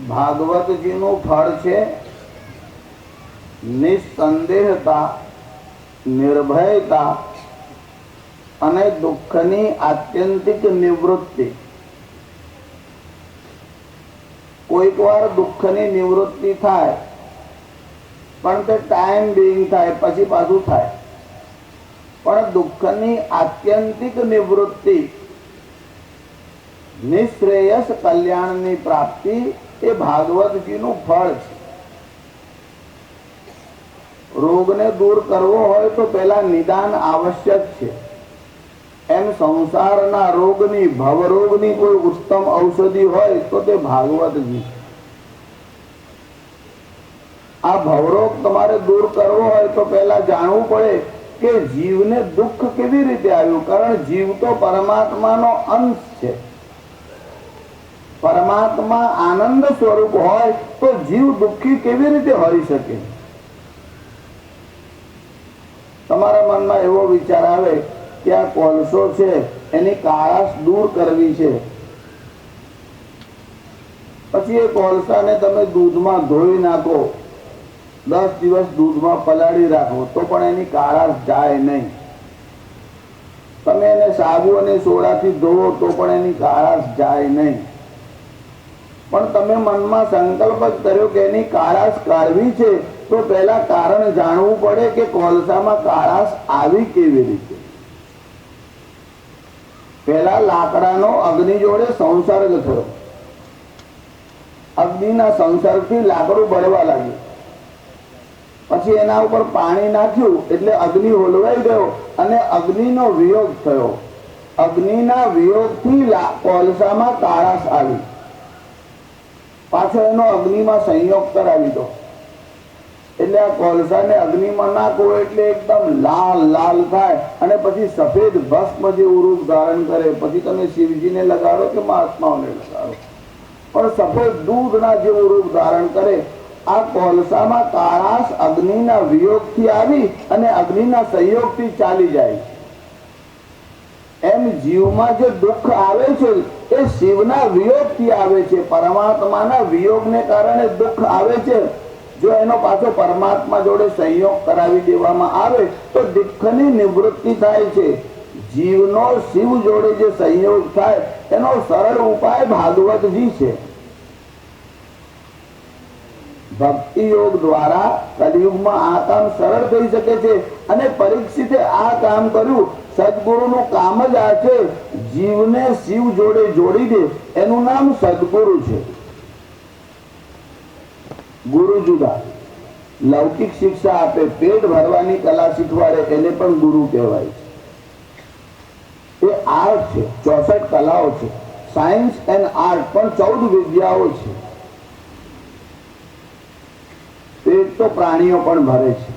ભાગવતજીનું ફળ છે નિસંદેહતા, નિર્ભયતા અને દુઃખની આત્યંતિક નિવૃત્તિ. કોઈક વાર દુઃખની નિવૃત્તિ થાય પણ તે ટાઈમ બિંગ થાય, પછી પાછું થાય. પણ દુઃખની આત્યંતિક નિવૃત્તિ, નિશ્રેયસ કલ્યાણની પ્રાપ્તિ એ ભાગવતજીનું ફળ છે. રોગને દૂર કરવો હોય તો પેલા નિદાન આવશ્યક છે. એમ સંસારના રોગની, ભવરોગની કોઈ ઉત્તમ ઔષધિ હોય તો તે ભાગવતજી. આ ભવરોગ તમારે દૂર કરવો હોય તો પેલા જાણવું પડે કે જીવને દુઃખ કેવી રીતે આવ્યું. કારણ જીવ તો પરમાત્માનો અંશ છે. પરમાત્મા આનંદ સ્વરૂપ હોય તો જીવ દુઃખી કેવી રીતે હોઈ શકે? તમારા મનમાં એવો વિચાર આવે કે આ કોલસો છે એની કાળાશ દૂર કરવી છે, પછી એ કોલસાને તમે દૂધમાં ધોઈ નાખો, 10 દિવસ દૂધમાં પલાળી રાખો તો પણ એની કાળાશ જાય નહીં. તમે એને સાબુ અને સોડાથી ધોવો તો પણ એની કાળાશ જાય નહીં. પણ તમે મનમાં સંકલ્પ કર્યો કે એની કાળાશ કાઢવી છે તો પહેલા કારણ જાણવું પડે કે કોલસામાં કાળાશ આવી કેવી રીતે. પહેલા લાકડાનો અગ્નિ જોડે સંસર્ગ થયો, અગ્નિના સંસર્ગથી લાકડું બળવા લાગ્યું, પછી એના ઉપર પાણી નાખ્યું એટલે અગ્નિ હોલવાઈ ગયો અને અગ્નિનો વિયોગ થયો. અગ્નિના વિયોગથી કોલસામાં કાળાશ આવી, પાછો એનો અગ્નિમાં સંયોગ કરાવી દો એટલે આ કોલસાને અગ્નિમાં નાખો એટલે એકદમ લાલ લાલ થાય અને પછી સફેદ ભસ્મ જેવું રૂપ ધારણ કરે. પછી તમે શિવજીને લગાડો કે મહાત્માઓને લગાડો, પણ સફેદ દૂધના જેવું રૂપ ધારણ કરે. આ કોલસામાં કાળાશ અગ્નિના વિયોગથી આવી અને અગ્નિના સંયોગથી ચાલી જાય. એમ જીવમાં જે દુઃખ આવે છે એ શિવના વિયોગથી આવે છે. પરમાત્માના વિયોગને કારણે દુઃખ આવે છે. જો એનો પાછો પરમાત્મા જોડે સંયોગ કરાવી દેવામાં આવે તો દુઃખની નિવૃત્તિ થાય છે. જીવનો શિવ જોડે જે સંયોગ થાય એનો સરળ ઉપાય ભાગવતજી છે. ભક્તિ યોગ દ્વારા કલિયુગમાં આ કામ સરળ થઈ શકે છે અને પરીક્ષિતે આ કામ કર્યું. સદગુરુનું કામ જ આ છે, જીવને શિવ જોડે જોડી દે. એનું નામ સદગુરુ છે. ગુરુ જુદા, લૌકિક શિક્ષા આપે, પેટ ભરવાની કલા શીખવાડે એને પણ ગુરુ કહેવાય છે. એ આર્ટ છે, 64 કલાઓ છે. સાયન્સ એન્ડ આર્ટ પણ 14 વિદ્યાઓ છે. પેટ તો પ્રાણીઓ પણ ભરે છે.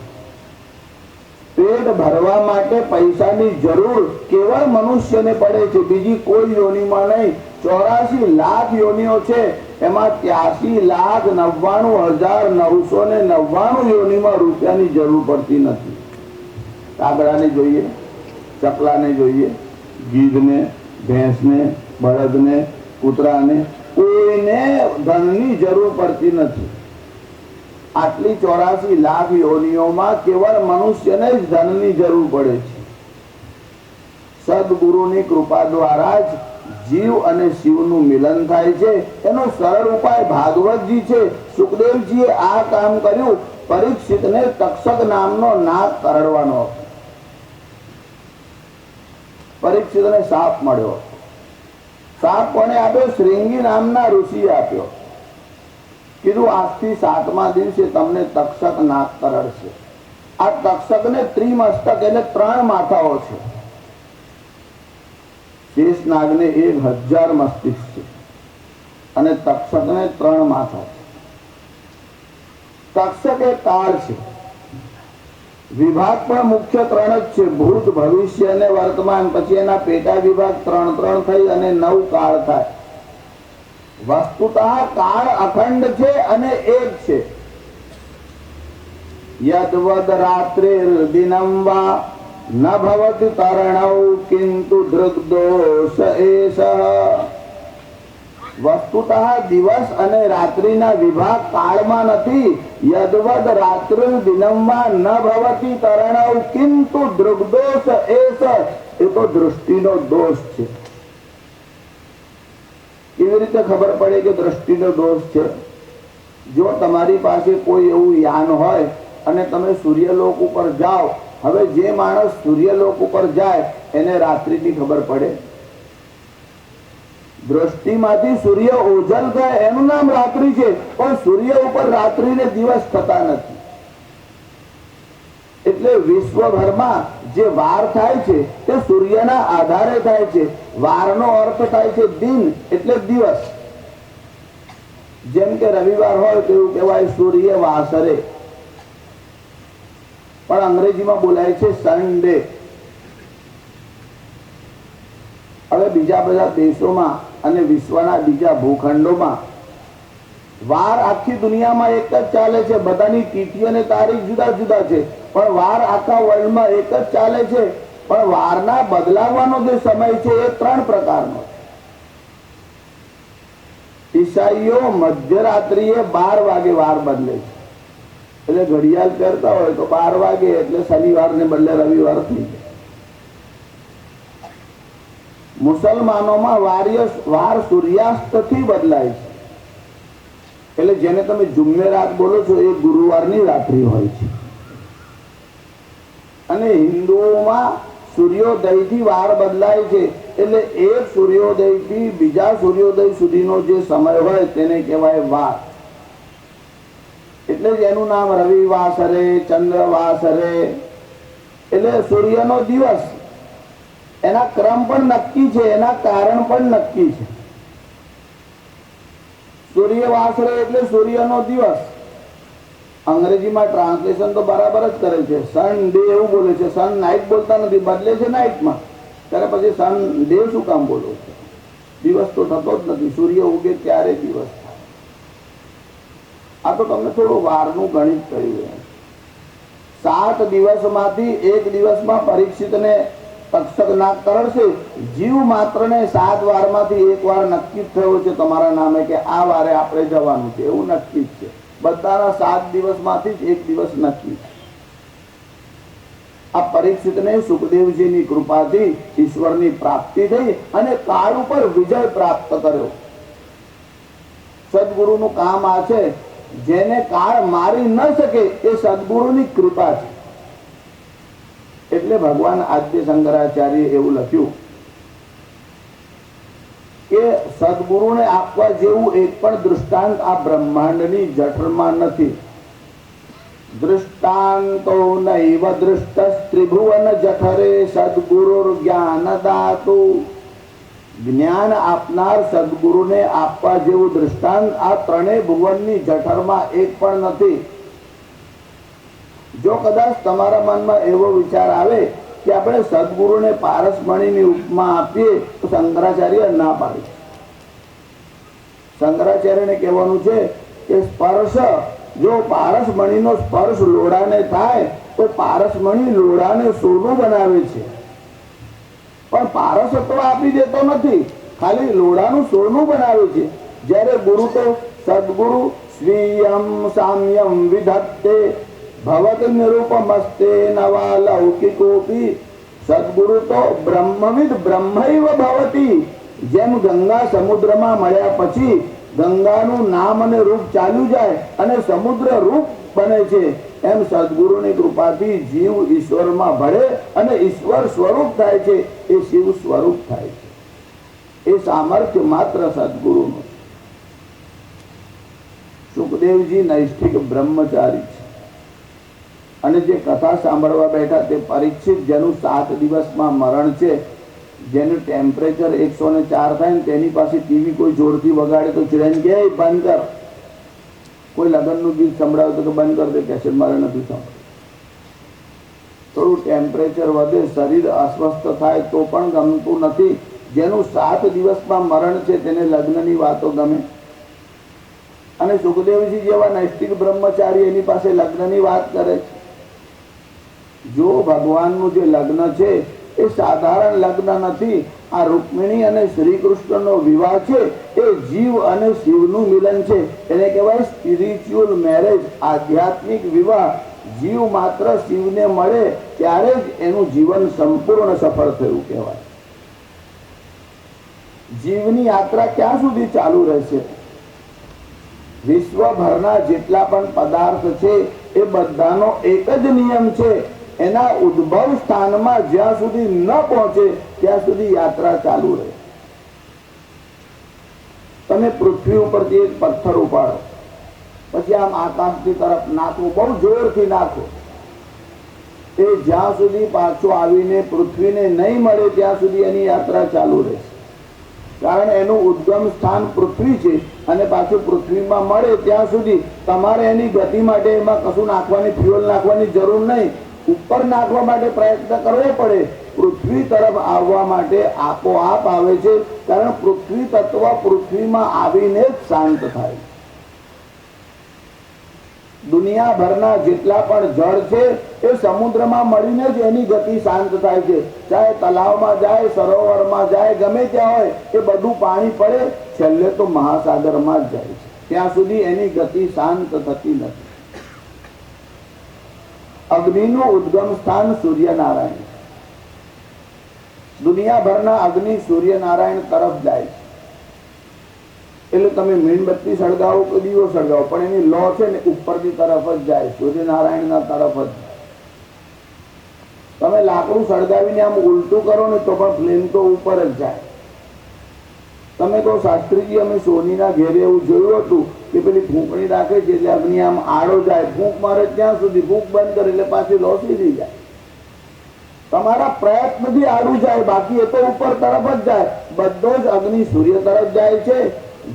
પેટ ભરવા માટે પૈસાની જરૂર કેવળ મનુષ્યને પડે છે, બીજી કોઈ યોનિમાં નહીં. 84 લાખ યોનિઓ છે, એમાં 83,99,999 યોનિમાં રૂપિયાની જરૂર પડતી નથી. કાગડાને જોઈએ, ચકલાને જોઈએ, ગીધને, ભેંસને, બળદને, કૂતરાને, કોઈને ધનની જરૂર પડતી નથી. આટલી 84 લાખ યોનિઓમાં કેવળ મનુષ્યને જ ધનની જરૂર પડે છે. સદગુરુની કૃપા દ્વારા જ જીવ અને શિવનું મિલન થાય છે. એનો સરળ ઉપાય ભાગવતજી છે. સુખદેવજીએ આ કામ કર્યું. પરીક્ષિતને તક્ષક નામનો નાગ કરડવાનો હતો. પરીક્ષિતને સાપ મળ્યો. સાપ કોને આપ્યો? શ્રીંગી નામના ઋષિએ આપ્યો. કીધું આજથી 7મા દિવસે તમને તક્ષક નાગ કરડશે. આ તક્ષકને ત્રિમસ્તક એટલે 3 માથાઓ છે. શેષ નાગને 1000 મસ્તિષ્ક છે અને તક્ષકને 3 માથા છે. તક્ષક એ કાળ છે. વિભાગ પણ મુખ્ય 3 જ છે, ભૂત, ભવિષ્ય અને વર્તમાન. પછી એના પેટા વિભાગ 3 થઈ અને 9 કાળ થાય. વસ્તુતઃ કાળ અખંડ છે અને એક છે. યદ્વદ રાત્રિર દિનમ વા ન ભવતિ તરણૌ કિંતુ દૃગ્દોષ એષઃ. વસ્તુતઃ દિવસ અને રાત્રિના વિભાગ કાળમાં નથી. યદવદ રાત્રિ દિનમમાં ન ભવતી તરણવ કિંતુ દૃગ્દોષ એસ. એ તો દૃષ્ટિનો દોષ છે. કેવી રીતે ખબર પડે કે દૃષ્ટિનો દોષ છે? જો તમારી પાસે કોઈ એવું યાન હોય અને તમે સૂર્યલોક ઉપર જાઓ, હવે જે માણસ સૂર્યલોક ઉપર જાય એને રાત્રિની ખબર પડે? દ્રષ્ટિમાંથી સૂર્ય ઓઝલ થાય એનું નામ રાત્રિ છે, પણ સૂર્ય ઉપર રાત્રિ ને દિવસ થતા નથી. એટલે વિશ્વભરમાં જે વાર થાય છે તે સૂર્યના આધારે થાય છે. વારનો અર્થ થાય છે દિન, એટલે દિવસ. જેમ કે રવિવાર હોય તો એવું કહેવાય સૂર્ય વાસરે, પણ અંગ્રેજીમાં બોલાય છે સન્ડે. હવે બીજા બધા દેશોમાં અને વિશ્વના બીજા ભૂખંડોમાં વાર આખી દુનિયામાં એક જ ચાલે છે. બધાની તિથિ અને તારીખ જુદા જુદા છે, પણ વાર આખા વર્લ્ડમાં એક જ ચાલે છે. પણ વારના બદલાવાનો જે સમય છે એ 3 પ્રકારનો છે. ઈસાઈઓ મધ્યરાત્રિએ 12 વાગે વાર બદલે છે. એટલે ઘડિયાળ પહેરતા હોય તો 12 વાગે એટલે શનિવાર ને બદલે રવિવાર થઈ જાય. મુસલમાનોમાં વાર સૂર્યાસ્ત થી બદલાય છે. એટલે જેને તમે જુમ્મેરાત બોલો છો એ ગુરુવારની રાત્રિ હોય છે. અને હિન્દુઓમાં સૂર્યોદય થી વાર બદલાય છે. એટલે એક સૂર્યોદય થી બીજા સૂર્યોદય સુધીનો જે સમય હોય તેને કહેવાય વાર. એટલે જ એનું નામ રવિવાસરે, ચંદ્રવાસરે. એટલે સૂર્યનો દિવસ, એના ક્રમ પણ નક્કી છે, એના કારણ પણ નક્કી છે. સૂર્યવાસરે એટલે સૂર્યનો દિવસ. અંગ્રેજીમાં ટ્રાન્સલેશન તો બરાબર જ કરે છે, સન ડે એવું બોલે છે. સન નાઇટ બોલતા નથી, બદલે છે નાઇટમાં. ત્યારે પછી સન ડે શું કામ બોલો છો? દિવસ તો થતો જ નથી. સૂર્ય ઉગે ત્યારે દિવસ થાય. આ તો તમને થોડું વારનું ગણિત કહ્યું. 7 દિવસમાંથી એક દિવસમાં પરીક્ષિતને તક્ષક નાગ કરડશે. જીવ માત્ર ને 7 વારમાંથી એક વાર નક્કી થયો છે તમારા નામે કે આ વારે આપણે જવાનું છે, એવું નક્કી જ છે. બધાના 7 દિવસમાંથી જ એક દિવસ નક્કી. આ પરીક્ષિતને સુખદેવજીની કૃપાથી ઈશ્વરની પ્રાપ્તિ થઈ અને કાળ ઉપર વિજય પ્રાપ્ત કર્યો. સદગુરુનું કામ આ છે, જેને કાળ મારી ન શકે એ સદગુરુની કૃપા છે. એટલે ભગવાન આદ્ય શંકરાચાર્ય એવું લખ્યું કે સદગુરુને આપવા જેવું એક પણ દૃષ્ટાંત આ બ્રહ્માંડની જઠરમાં નથી. દૃષ્ટાંતો નૈવ દૃષ્ટ ત્રિભુવન જઠરે સદગુરુર જ્ઞાનદાતુ. જ્ઞાન આપનાર સદગુરુને આપવા જેવું દૃષ્ટાંત આ 3 ભુવનની જઠરમાં એક પણ નથી. જો કદાચ તમારા મનમાં એવો વિચાર આવે કે આપણે સદગુરુને પારસમણીની ઉપમા આપીએ તો શંકરાચાર્ય ના પાડે. શંકરાચાર્યને કહેવાનું છે કે સ્પર્શ, જો પારસમણીનો સ્પર્શ લોડાને થાય તો પારસમણી લોડાને સોનું બનાવે છે, પણ પારસત્વ આપી દેતો નથી, ખાલી લોડાનું સોનું બનાવે છે. જ્યારે ગુરુ તો સદગુરુ સ્વીયમ સામ્યમ વિધત્તે ભવત નિરૂપમસ્તે નવા લૌકિકોપી. સદગુરુ તો બ્રહ્મવિદ બ્રહ્મૈવ ભવતી. જેમ ગંગા સમુદ્રમાં મળ્યા પછી ગંગાનું નામ અને રૂપ ચાલ્યું જાય અને સમુદ્ર રૂપ બને છે, એમ સદગુરુની કૃપાથી જીવ ઈશ્વરમાં ભળે અને ઈશ્વર સ્વરૂપ થાય છે, એ શિવ સ્વરૂપ થાય છે. એ સામર્થ્ય માત્ર સદગુરુનું. સુખદેવજી નૈષ્ઠિક બ્રહ્મચારી છે અને જે કથા સાંભળવા બેઠા તે પરીક્ષિત, જેનું 7 દિવસમાં મરણ છે, જેનું ટેમ્પરેચર 104 થાય ને તેની પાસે ટીવી કોઈ જોરથી વગાડે તો ચિડાઈને કે બંધ કર. કોઈ લગ્નનું ગીત સંભળાવે તો બંધ કર દે, કેસેટ મારે નથી સાંભળવું. થોડું ટેમ્પરેચર વધે, શરીર અસ્વસ્થ થાય તો પણ ગમતું નથી. જેનું 7 દિવસમાં મરણ છે તેને લગ્નની વાતો ગમે. અને સુખદેવજી જેવા નૈષ્ઠિક બ્રહ્મચારી એની પાસે લગ્નની વાત કરે છે. જો ભગવાનનું જે લગ્ન છે એ સાધારણ લગ્ન નથી, આ રૂક્મિણી અને શ્રી કૃષ્ણનો વિવાહ છે એ જીવ અને શિવનું મિલન છે. એને કહેવાય સ્પિરિચ્યુઅલ મેરેજ, આધ્યાત્મિક વિવાહ. જીવ માત્ર શિવને મળે ત્યારે જ એનું જીવન સંપૂર્ણ સફળ થયું કહેવાય. જીવની યાત્રા ક્યાં સુધી ચાલુ રહેશે? વિશ્વભરના જેટલા પણ પદાર્થ છે એ બધાનો એક જ નિયમ છે, એના ઉદ્ભવ સ્થાનમાં જ્યાં સુધી ન પહોંચે ત્યાં સુધી યાત્રા ચાલુ રહે. તમે પૃથ્વી ઉપરથી એક પથ્થર ઉપાડો, પછી આમ આકાશની તરફ નાખો, બહુ જોરથી નાખો, એ જ્યાં સુધી પાછો આવીને પૃથ્વીને નહીં મળે ત્યાં સુધી એની યાત્રા ચાલુ રહેશે. કારણ એનું ઉદ્ગમ સ્થાન પૃથ્વી છે અને પાછું પૃથ્વીમાં મળે ત્યાં સુધી તમારે એની ગતિ માટે એમાં કશું નાખવાની, ફ્યુઅલ નાખવાની જરૂર નહીં. ઉપર નાખવા માટે પ્રયત્ન કરવો પડે. પૃથ્વી તરફ આવવા માટે આપોઆપ આવે છે, કારણ પૃથ્વી તત્વ પૃથ્વીમાં આવીને જ શાંત થાય. દુનિયાભરના જેટલા પણ જળ છે એ સમુદ્રમાં મળીને જ એની ગતિ શાંત થાય છે. ચાહે તલાવમાં જાય, સરોવરમાં જાય, ગમે ત્યાં હોય, એ બધું પાણી પડે છેલ્લે તો મહાસાગરમાં જ જાય છે. ત્યાં સુધી એની ગતિ શાંત થતી નથી. અગ્નિનું ઉદ્ગમ સ્થાન સૂર્યનારાયણ. દુનિયાભરના અગ્નિ સૂર્યનારાયણ તરફ જાય છે. એટલે તમે મીણબત્તી સળગાવો કે દીવો સળગાવો, પણ એની લો છે ને ઉપરની તરફ જ જાય, સૂર્યનારાયણના તરફ જ જાય. તમે લાકડું સળગાવીને આમ ઉલટું કરો ને તો પણ ફ્લેમ તો ઉપર જ જાય. તમે કહો શાસ્ત્રીજી અમે સોનીના ઘેરે એવું જોયું હતું કે પેલી ફૂંકણી રાખે છે એટલે અગ્નિ આમ આડો જાય, ફૂંક મારે ત્યાં સુધી, ફૂંક બંધ કરે એટલે પાછી લો સીધી જાય. તમારા પ્રયત્નથી આડું જાય, બાકી એ તો ઉપર તરફ જ જાય. બધો જ અગ્નિ સૂર્ય તરફ જાય છે,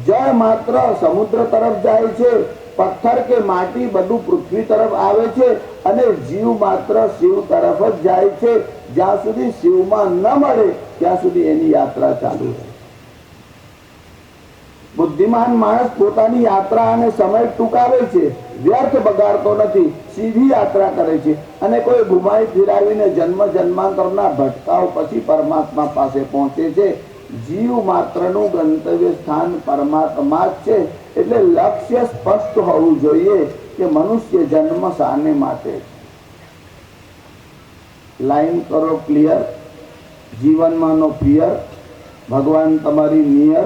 જળ માત્ર સમુદ્ર તરફ જાય છે, પથ્થર કે માટી બધું પૃથ્વી તરફ આવે છે, અને જીવ માત્ર શિવ તરફ જ જાય છે. જ્યાં સુધી શિવમાં ન મળે ત્યાં સુધી એની યાત્રા ચાલુ રહે. બુદ્ધિમાન માણસ પોતાની યાત્રા અને સમય ટૂંકાવે છે, વ્યર્થ બગાડતો નથી, સીધી યાત્રા કરે છે, અને કોઈ ઘુમાઈ ફિરાવીને જન્મ જન્માંતરના ભટકાવ પછી પરમાત્મા પાસે પહોંચે છે. જીવ માત્રનું ગંતવ્ય સ્થાન પરમાત્મા જ છે. એટલે લક્ષ્ય સ્પષ્ટ હોવું જોઈએ કે મનુષ્ય જન્મ શાને માટે. લાઈન કરો ક્લિયર. જીવનમાં નો ફિયર. ભગવાન તમારી નિયર,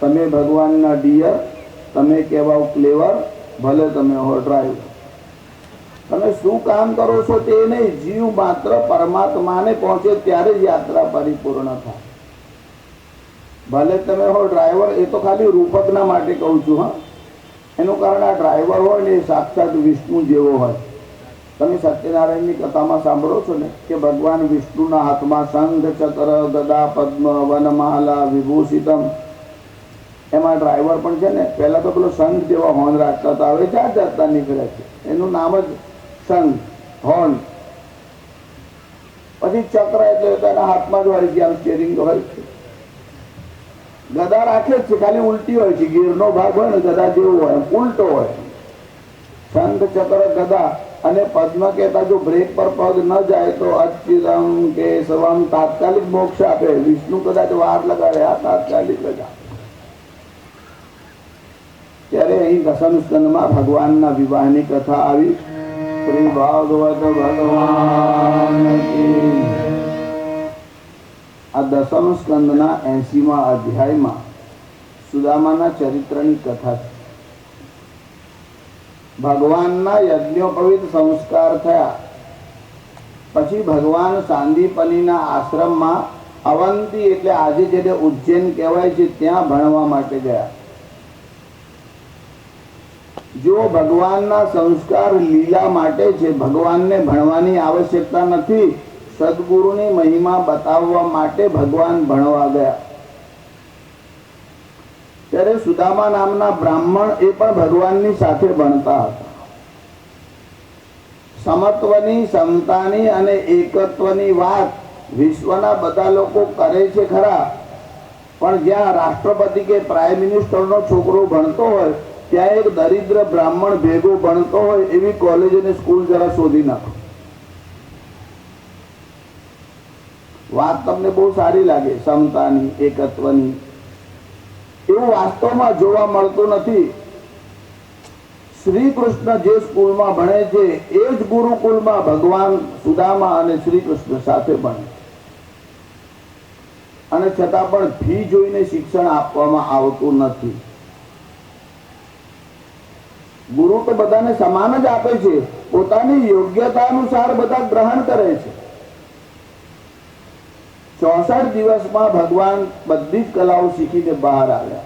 તમે ભગવાનના ડિયર, તમે કહેવાઓ ક્લેવર, ભલે તમે હો ડ્રાઈવર. તમે શું કામ કરો છો તે નહીં, જીવ માત્ર પરમાત્માને પહોંચે ત્યારે જ યાત્રા પરિપૂર્ણ થાય. ભલે તમે હો ડ્રાઈવર, એ તો ખાલી રૂપકના માટે કહું છું. હા, એનું કારણ આ ડ્રાઈવર હોય ને એ સાક્ષાત વિષ્ણુ જેવો હોય. તમે સત્યનારાયણની કથામાં સાંભળો છો ને કે ભગવાન વિષ્ણુના હાથમાં શંખ, ચક્ર, ગદા, પદ્મ, વનમાલા, વિભૂષિતમ. એમાં ડ્રાઈવર પણ છે ને, પહેલા તો પેલો શંખ જેવા હોર્ન રાખતા હતા, હવે જાત જાતના નીકળ્યા છે, એનું નામ જ શંખ, હોર્ન. પછી ચક્ર એટલે એના હાથમાં જ હોય છે, આમ સ્ટેરિંગ હોય છે. ગદા રાખે જ છે, ખાલી ઉલટી હોય છે, ગીરનો ભાગ હોય ને ગદા જેવું હોય, ઉલટો હોય. શંખ, ચક્ર, ગદા અને પદ્મ કહેતા જો બ્રેક પર પગ ન જાય તો અચ્યુતમ કેશવમ તાત્કાલિક મોક્ષ આપે. વિષ્ણુ કદાચ વાર લગાડે, આ તાત્કાલિક લગાડે. ત્યારે અહીં દસમ સ્કંદમાં ભગવાનના વિવાહની કથા આવી. શ્રી ભાગવત ભગવાન. આ દસમ સ્કંદના 80મા અધ્યાયમાં સુદામાના ચરિત્રની કથા છે. ભગવાનના યજ્ઞોપવિત સંસ્કાર થયા પછી ભગવાન સાંદીપનીના આશ્રમમાં અવંતી એટલે આજે જેને ઉજ્જૈન કહેવાય છે ત્યાં ભણવા માટે ગયા. જો ભગવાનના સંસ્કાર લીલા માટે છે, ભગવાનને ભણવાની આવશ્યકતા નથી. સદગુરુની મહિમા બતાવવા માટે ભગવાન ભણવા ગયા. ત્યારે સુદામા નામના બ્રાહ્મણ એ પણ ભગવાનની સાથે ભણતા હતા. સમત્વની, સમતાની અને એકત્વની વાત વિશ્વના બધા લોકો કરે છે ખરા, પણ જ્યાં રાષ્ટ્રપતિ કે પ્રાઇમ મિનિસ્ટરનો છોકરો ભણતો હોય ત્યાં એક દરિદ્ર બ્રાહ્મણ ભેગો ભણતો હોય એવી કોલેજ અને સ્કૂલ જરા શોધી નાખો. વાત તમને બહુ સારી લાગે, સમતાની, એકત્વની. એવું વાસ્તવમાં જોવા મળતું નથી. શ્રી કૃષ્ણ જે સ્કૂલમાં ભણે છે એ જ ગુરુકુળમાં ભગવાન સુદામા અને શ્રી કૃષ્ણ સાથે ભણે, અને છતાં પણ ફી જોઈને શિક્ષણ આપવામાં આવતું નથી. ગુરુ તો બધાને સમાન જ આપે છે, પોતાની યોગ્યતા અનુસાર બધા ગ્રહણ કરે છે. 64 દિવસમાં ભગવાન બધી જ કલાઓ શીખીને બહાર આવ્યા.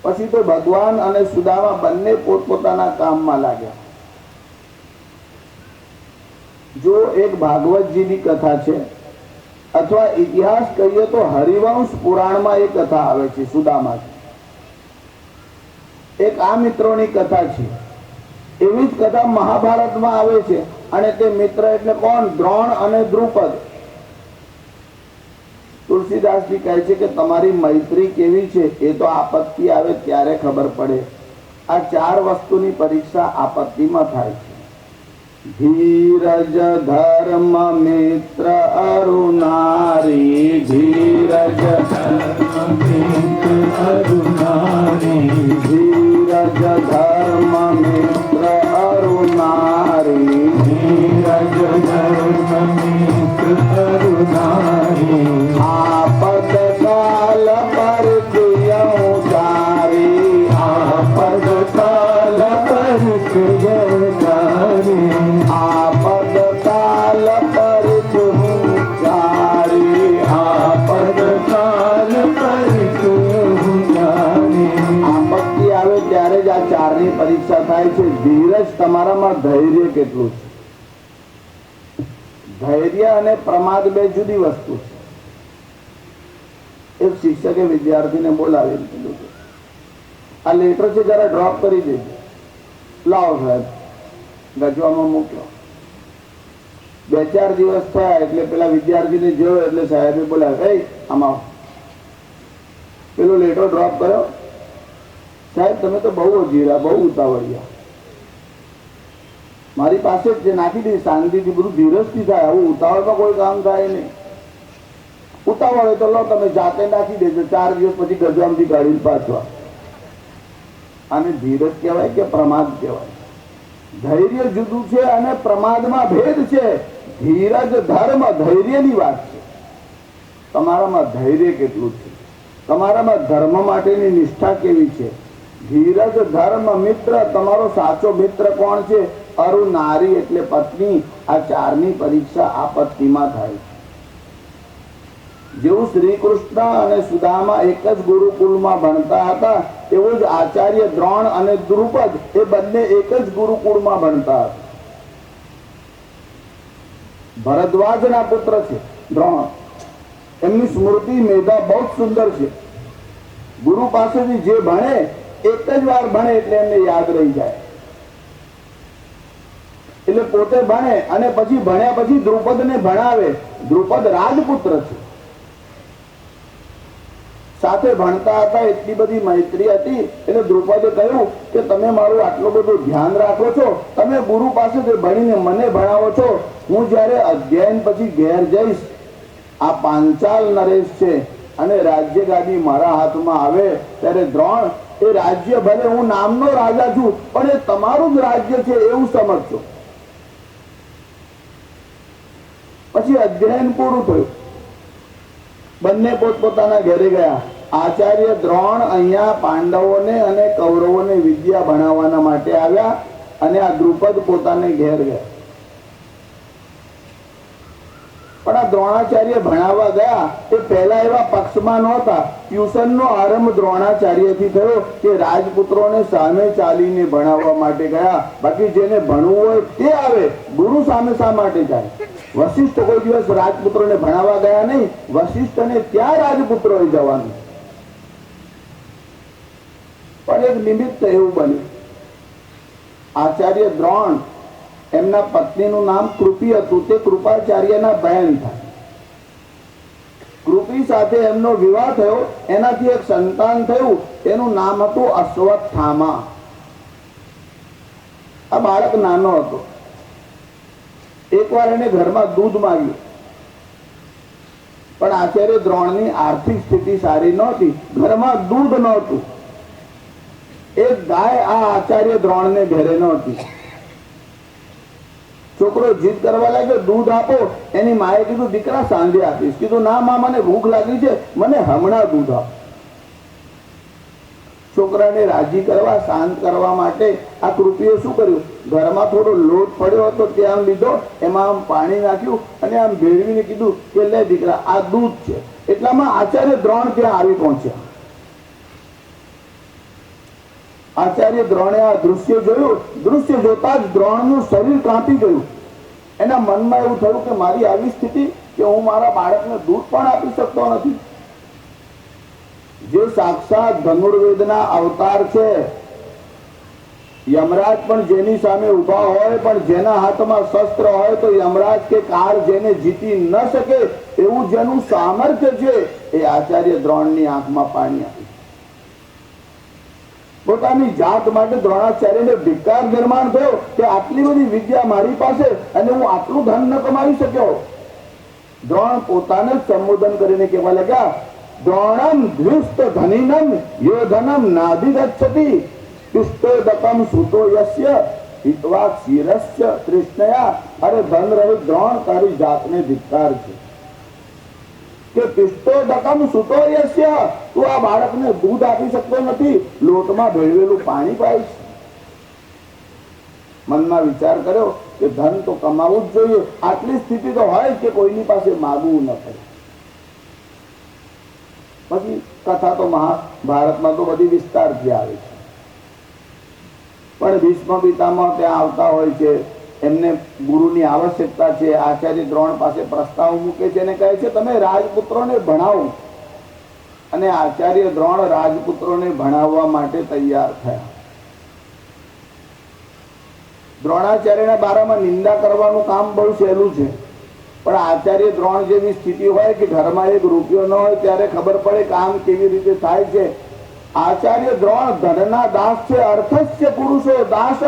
પછી તો ભગવાન અને સુદામા બંને પોતપોતાના કામમાં લાગ્યા. જો એક ભાગવતજીની કથા છે, અથવા ઇતિહાસ કહીએ તો હરિવંશ પુરાણમાં એક કથા આવે છે સુદામાથી. એક આ મિત્રોની કથા છે. એવી જ કથા મહાભારતમાં આવે છે, અને તે મિત્ર એટલે કોણ? દ્રોણ અને દ્રુપદ. તુલસીદાસજી કહે છે કે તમારી મૈત્રી કેવી છે એ તો આપત્તિ આવે ત્યારે ખબર પડે. આ 4 વસ્તુની પરીક્ષા આપત્તિમાં થાય છે. ધીરજ, ધર્મ, મિત્ર, અરુનારી. ધીરજ, ધીરજ, ધર્મ, મિત્ર, અરુનારી. ધીરજ, ધર્મ, મિત્ર, અરુનારી. આપદ કાલ પર પ્રિયઉચારી. આપદ કાલ પર પ્રિયઉચારી. આપદ કાલ પર ઉચારી. આપદ કાલ પર ઉચારી. આપત્તિ આવે ત્યારે જ આ 4ની પરીક્ષા થાય છે. ધીરજ, તમારામાં ધૈર્ય કેટલું છે? ધૈર્ય અને પ્રમાદ બે જુદી વસ્તુ છે. એક શિક્ષકે વિદ્યાર્થીને બોલાવી કીધું કે આ લેટર છે જરા ડ્રોપ કરી દેજો. લાવો સાહેબ, ગજવામાં મૂક્યો. 2-4 દિવસ થયા એટલે પેલા વિદ્યાર્થીને જોયો એટલે સાહેબે બોલાવ્યો, એ આમાં પેલો લેટર ડ્રોપ કર્યો. સાહેબ તમે તો બહુ અજીરા, બહુ ઉતાવળિયા. મારી પાસે જ જે નાખી દીધી શાંતિથી, બધું ધીરજથી થાય. આવું ઉતાવળમાં કોઈ કામ થાય નહીં. ઉતાવળ હોય તો લો તમે જાતે નાખી દેજો, 4 દિવસ પછી ગજામથી કાઢીને પાછવા. આને ધીરજ કહેવાય કે પ્રમાદ કહેવાય? ધૈર્ય જુદું છે અને પ્રમાદમાં ભેદ છે. ધીરજ, ધર્મ, ધૈર્યની વાત છે. તમારામાં ધૈર્ય કેટલું છે? તમારામાં ધર્મ માટેની નિષ્ઠા કેવી છે? ધીરજ, ધર્મ, મિત્ર, તમારો સાચો મિત્ર કોણ છે? અરુનારી એટલે પત્ની. આ 4ની પરીક્ષા આપત્તિમાં થાય છે. જેવું શ્રી કૃષ્ણ અને સુદામા એક જ ગુરુકુળમાં ભણતા હતા, એવું જ આચાર્ય દ્રોણ અને દ્રુપદ એ બંને એક જ ગુરુકુળમાં ભણતા હતા. ભરદ્વાજના પુત્ર છે દ્રોણ. એમની સ્મૃતિ મેધા બહુ સુંદર છે. ગુરુ પાસેથી જે ભણે એક જ વાર ભણે એટલે એમને યાદ રહી જાય. એટલે પોતે ભણે અને પછી ભણ્યા પછી દ્રુપદને ભણાવે. દ્રુપદ રાજપુત્ર છે. સાથે ભણતા હતા, એટલી બધી મૈત્રી હતી. એટલે દ્રુપદે કહ્યું કે તમે મારું આટલું બધું ધ્યાન રાખો છો, તમે ગુરુ પાસેથી ભણીને મને ભણાવો છો, હું જ્યારે અધ્યયન પછી ઘેર જઈશ, આ પાંચાલ નરેશ છે અને રાજ્ય ગાદી મારા હાથમાં આવે ત્યારે દ્રોણ, એ રાજ્ય ભલે હું નામનો રાજા છું પણ એ તમારું જ રાજ્ય છે એવું સમજજો. પછી અધ્યયન પૂરું થયું. બંને પોતપોતાના ઘરે ગયા. આચાર્ય દ્રોણ અહીંયા પાંડવોને અને કૌરવોને વિદ્યા ભણાવવાના માટે આવ્યા, અને આ દ્રુપદ પોતાને ઘેર ગયા. પણ આ દ્રોણાચાર્ય ભણાવવા ગયા એ પહેલા એવા પક્ષમાં નહોતા. ટ્યુશનનો આરંભ દ્રોણાચાર્યથી થયો કે રાજપુત્રોને સામે ચાલીને ભણાવવા માટે ગયા. બાકી જેને ભણવું હોય તે આવે, ગુરુ સામે શા માટે જાય? વશિષ્ઠ કોઈ દિવસ રાજપુત્રોને ભણાવવા ગયા નહીં. વશિષ્ઠને ત્યાં રાજપુત્રોએ જવાનું. પણ એક નિમિત્ત એવું બન્યું. આચાર્ય દ્રોણ, એમના પત્નીનું નામ કૃપી હતું, તે કૃપાચાર્યના બહેન થાય. કૃપી સાથે એમનો વિવાહ થયો, એનાથી એક સંતાન થયું, એનું નામ હતું અશ્વત્થામા. આ બાળક નાનો હતો. એકવાર એને ઘરમાં દૂધ માંગ્યું. પણ આચાર્ય દ્રોણની આર્થિક સ્થિતિ સારી નહોતી, ઘરમાં દૂધ નહોતું. એક ગાય આ આચાર્ય દ્રોણને ઘેરે નહોતી. છોકરો જીદ કરવા લાગ્યો, દૂધ આપો. એની માએ કીધું, દીકરા સાંજે આપીશ. કીધું, ના માં, મને ભૂખ લાગી છે, મને હમણાં દૂધ આપો. છોકરાને રાજી કરવા, શાંત કરવા માટે આ કૃતિએ શું કર્યું, ઘરમાં થોડો લોટ પડ્યો હતો તે આમ લીધો, એમાં આમ પાણી નાખ્યું અને આમ ભેળવીને કીધું કે લે દીકરા, આ દૂધ છે. એટલામાં આચાર્ય દ્રોણ ત્યાં આવી પહોંચ્યા. આચાર્ય દ્રોણે આ દૃશ્ય જોયું. દૃશ્ય જોતા જ દ્રોણનું શરીર કાંપી ગયું. એના મનમાં એવું થયું કે મારી આવી સ્થિતિ કે હું મારા બાળકને દૂધ પણ આપી શકતો નથી. જે સાક્ષાત ધનુર્વેદના અવતાર છે, યમરાજ પણ જેની સામે ઉભા હોય, પણ જેના હાથમાં શસ્ત્ર હોય તો યમરાજ કે કાર જેને જીતી ન શકે એવું જેનું સામર્થ્ય છે, એ આચાર્ય દ્રોણની આંખમાં પાણી આવ્યું. પોતાની જાત માટે દ્રોણાચાર્યને ધિક્કાર નિર્માણ થયો કે આટલી બધી વિદ્યા મારી પાસે અને હું આટલું ધન ન કમાવી શક્યો. દ્રોણ પોતાને સંબોધન કરીને કહેવા લાગ્યા, દ્રોણમ ધ્રુષ્ટ ધનિનમ યોધનમ નાધિગચ્છતિ તિષ્ઠોદકમ સુતો યસ્ય હિત્વા ક્ષીરસ્ય તૃષ્ણયા. અરે ધન રહી દ્રોણ, તારી જાતને ધિક્કાર છે કે તિષ્ઠોદકમ સુતો યસ્ય, તું આ બાળકને દૂધ આપી શકતો નથી, લોટમાં ભેળવેલું પાણી પાઈશ. મનમાં વિચાર કર્યો કે ધન તો કમાવું જ જોઈએ, આટલી સ્થિતિ તો હોય કે કોઈની પાસે માગવું ન પડે. પછી કથા તો મહાભારતમાં તો બધી વિસ્તારથી આવે છે, પણ ભીષ્મ પિતામહ ત્યાં આવતા હોય છે, એમને ગુરુની આવશ્યકતા છે. આચાર્ય દ્રોણ પાસે પ્રસ્તાવ મૂકે છે અને કહે છે તમે રાજપુત્રોને ભણાવો. અને આચાર્ય દ્રોણ રાજપુત્રોને ભણાવવા માટે તૈયાર થયા. દ્રોણાચાર્યના બારામાં નિંદા કરવાનું કામ બહુ સહેલું છે, પણ આચાર્ય દ્રોણ જેવી સ્થિતિ હોય કે ઘરમાં એક રૂપિયો ન હોય ત્યારે ખબર પડે કામ કેવી રીતે થાય છે. આચાર્ય દ્રોણ ધનના દાસ છે, અર્થસ્ય પુરુષો દાસ,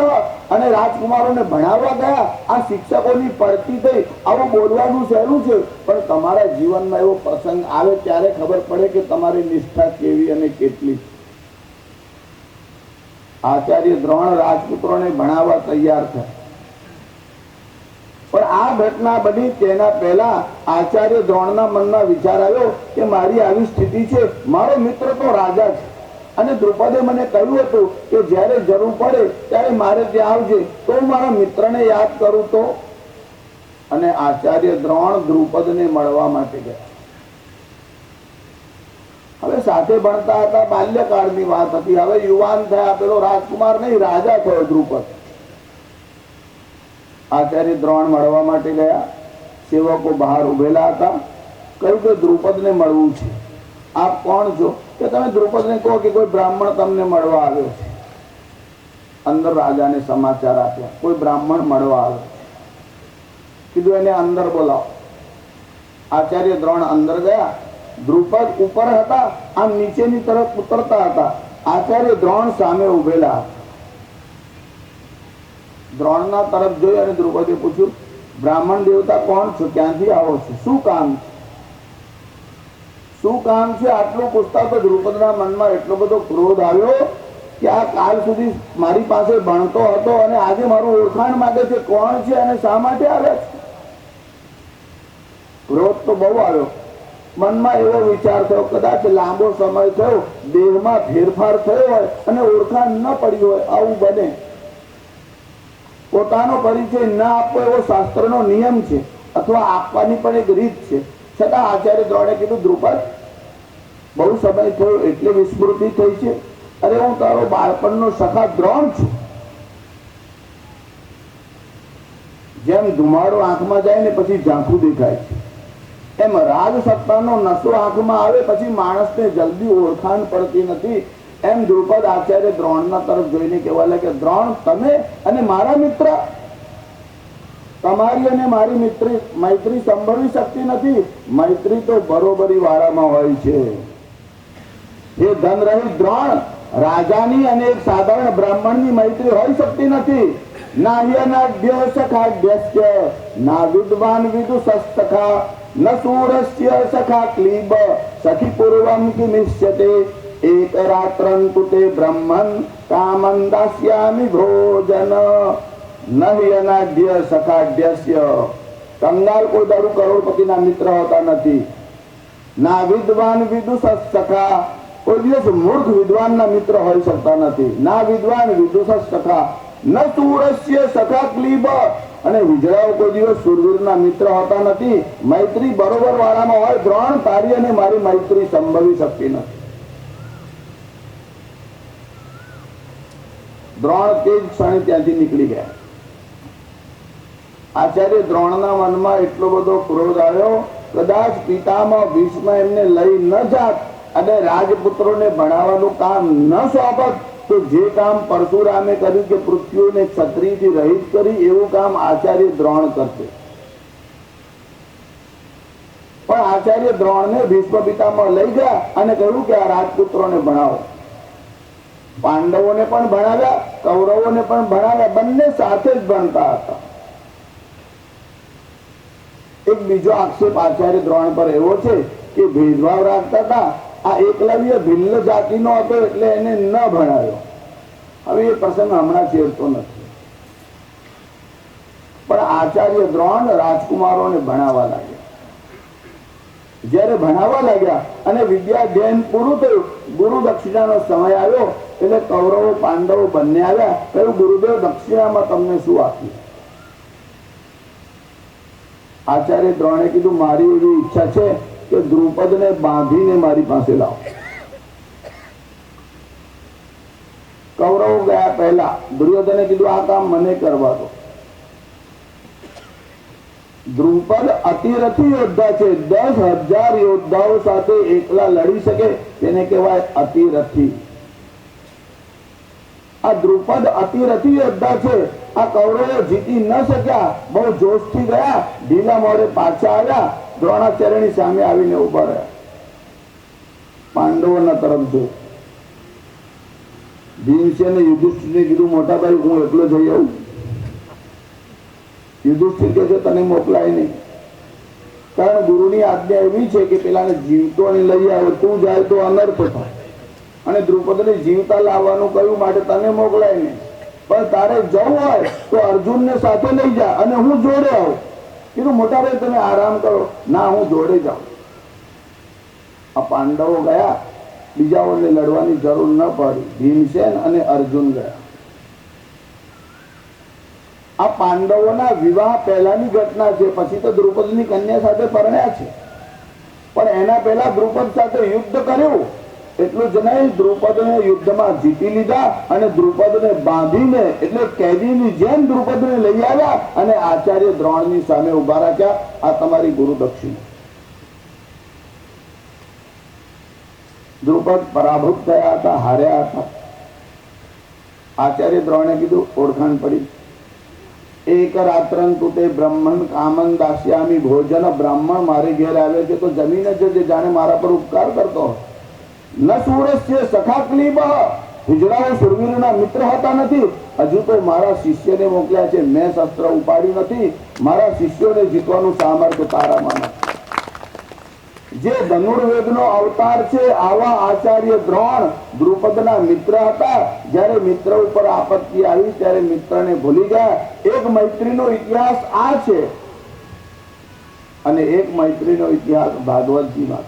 અને રાજકુમારોને ભણાવવા ગયા. આ શિક્ષકોની પડતી થઈ. આવું બોલવાનું સહેલું છે, પણ તમારા જીવનમાં એવો પ્રસંગ આવે ત્યારે ખબર પડે કે તમારી નિષ્ઠા કેવી અને કેટલી. આચાર્ય દ્રોણ રાજપુત્રોને ભણાવવા તૈયાર થયા. પણ આ ઘટના બની તેના પહેલા આચાર્ય દ્રોણના મનમાં વિચાર આવ્યો કે મારી આવી સ્થિતિ છે, મારો મિત્ર તો રાજા છે, અને દ્રુપદે મને કહ્યું હતું કે જ્યારે જરૂર પડે ત્યારે મારે ત્યાં આવજે, તો હું મારા મિત્રને યાદ કરું તો. અને આચાર્ય દ્રોણ દ્રુપદને મળવા માટે ગયા. હવે સાથે ભણતા હતા, બાલ્યકાળની વાત હતી. હવે યુવાન થયા, પેલો રાજકુમાર નહીં રાજા થયો દ્રુપદ. આચાર્ય દ્રોણ મળવા માટે ગયા. સેવકો બહાર ઉભેલા હતા. કહ્યું કે દ્રુપદને મળવું છે. આપ કોણ છો? કે તમે દ્રુપદને કહો કે કોઈ બ્રાહ્મણ તમને મળવા આવ્યો છે. અંદર રાજાને સમાચાર આપ્યા, કોઈ બ્રાહ્મણ મળવા આવ્યો છે. કીધું એને અંદર બોલાવો. આચાર્ય દ્રોણ અંદર ગયા. દ્રુપદ ઉપર હતા, આમ નીચેની તરફ ઉતરતા હતા. આચાર્ય દ્રોણ સામે ઉભેલા હતા. દ્રોણના તરફ જોઈ અને દ્રુપદે પૂછ્યું, બ્રાહ્મણ દેવતા કોણ છો? ક્યાંથી આવો છો? શું કામ છે? શું કામ છે? આટલું પૂછતા તો દ્રુપદના મનમાં એટલો બધો ક્રોધ આવ્યો કે આ કાલ સુધી મારી પાસે ભણતો હતો અને આજે મારું ઓળખાણ માંગે છે. કોણ છે અને શા માટે આવે છે? ક્રોધ તો બહુ આવ્યો. મનમાં એવો વિચાર થયો, કદાચ લાંબો સમય થયો, દેહમાં ફેરફાર થયો હોય અને ઓળખાણ ન પડી હોય, આવું બને. પોતાનો પરિચય ન આપવો એવો શાસ્ત્રનો નિયમ છે, અથવા આપવાની પણ એક રીત છે. છતાં આચાર્ય દ્રોણે કીધું, દ્રુપદ, બહુ સમય થયો એટલે વિસ્મૃતિ થઈ છે. અરે હું તારો બાળપણનો સખા દ્રોણ છું. જેમ ધુમાડો આંખમાં જાય ને પછી ઝાંખું દેખાય છે, એમ રાજ સત્તાનો નશો આંખમાં આવે પછી માણસને જલ્દી ઓળખાણ પડતી નથી. એમ દ્રુપદ આચાર્ય દ્રોણના તરફ જોઈને કહેવા લાગે, દ્રોણ, તમે અને મારા મિત્ર, તમારી અને મારી મૈત્રી સંભળવી શકતી નથી. મૈત્રી તો બરોબરી વાળામાં હોય છે. એ ધન રહી દ્રોણ, રાજાની અને એક સાધારણ બ્રાહ્મણની મૈત્રી હોઈ શકતી નથી. ના વિદ્વાન વિદુ સસ્તખા ન સૂરસ્ય સખા ક્લીબ સખી પૂર્વમ કિમિષ્યતે એક રાત્રં તુ તે બ્રહ્મન કામં દાસ્યામિ ભોજન નહિ અનાઢ્ય સખાઢ્યસ્ય. કંગાલ કોઈ દારૂ કરોડપતિના મિત્ર હોતા નથી. ના વિદ્વાન વિદુષ સખા, કોઈ દિવસ મૂર્ખ વિદ્વાનના મિત્ર હોઈ શકતા નથી. ના વિદ્વાન વિદુષ સખા ન સૂરસ્ય સખા ક્લીબ, અને હિજડાઓ કોઈ દિવસ સુરવીરના મિત્ર હોતા નથી. મૈત્રી બરોબર વાળામાં હોય, દ્રોણ તારી અને મારી મૈત્રી સંભવી શકતી નથી. દ્રોણ તે જ ક્ષણે ત્યાંથી નીકળી ગયા. આચાર્ય દ્રોણના મનમાં એટલો બધો ક્રોધ આવ્યો, કદાચ પિતામાં ભીષ્મ એમને લઈ ન જાત અને રાજપુત્રોને ભણાવવાનું કામ ન સોંપત તો જે કામ પરશુરામે કર્યું કે પૃથ્વીને ક્ષત્રિયથી રહિત કરી, એવું કામ આચાર્ય દ્રોણ કરશે. પણ આચાર્ય દ્રોણને ભીષ્મ પિતામાં લઈ ગયા અને કહ્યું કે આ રાજપુત્રોને ભણાવો. પાંડવોને પણ ભણાવ્યા, કૌરવોને પણ ભણાવ્યા, બંને સાથે જ ભણતા હતા. એક બીજો આક્ષેપ આચાર્ય દ્રોણ પર એવો છે કે ભેદભાવ રાખતા હતા. આ એકલવ્ય ભિન્ન જાતિનો હતો એટલે એને ન ભણાવ્યો. હવે એ પ્રસંગ હમણાં છેડતો નથી. પણ આચાર્ય દ્રોણ રાજકુમારોને ભણાવવા લાગ્યા. જયારે ભણાવવા લાગ્યા અને વિદ્યાધ્યયન પૂરું થયું, ગુરુ દક્ષિણાનો સમય આવ્યો એટલે કૌરવો પાંડવો બંને આવ્યા. કહ્યું, ગુરુદેવ દક્ષિણામાં તમને શું આપ્યું? આચાર્ય દ્રોણે કીધું, મારી એવી ઈચ્છા છે કે દ્રુપદને બાંધીને મારી પાસે લાવો. કૌરવો ગયા પહેલા. દુર્યોધને કીધું, આ કામ મને કરવા દો. દ્રુપદ અતિરથી યોદ્ધા છે. 10,000 યોદ્ધાઓ સાથે એકલા લડી શકે તેને કહેવાય અતિરથી. આ દ્રુપદ અતિરથી યોદ્ધા છે. આ કૌરવો જીતી ન શક્યા, બહુ જોશથી ગયા, ઢીલા મોડે પાછા આવ્યા, દ્રોણાચાર્યની સામે આવીને ઉભા રહ્યા. પાંડવોના તરફ જોયું. ભીમસેને યુધિષ્ઠિરને કીધું, મોટા ભાઈ હું એકલો જઈ આવું? યુધિષ્ઠિર કે છે, તને મોકલાય નહીં, કારણ ગુરુની આજ્ઞા એવી છે કે પેલાને જીવતો લઈ આવે, તું જાય તો અનર્થ થાય. અને દ્રુપદને જીવતા લાવવાનું કહ્યું, માટે તને મોકલાય નહીં. પણ તારે જવું હોય તો અર્જુનને સાથે લઈ જા અને હું જોડે આવું. કીધું, મોટા ભાઈ તમે આરામ કરો. ના, હું જોડે જાઉં. આ પાંડવો ગયા, બીજાઓને લડવાની જરૂર ન પડી. ભીમસેન અને અર્જુન ગયા. આ પાંડવોના વિવાહ પહેલાની ઘટના છે. પછી તો દ્રુપદની કન્યા સાથે પરણ્યા છે, પણ એના પહેલા દ્રુપદ સાથે યુદ્ધ કર્યું. એટલું જ નહીં, દ્રુપદને યુદ્ધમાં જીતી લીધા અને દ્રુપદને બાંધીને એટલે કેદીની જેમ દ્રુપદને લઈ આવ્યા અને આચાર્ય દ્રોણની સામે ઉભા રાખ્યા. આ તમારી ગુરુ દક્ષિણા. દ્રુપદ પરાભૂત થયા હતા, હાર્યા હતા. આચાર્ય દ્રોણે કીધું, ઓળખાણ પડી. એક રાત્રં તુ તે બ્રહ્મણ કામં દાસ્યામિ ભોજન. બ્રાહ્મણ મારે ઘેર આવે છે તો જમીને જ જાણે મારા પર ઉપકાર કરતો હોય. ન સૂરસ્ય સખા ક્લીબ, હિજડાઓ સુરવીરના મિત્ર હોતા નથી. હજુ તો મારા શિષ્યને મોકલ્યા છે, મેં શસ્ત્ર ઉપાડ્યું નથી. મારા શિષ્યોને જીતવાનું સામર્થ્ય તારામાં નથી. જે ધનુર્વેદનો અવતાર છે આવા આચાર્ય દ્રોણ દ્રુપદના મિત્ર હતા. જ્યારે મિત્ર ઉપર આપત્તિ આવી ત્યારે મિત્રને ભૂલી ગયા. એક મૈત્રીનો ઇતિહાસ આ છે અને એક મૈત્રીનો ઇતિહાસ ભાગવતજીમાં.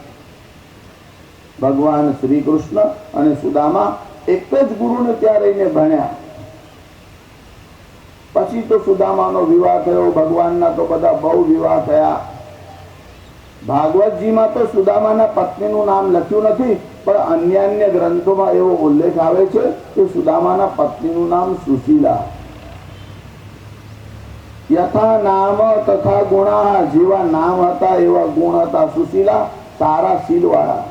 ભગવાન શ્રી કૃષ્ણ અને સુદામા એક જ ગુરુને ત્યાં રહીને ભણ્યા. પછી તો સુદામાનો વિવાહ થયો. ભગવાનના તો બધા બહુ વિવાહ થયા. ભાગવતજીમાં તો સુદામાના પત્નીનું નામ લખ્યું નથી, પણ અન્ય અન્ય ગ્રંથોમાં એવો ઉલ્લેખ આવે છે કે સુદામાના પત્નીનું નામ સુશીલા. યથા નામ તથા ગુણા, જેવા નામ હતા એવા ગુણ હતા. સુશીલા સારા શીલવાળા.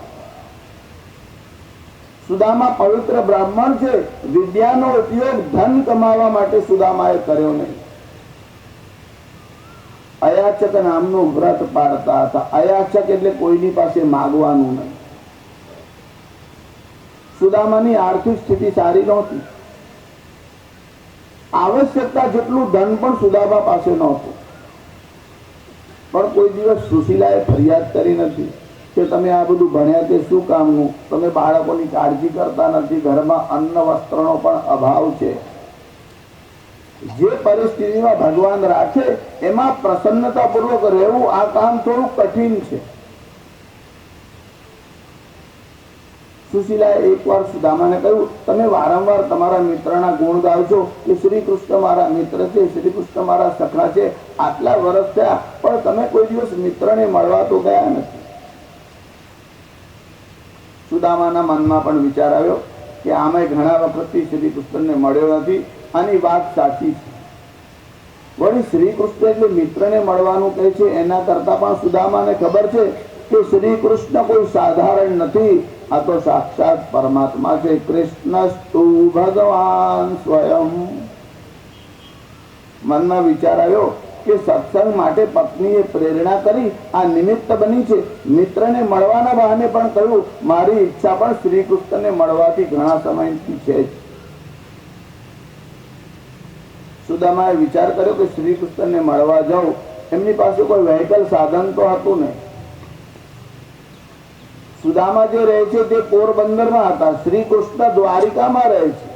સુદામા પવિત્ર બ્રાહ્મણ છે. વિદ્યાનો ઉપયોગ ધન કમાવા માટે સુદામાએ કર્યો નહીં. અયાચક નામનું વ્રત પાડતા હતા. અયાચક એટલે કોઈની પાસે માગવાનું નહીં. સુદામાની આર્થિક સ્થિતિ સારી નહોતી. આવશ્યકતા જેટલું ધન પણ સુદામા પાસે નહોતું. પણ કોઈ દિવસ સુશીલાએ ફરિયાદ કરી નથી કે તમે આ બધું ભણ્યા તે શું કામનું, તમે બાળકોની કાળજી કરતા નથી, ઘરમાં અન્ન વસ્ત્રનો પણ અભાવ છે. જે પરિસ્થિતિમાં ભગવાન રાખે એમાં પ્રસન્નતાપૂર્વક રહેવું આ કામ થોડું કઠિન છે. સુશીલાએ એકવાર સુદામાને કહ્યું, તમે વારંવાર તમારા મિત્રના ગુણ ગાવ છો કે શ્રી કૃષ્ણ મારા મિત્ર છે, શ્રી કૃષ્ણ મારા સખા છે, આટલા વર્ષ થયા પણ તમે કોઈ દિવસ મિત્રને મળવા તો ગયા નથી. સુદામાના મનમાં પણ વિચાર આવ્યો કે આમે ઘણા વખતથી શ્રી કૃષ્ણને મળ્યો નથી, આની વાત સાચી છે. વળી શ્રી કૃષ્ણ એટલે મિત્રને મળવાનું કહે છે, એના કરતા પણ સુદામાને ખબર છે કે શ્રી કૃષ્ણ કોઈ સાધારણ નથી, આ તો સાક્ષાત પરમાત્મા છે. કૃષ્ણસ્તુ ભગવાન સ્વયં. મનમાં વિચાર આવ્યો કે સત્સંગ માટે પત્નીએ પ્રેરણા કરી, આ નિમિત્ત બની છે. મિત્રને મળવાના બહાને પણ કહ્યું, મારી ઈચ્છા પણ શ્રી કૃષ્ણને મળવાથી ઘણા સમયથી છે જ. સુદામાએ વિચાર કર્યો કે શ્રી કૃષ્ણને મળવા જાઉં. એમની પાસે કોઈ વ્હીકલ સાધન તો હતું નહીં. સુદામા જે રહે છે તે પોરબંદરમાં હતા, શ્રી કૃષ્ણ દ્વારિકામાં રહે છે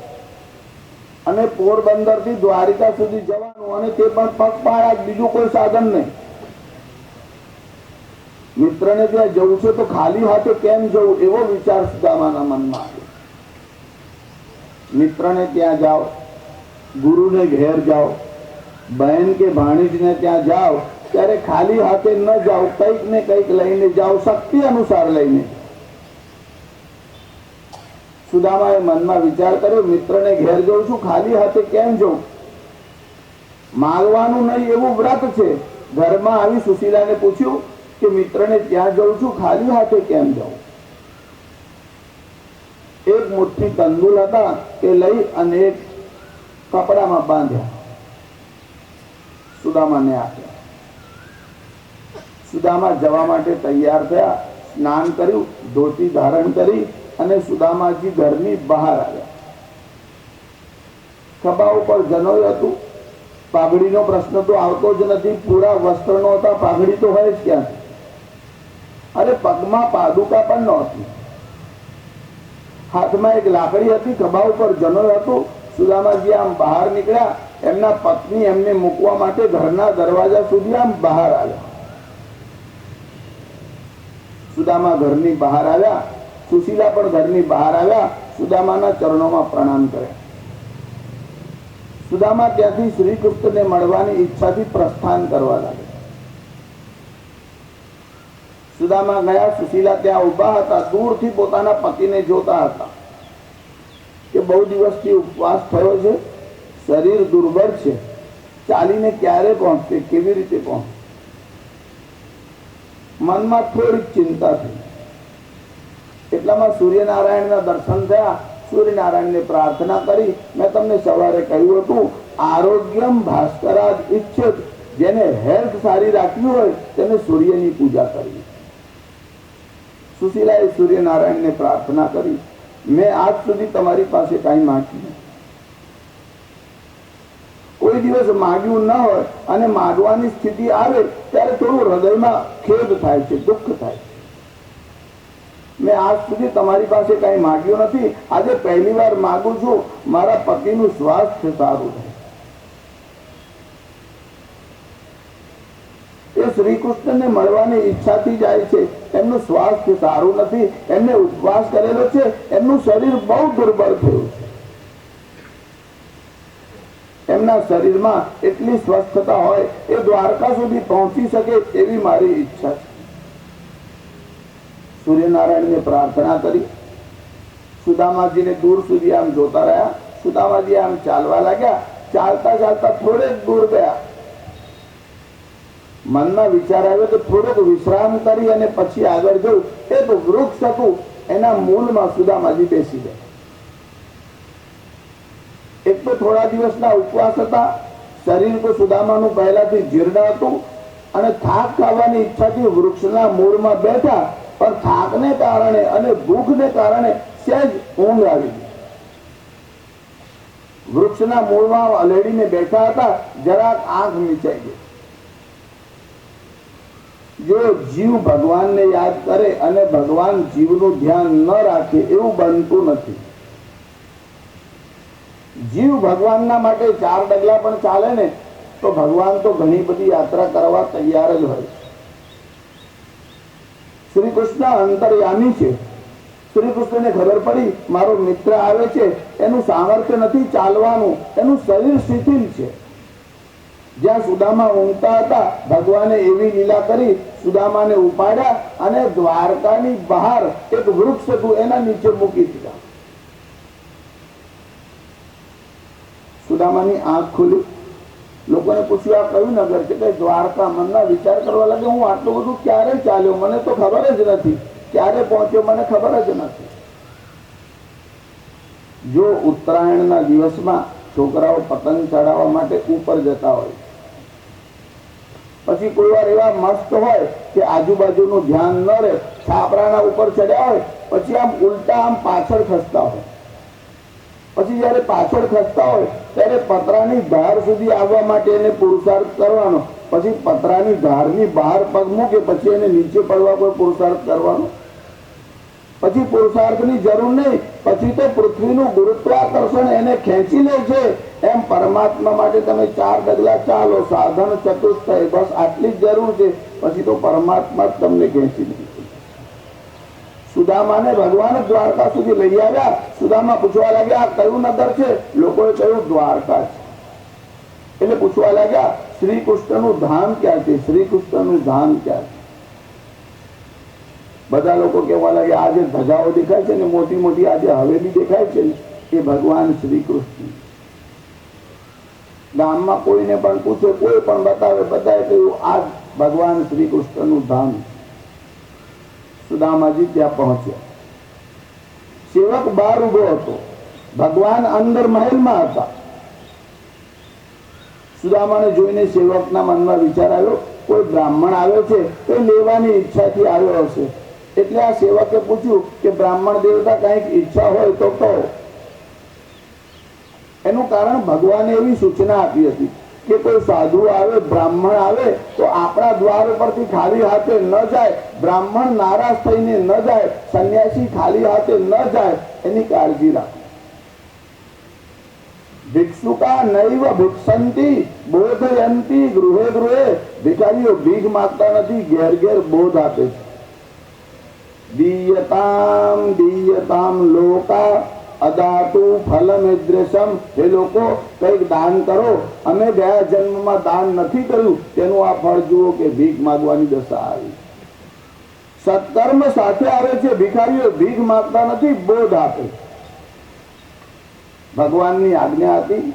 અને પોરબંદર થી દ્વારિકા સુધી જવાનું, અને તે પણ પગપાળા, બીજું કોઈ સાધન નહીં. મિત્રને ત્યાં જવું છે તો ખાલી હાથે કેમ જવું, એવો વિચાર સુદામાના મનમાં આવ્યો. મિત્રને ત્યાં જાઓ, ગુરુને ઘેર જાઓ, બહેન કે ભાણીજને ત્યાં જાઓ ત્યારે ખાલી હાથે ન જાઓ, કંઈક ને કંઈક લઈને જાઓ, શક્તિ અનુસાર લઈને. સુદામાએ મનમાં વિચાર કર્યો, મિત્રને ઘેર જઉં છું, ખાલી હાથે કેમ જઉં, માગવાનું નહીં એવું વ્રત છે. ઘરમાં આવી સુશીલાને પૂછ્યું કે મિત્રને ત્યાં જઉં છું, ખાલી હાથે કેમ જાઉં. એક મુઠ્ઠી કંદુલ હતા તે લઈ અને એક કપડામાં બાંધ્યા, સુદામાને આપ્યા. સુદામા જવા માટે તૈયાર થયા, સ્નાન કર્યું, ધોતી ધારણ કરી અને સુદામાજી ઘરની બહાર આવ્યા. ખભા ઉપર જનોય હતું, પાઘડીનો પ્રશ્ન તો આવતો જ નથી, પૂરા વસ્ત્રનો હતા, પાઘડી તો હોય જ ક્યાંથી. અરે પગમાં પાદુકા પણ નહોતી, હાથમાં એક લાકડી હતી, ખભા ઉપર જનોય હતું. સુદામાજી આમ બહાર નીકળ્યા, એમના પત્ની એમને મૂકવા માટે ઘરના દરવાજા સુધી આમ બહાર આવ્યા. સુદામા ઘરની બહાર આવ્યા, સુશીલા પણ ઘરની બહાર આવ્યા, સુદામાના ચરણોમાં પ્રણામ કર્યા. સુદામા ત્યાંથી શ્રી કૃષ્ણને મળવાની ઈચ્છાથી પ્રસ્થાન કરવા લાગ્યા. સુદામા ગયા, સુશીલા ત્યાં ઉભા હતા, દૂરથી પોતાના પતિને જોતા હતા કે બહુ દિવસથી ઉપવાસ થયો છે, શરીર દુર્બળ છે, ચાલીને ક્યારે પહોંચશે, કેવી રીતે પહોંચશે. મનમાં થોડીક ચિંતા થઈ. એટલામાં સૂર્યનારાયણના દર્શન થયા. સૂર્યનારાયણને પ્રાર્થના કરી, મેં તમને સવારે કહ્યું હતું, આરોગ્યમ ભાસ્કરાદ ઈચ્છિત, જેને હેલ્થ સારી રાખવી હોય તેને સૂર્યની પૂજા કરવી. સુશીલાએ સૂર્યનારાયણને પ્રાર્થના કરી, મેં આજ સુધી તમારી પાસે કાંઈ માંગ્યું, કોઈ દિવસ માગ્યું ન હોય અને માગવાની સ્થિતિ આવે ત્યારે થોડું હૃદયમાં ખેદ થાય છે, દુઃખ થાય છે. મેં આજ સુધી તમારી પાસે કઈ માગ્યું નથી, આજે પહેલી વાર માગું છું, મારા પતિનું સ્વાસ્થ્ય સારું રહે. એ શ્રી કૃષ્ણને મળવાની ઈચ્છાથી જાય છે, એમનું સ્વાસ્થ્ય સારું નથી, એમને ઉપવાસ કરેલો છે, એમનું શરીર બહુ દુર્બળ થયું છે. એમના શરીરમાં એટલી સ્વસ્થતા હોય એ દ્વારકા સુધી પહોંચી શકે એવી મારી ઈચ્છા છે. સૂર્યનારાયણને પ્રાર્થના કરી. સુદામાજીને દૂર સુધી આમ જોતા રહ્યા. સુદામાજી આમ ચાલવા લાગ્યા. ચાલતા ચાલતા થોડેક દૂર ગયા. મનમાં વિચાર આવ્યો કે થોડોક વિશ્રામ કરી અને પછી આગળ જવું. એક વૃક્ષ હતું, એના મૂળમાં સુદામાજી બેસી ગયા. એક તો થોડા દિવસના ઉપવાસ હતા, શરીર તો સુદામાનું પહેલાથી જીર્ણ હતું અને થાક ખાવાની ઈચ્છાથી વૃક્ષના મૂળમાં બેઠા, પણ થાકને કારણે અને ભૂખને કારણે સહેજ ઊંઘ આવી ગઈ. વૃક્ષના મૂળમાં અલેડીને બેઠા હતા, જરાક આંખ મીચાઈ ગઈ. જો જીવ ભગવાનને યાદ કરે અને ભગવાન જીવનું ધ્યાન ન રાખે એવું બનતું નથી. જીવ ભગવાનના માટે 4 ડગલા પણ ચાલે ને તો ભગવાન તો ઘણી બધી યાત્રા કરવા તૈયાર જ હોય. શ્રી કૃષ્ણ અંતર્યામી છે. શ્રી કૃષ્ણને ખબર પડી મારો મિત્ર આવે છે, એનું સામર્થ્ય નથી ચાલવાનું, એનું શરીર શિથિલ છે. જ્યાં સુદામા ઊંઘતા હતા ભગવાને એવી લીલા કરી, સુદામાને ઉપાડ્યા અને દ્વારકાની બહાર એક વૃક્ષ હતું એના નીચે મૂકી દીધા. સુદામાની આંખ ખુલી. લોકોને પૂછ્યું આ કયું નગર છે? કે દ્વારકા. મનના વિચાર કરવા લાગે હું આટલું બધું ક્યારે ચાલ્યો, મને તો ખબર જ નથી, ક્યારે પહોંચ્યો મને ખબર જ નથી. જો ઉત્તરાયણના દિવસમાં છોકરાઓ પતંગ ચડાવવા માટે ઉપર જતા હોય, પછી કોઈ વાર એવા મસ્ત હોય કે આજુબાજુનું ધ્યાન ન રહે, છાપરાના ઉપર ચડ્યા હોય, પછી આમ ઉલટા આમ પાછળ ખસતા હોય. પછી જયારે પાછળ ખસતા હોય ત્યારે પતરાની ધાર સુધી આવવા માટે એને પુરુષાર્થ કરવાનો. પછી પતરાની ધારની બહાર પગ મૂકે પછી એને નીચે પડવા કોઈ પુરુષાર્થ કરવાનો. પછી પુરુષાર્થની જરૂર નહીં, પછી તો પૃથ્વીનું ગુરુત્વાકર્ષણ એને ખેંચી લે છે. એમ પરમાત્મા માટે તમે 4 ડગલા ચાલો, સાધન ચતુષ્ટય, બસ આટલી જ જરૂર છે. પછી તો પરમાત્મા જ તમને ખેંચી લે. સુદામાને ભગવાન દ્વારકા સુધી લઈ આવ્યા. સુદામા પૂછવા લાગ્યા આ કયું નગર છે? લોકોએ કહ્યું દ્વારકા છે. એટલે પૂછવા લાગ્યા શ્રી કૃષ્ણનું ધામ ક્યાં છે? શ્રી કૃષ્ણનું ધામ ક્યાં છે? બધા લોકો કહેવા લાગ્યા આ જે ધજાઓ દેખાય છે ને, મોટી મોટી આ જે હવેલી દેખાય છે ને, એ ભગવાન શ્રી કૃષ્ણ. ગામમાં કોઈને પણ પૂછે, કોઈ પણ બતાવે, બધાએ કહ્યું આ ભગવાન શ્રી કૃષ્ણનું ધામ. સુદામાજી ત્યાં પહોંચ્યા. સેવક બહાર ઉભો હતો, ભગવાન અંદર મહેલમાં હતા. સુદામાને જોઈને સેવકના મનમાં વિચાર આવ્યો કોઈ બ્રાહ્મણ આવ્યો છે, કોઈ લેવાની ઈચ્છાથી આવ્યો હશે. એટલે આ સેવકે પૂછ્યું કે બ્રાહ્મણ દેવતા કઈક ઈચ્છા હોય તો કહો. એનું કારણ ભગવાને એવી સૂચના આપી હતી કે કોઈ સાધુ આવે, બ્રાહ્મણ આવે તો આપણા દ્વાર ઉપરથી ખાલી હાથે ન જાય, બ્રાહ્મણ નારાજ થઈને ન જાય, સંન્યાસી ખાલી હાથે ન જાય, એની કાળજી રાખો. ભિક્ષુકા નૈવ ભિક્ષંતી બોધયંતી ગૃહે ગૃહે. ભિખારીઓ ભીખ માંગતા નથી, ઘેર ઘેર બોધ આપે છે. દીયતામ દીયતામ લોકા અદાતુ ફલમિદ્રશમ. એ લોકો કઈક દાન કરો, અમે ગયા જન્મમાં દાન નથી કર્યું તેનું આ ફળ જુઓ કે ભીખ માંગવાની દશા આવી. સત્કર્મ સાથે આવે છે. ભિખારીઓ ભીખ માંગતા નથી, બોધ આપે. ભગવાનની આજ્ઞા હતી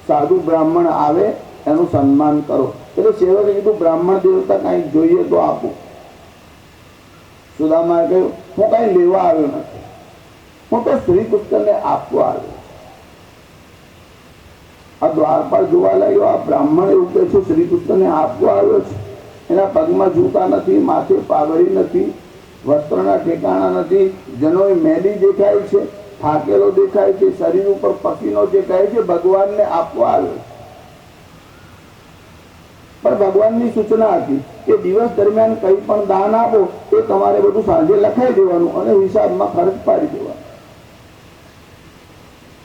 સાધુ બ્રાહ્મણ આવે એનું સન્માન કરો. એટલે સેવકે કીધું બ્રાહ્મણ દેવતા કઈ જોઈએ તો આપો. સુદામાએ કહ્યું હું કઈ લેવા આવ્યો નથી, હું તો શ્રી કૃષ્ણને આપવા આવ્યો. આ દ્વારપાળ જોવા લાગ્યો, આ બ્રાહ્મણ એવું કહે છે શ્રી કૃષ્ણને આપવા આવ્યો છે. એના પગમાં જૂતા નથી, માથે પાઘડી નથી, વસ્ત્રના ઠેકાણા નથી, જનોય મેલી દેખાય છે, થાકેલો દેખાય છે, શરીર ઉપર પસીનો દેખાય છે. ભગવાનને આપવા આવ્યો. પણ ભગવાનની સૂચના હતી કે દિવસ દરમિયાન કઈ પણ દાન આપો એ તમારે બધું સાંજે લખાઈ દેવાનું અને હિસાબમાં ખર્ચ પાડી દેવાનું.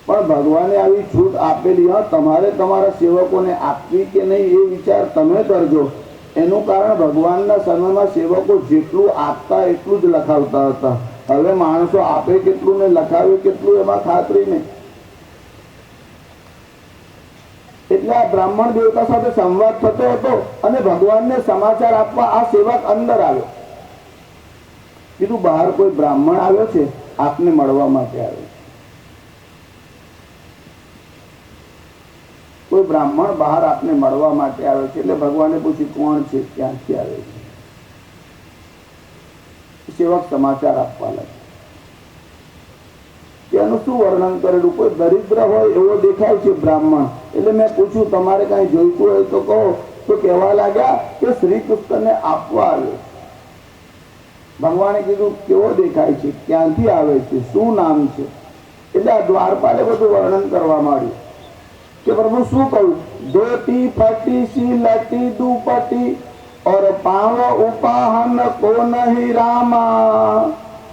પણ ભગવાને આવી છૂટ આપેલી. હા, તમારે તમારા સેવકોને આપવી કે નહીં એ વિચાર તમે કરજો. એનું કારણ ભગવાનના સમયમાં સેવકો જેટલું આપતા એટલું જ લખાવતા હતા. હવે માણસો આપે કેટલું ને લખાવે કેટલું એમાં ખાતરી નહીં. એટલે આ બ્રાહ્મણ દેવતા સાથે સંવાદ થતો હતો અને ભગવાનને સમાચાર આપવા આ સેવક અંદર આવ્યો. કીધું બહાર કોઈ બ્રાહ્મણ આવ્યો છે, આપને મળવા માટે આવ્યો. કોઈ બ્રાહ્મણ બહાર આપને મળવા માટે આવ્યો છે. એટલે ભગવાને પૂછ્યું કોણ છે, ક્યાંથી આવે છે? સેવક સમાચાર આપવા લાગ્યો. એનું શું વર્ણન કરેલું? કોઈ દરિદ્ર હોય એવો દેખાય છે બ્રાહ્મણ. એટલે મેં પૂછ્યું તમારે કઈ જોઈતું હોય તો કહો. તો કહેવા લાગ્યા કે શ્રી કૃષ્ણને આપવા આવ્યો. ભગવાને કીધું કેવો દેખાય છે, ક્યાંથી આવે છે, શું નામ છે? એટલે આ દ્વારપાલે બધું વર્ણન કરવા માંડ્યું કે પ્રભુ શું કહ્યું? ધોતી ફટી સી લટી દુપટી और पाव उपाहन को नहीं रामा.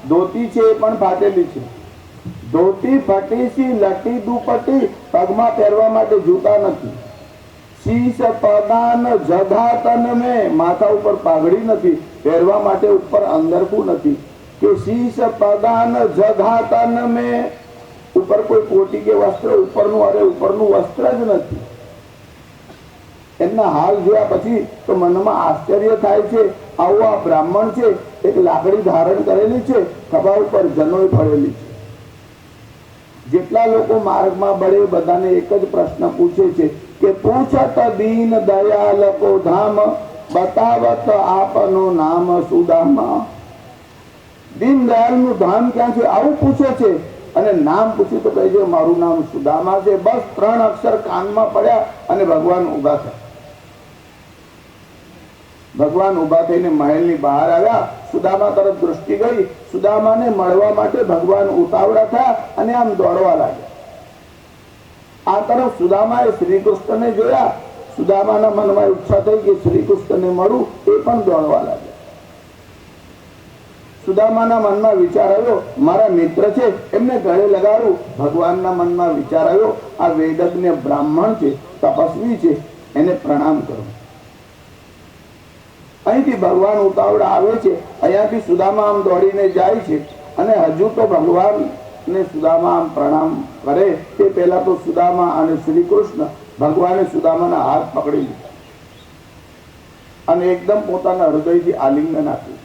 ધોતી છે એ પણ ફાટેલી છે. ધોતી ફટીસી લટી દુપટી, પગમાં પહેરવા માટે જૂતા નથી. શીશ પદાન જધાતન મેં, માથા ઉપર પાઘડી નથી, પહેરવા માટે ઉપર અંદરકું નથી. કે શીશ પદાન જધાતન મેં, ઉપર કોઈ કોટી કે વસ્ત્ર ઉપરનું વસ્ત્ર જ નથી. એમના હાલ જોયા પછી તો મનમાં આશ્ચર્ય થાય છે. આવો આ બ્રાહ્મણ છે, એક લાકડી ધારણ કરેલી છે, ખભા ઉપર જનોઈ પડેલી છે. જેટલા લોકો માર્ગમાં બળે બધાને એક જ પ્રશ્ન પૂછે છે કે પૂછત દીન દયાલ કો ધામ, બતાવત આપનો નામ સુદામા. દીન દયાલ નું ધામ ક્યાં છે આવું પૂછે છે, અને નામ પૂછ્યું તો કહે છે મારું નામ સુદામા છે. બસ 3 અક્ષર કાનમાં પડ્યા અને ભગવાન ઉભા થયા. ભગવાન ઉભા થઈને મહેલની બહાર આવ્યા. સુદામા તરફ દૃષ્ટિ ગઈ. સુદામાને મળવા માટે ભગવાન ઉતાવળા થયા અને આમ દોડવા લાગ્યા. આ તરફ સુદામાએ શ્રી કૃષ્ણને જોયા. સુદામાના મનમાં ઈચ્છા થઈ કે શ્રી કૃષ્ણને મળું, એ પણ દોડવા લાગ્યા. સુદામાના મનમાં વિચાર આવ્યો મારા મિત્ર છે, એમને ગળે લગાડું. ભગવાનના મનમાં વિચાર આવ્યો આ વેદજ્ઞ બ્રાહ્મણ છે, તપસ્વી છે, એને પ્રણામ કરું. અહીંથી ભગવાન ઉતાવળા આવે છે. અહીંયાથી સુદામા આમ દોડીને જાય છે અને હજુ તો ભગવાન ને સુદામા આમ પ્રણામ કરે તે પહેલા તો સુદામા અને શ્રી કૃષ્ણ ભગવાને સુદામાના હાથ પકડી લીધા અને એકદમ પોતાના હૃદયથી આલિંગન આપ્યું.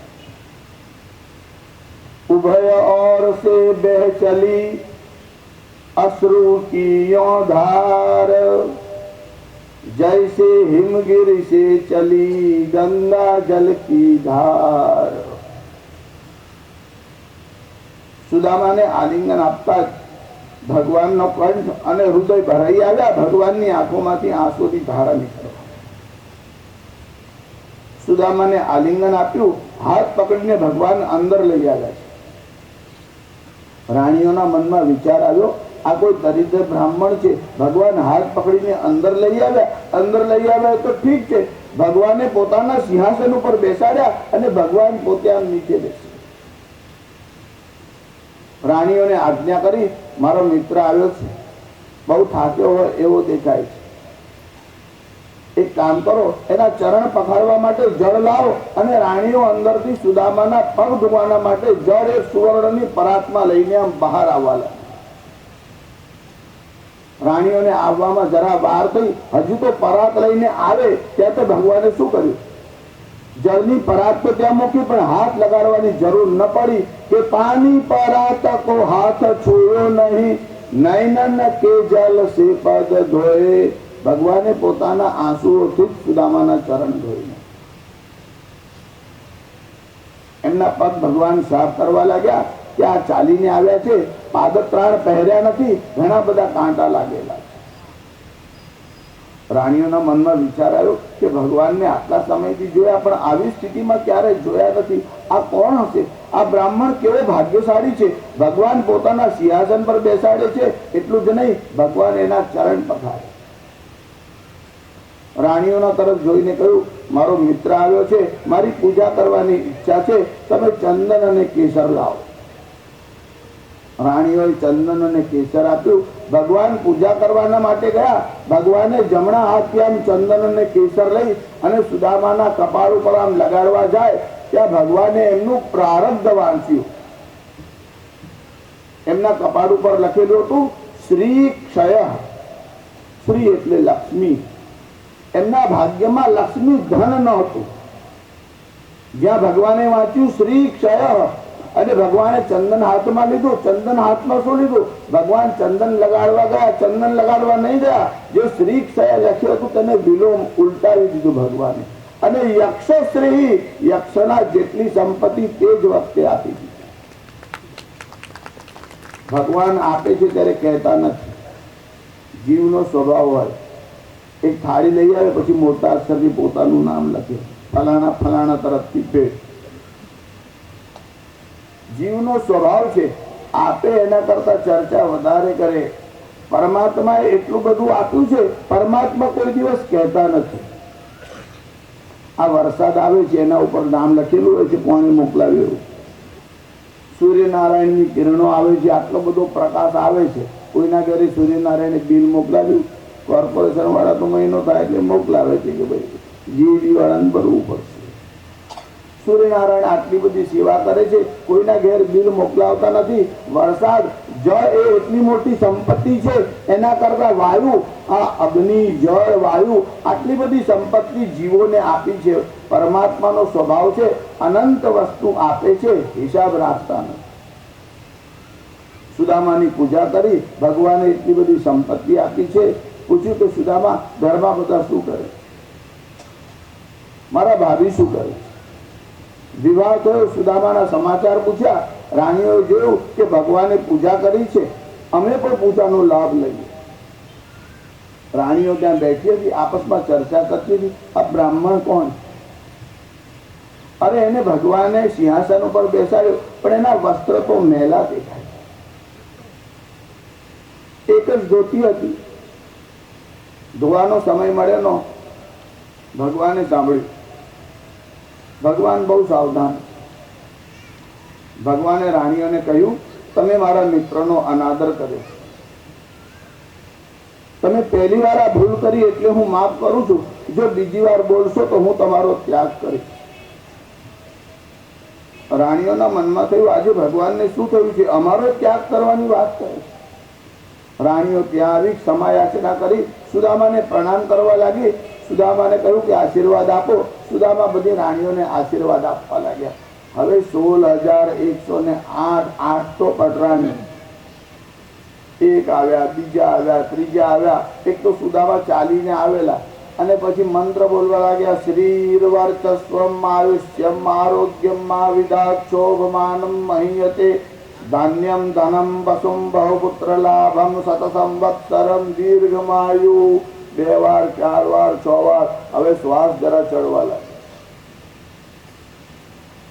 उभय और से बह चली अश्रु की धार, जैसे हिमगिर से चली गंगा जल की धार. સુદામાને આલિંગન આપતા ભગવાનનો કંઠ અને હૃદય ભરાઈ આવ્યા. ભગવાનની આંખોમાંથી આંસુની ધારા નીકળવા. સુદામાને આલિંગન આપ્યું, હાથ પકડીને ભગવાન અંદર લઈ આવ્યા છે. રાણીઓના મનમાં વિચાર આવ્યો આ કોઈ દરિદ્ર બ્રાહ્મણ છે, ભગવાન હાથ પકડીને અંદર લઈ આવ્યા. અંદર લઈ આવ્યા તો ઠીક છે, ભગવાને પોતાના સિંહાસન ઉપર બેસાડ્યા અને ભગવાન પોતે આમ નીચે બેસ્યા. રાણીઓને આજ્ઞા કરી મારો મિત્ર આવ્યો છે, બહુ થાક્યો હોય એવો દેખાય છે, એક કામ કરો એના ચરણ પખાડવા માટે જળ લાવો. અને રાણીઓ અંદરથી સુદામાના પગ ધોવાના માટે જળ એક સુવર્ણની પરાતમાં લઈને આમ બહાર આવવા લાગી. રાણીઓને આવવામાં જરા વાર થઈ. હજુ તો પરાત લઈને આવે ત્યાં તો ભગવાને શું કર્યું, જળની પરાત તો ત્યાં મૂકી પણ હાથ લગાડવાની જરૂર ન પડી કે પાણી પરાત કો હાથ છોયો નહીં, નૈનન કે જલ સે પદ ધોએ. ભગવાને પોતાના આંસુઓથી જ સુદામાના ચરણ ધોઈને એમના પગ ભગવાન સાફ કરવા લાગ્યા. ત્યાં ચાલીને આવ્યા છે, પાદત્રાણ પહેર્યા નથી, ઘણા બધા કાંટા લાગેલા છે. રાણીઓના મનમાં વિચાર આવ્યો કે ભગવાનને આટલા સમયથી જોયા પણ આવી સ્થિતિમાં ક્યારે જોયા નથી. આ કોણ હશે? આ બ્રાહ્મણ કેવો ભાગ્યશાળી છે, ભગવાન પોતાના સિંહાસન પર બેસાડે છે. એટલું જ નહીં, ભગવાન એના ચરણ પખારે. રાણીઓના તરફ જોઈને કહ્યું મારો મિત્ર આવ્યો છે, મારી પૂજા કરવાની ઈચ્છા છે, તમે ચંદન અને કેસર લાવો. રાણીઓએ ચંદન અને કેસર આપ્યું. ભગવાન પૂજા કરવાના માટે ગયા. ભગવાને જમણા હાથથી આમ ચંદન અને કેસર લઈ અને સુદામાના કપાળ ઉપર આમ લગાડવા જાય ત્યાં ભગવાને એમનું પ્રારબ્ધ વાંચ્યું. એમના કપાળ ઉપર લખેલું હતું શ્રી ક્ષય. શ્રી એટલે લક્ષ્મી. એમના ભાગ્યમાં લક્ષ્મી ધન ન હતું. જ્યાં ભગવાને વાંચ્યું શ્રી ક્ષય અને ભગવાને ચંદન હાથમાં લીધું. ચંદન હાથમાં શું લીધું? ભગવાન ચંદન લગાડવા ગયા. ચંદન લગાડવા નહીં ગયા, જે શ્રી ક્ષય લખ્યું હતું તેને વિલોમ ઉલટાવી દીધું ભગવાને. અને યક્ષશ્રી, યક્ષના જેટલી સંપત્તિ તે જ વખતે આપી દીધી. ભગવાન આપે છે ત્યારે કહેતા નથી. જીવનો સ્વભાવ હોય, એક થાળી લઈ આવે પછી મોટા અક્ષરથી પોતાનું નામ લખે, ફલાણા ફલાણા તરફથી ભેટ. જીવનો સ્વભાવ છે, આપે એના કરતા ચર્ચા વધારે કરે. પરમાત્માએ એટલું બધું આપ્યું છે, પરમાત્મા કોઈ દિવસ કહેતા નથી. આ વરસાદ આવે છે એના ઉપર નામ લખેલું હોય છે પાણી મોકલાવ્યું. સૂર્યનારાયણની કિરણો આવે છે, આટલો બધો પ્રકાશ આવે છે. કોઈના ઘરે સૂર્યનારાયણે બિલ મોકલાવ્યું, કોર્પોરેશન વાળા તો મહિનો થાય એટલે મોકલાવે છે કે ભાઈ જીડી વાળાને ભરવું પડશે. સૂર્યનારાયણ આટલી બધી સેવા કરે છે, કોઈના ઘેર બિલ મોકલાવતા નથી. વરસાદ, જળ એ એટલી મોટી સંપત્તિ છે, એના કરતા વાયુ, આ અગ્નિ, જળ, વાયુ આટલી બધી સંપત્તિ જીવોને આપી છે. પરમાત્માનો સ્વભાવ છે અનંત વસ્તુ આપે છે, હિસાબ રાખતા નથી. સુદામાની પૂજા કરી, ભગવાને એટલી બધી સંપત્તિ આપી છે. પૂછ્યું કે સુદામા, ઘરમાં બધા શું કરે? મારા ભાભી શું કરે? વિવાહ થયો, સુદામાના સમાચાર પૂછ્યા. રાણીઓએ જોયું કે ભગવાને પૂજા કરી છે, અમે પણ પૂજાનો લાભ લઈએ. રાણીઓ ત્યાં બેઠી હતી, આપસમાં ચર્ચા કરતી હતી, આ બ્રાહ્મણ કોણ? અરે એને ભગવાને સિંહાસન ઉપર બેસાડ્યો, પણ એના વસ્ત્ર તો મેલા દેખાય. એક જ ધોતી હતી, ધોવાનો સમય મળ્યો. ભગવાને સાંભળ્યું. ભગવાન બહુ સાવધાન. ભગવાને રાણીઓને કહ્યું, તમે મારા મિત્રનો અનાદર કર્યો, તમે પહેલી વાર આ ભૂલ કરી એટલે હું માફ કરું છું. જો બીજી વાર બોલશો તો હું તમારો ત્યાગ કરીશ. રાણીઓના મનમાં થયું, આજે ભગવાનને શું થયું છે, અમારો ત્યાગ કરવાની વાત કરે. રાણીઓ ત્યાં આવી, ક્ષમા યાચના કરી, સુદામાને પ્રણામ કરવા લાગી. સુદામાને કહ્યું કે આશીર્વાદ આપો. સુદામા બધી રાણીઓને આશીર્વાદ આપવા લાગ્યા. હવે 16,108 પટરાણી, એક આવ્યા, બીજા આવ્યા, ત્રીજા આવ્યા. એક તો સુદામા ચાલીને આવેલા અને પછી મંત્ર બોલવા લાગ્યા. શ્રીર્વર્ચસ્વમ આયુષ્યમ આરોગ્યમ વિદાક્ષોભમાનમ મહીયતે ધાન્યમ ધનમ વસુમ બહુપુત્ર લાભમ સત સંવત્સરમ દીર્ઘમાયુ. 2 વાર, 4 વાર, 6 વાર. હવે શ્વાસ જરા ચડવા લાગે.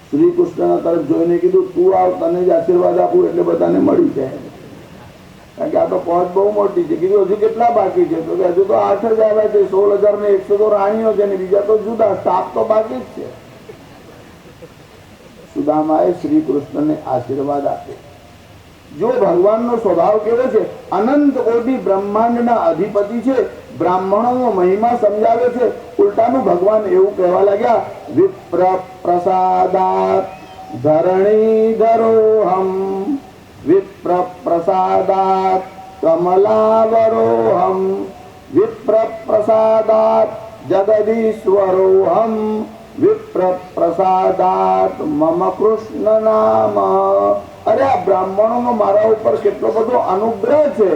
શ્રી કૃષ્ણ તરફ જોઈને કીધું, તું આવ, તને જ આશીર્વાદ આપું એટલે બધાને મળી જાય. કારણ કે આ તો પહોંચ બહુ મોટી છે. કીધું હજુ કેટલા બાકી છે? તો હજુ તો 8 જ આવ્યા છે. 16,100 તો રાણીઓ છે ને બીજા તો જુદા, સ્ટાફ તો બાકી જ છે. સુદામાએ શ્રી કૃષ્ણને આશીર્વાદ આપ્યો. જો ભગવાનનો સ્વભાવ કેવો છે, અનંત કોટી બ્રહ્માંડના અધિપતિ છે. બ્રાહ્મણોનો મહિમા સમજાવે છે. ઉલટાનું ભગવાન એવું કહેવા લાગ્યા, વિપ્ર પ્રસાદાત ધરણીધરોહમ, વિપ્ર પ્રસાદાત કમલાવરોહમ, વિપ્ર પ્રસાદાત જગદીશ્વરોહમ, વિપ્ર પ્રસાદાત મમ કૃષ્ણ નામ. અરે આ બ્રાહ્મણોનો મારા ઉપર કેટલો બધો અનુગ્રહ છે.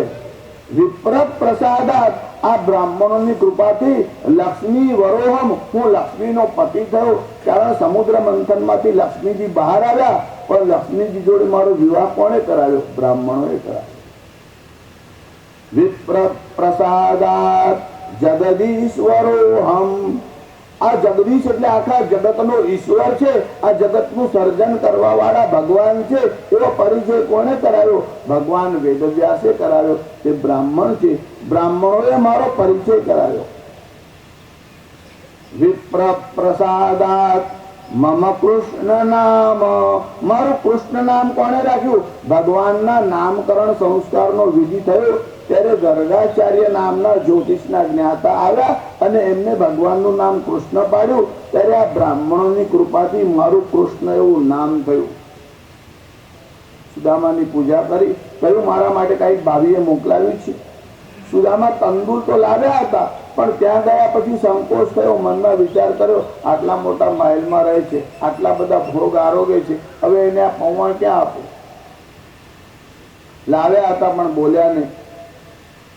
વિપ્ર પ્રસાદાત, આ બ્રાહ્મણોની કૃપાથી લક્ષ્મી વરોહમ, હું લક્ષ્મીનો પતિ થયો. કારણ સમુદ્ર મંથનમાંથી લક્ષ્મીજી બહાર આવ્યા, પણ લક્ષ્મીજી જોડે મારો વિવાહ કોણે કરાવ્યો? બ્રાહ્મણોએ કરાવ્યો. વિપ્ર પ્રસાદાત જગદીશ્વરોહમ, આ જગદીશ એટલે આખા જગતનો ઈશ્વર છે. આ જગતનું સર્જન કરવા વાળા ભગવાન છે. એવો પરિચય કોને કરાવ્યો? ભગવાન વેદવ્યાસે કરાવ્યો. તે બ્રાહ્મણ છે, બ્રાહ્મણોએ મારો પરિચય કરાવ્યો. વિપ્ર પ્રસાદાત મમ કૃષ્ણ નામ, મારું કૃષ્ણ નામ કોને રાખ્યું? ભગવાનના નામકરણ સંસ્કારનો વિધિ થયો ત્યારે ગર્ગાચાર્ય નામના જ્યોતિષના જ્ઞાતા આવ્યા અને એમને ભગવાનનું નામ કૃષ્ણ પાડ્યું. ત્યારે આ બ્રાહ્મણોની કૃપાથી મારું કૃષ્ણ એવું નામ થયું. સુદામાની પૂજા કરી, કહ્યું મારા માટે કઈક ભાભીએ મોકલાવ્યું છે. સુદામા તંદુર તો લાવ્યા હતા, પણ ત્યાં ગયા પછી સંકોચ થયો. મનમાં વિચાર કર્યો, આટલા મોટા મહેલમાં રહે છે, આટલા બધા ભોગ આરોગે છે, હવે એને આ પૌવા ક્યાં આપું? લાવ્યા હતા પણ બોલ્યા નહીં.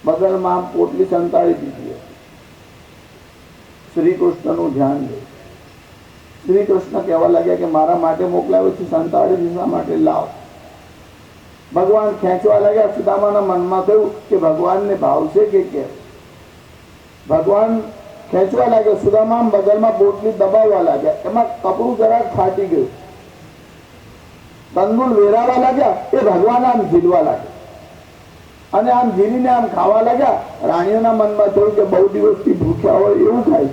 બગલમાં આમ પોટલી સંતાડી દીધી. શ્રી કૃષ્ણનું ધ્યાન દે. શ્રી કૃષ્ણ કહેવા લાગ્યા કે મારા માટે મોકલાવ્યો છે, સંતાડી દીધા માટે લાવ. ભગવાન ખેંચવા લાગ્યા. સુદામાના મનમાં થયું કે ભગવાનને ભાવશે કે કેમ? ભગવાન ખેંચવા લાગ્યા. સુદામા બગલમાં પોટલી દબાવવા લાગ્યા. એમાં કપડું જરાક ફાટી ગયું. તંદુર વેરાવા લાગ્યા. એ ભગવાન આમ ઝીલવા લાગ્યા અને આમ ઝીલીને આમ ખાવા લાગ્યા. રાણીઓના મનમાં થયું કે બહુ દિવસથી ભૂખ્યા હોય એવું થાય.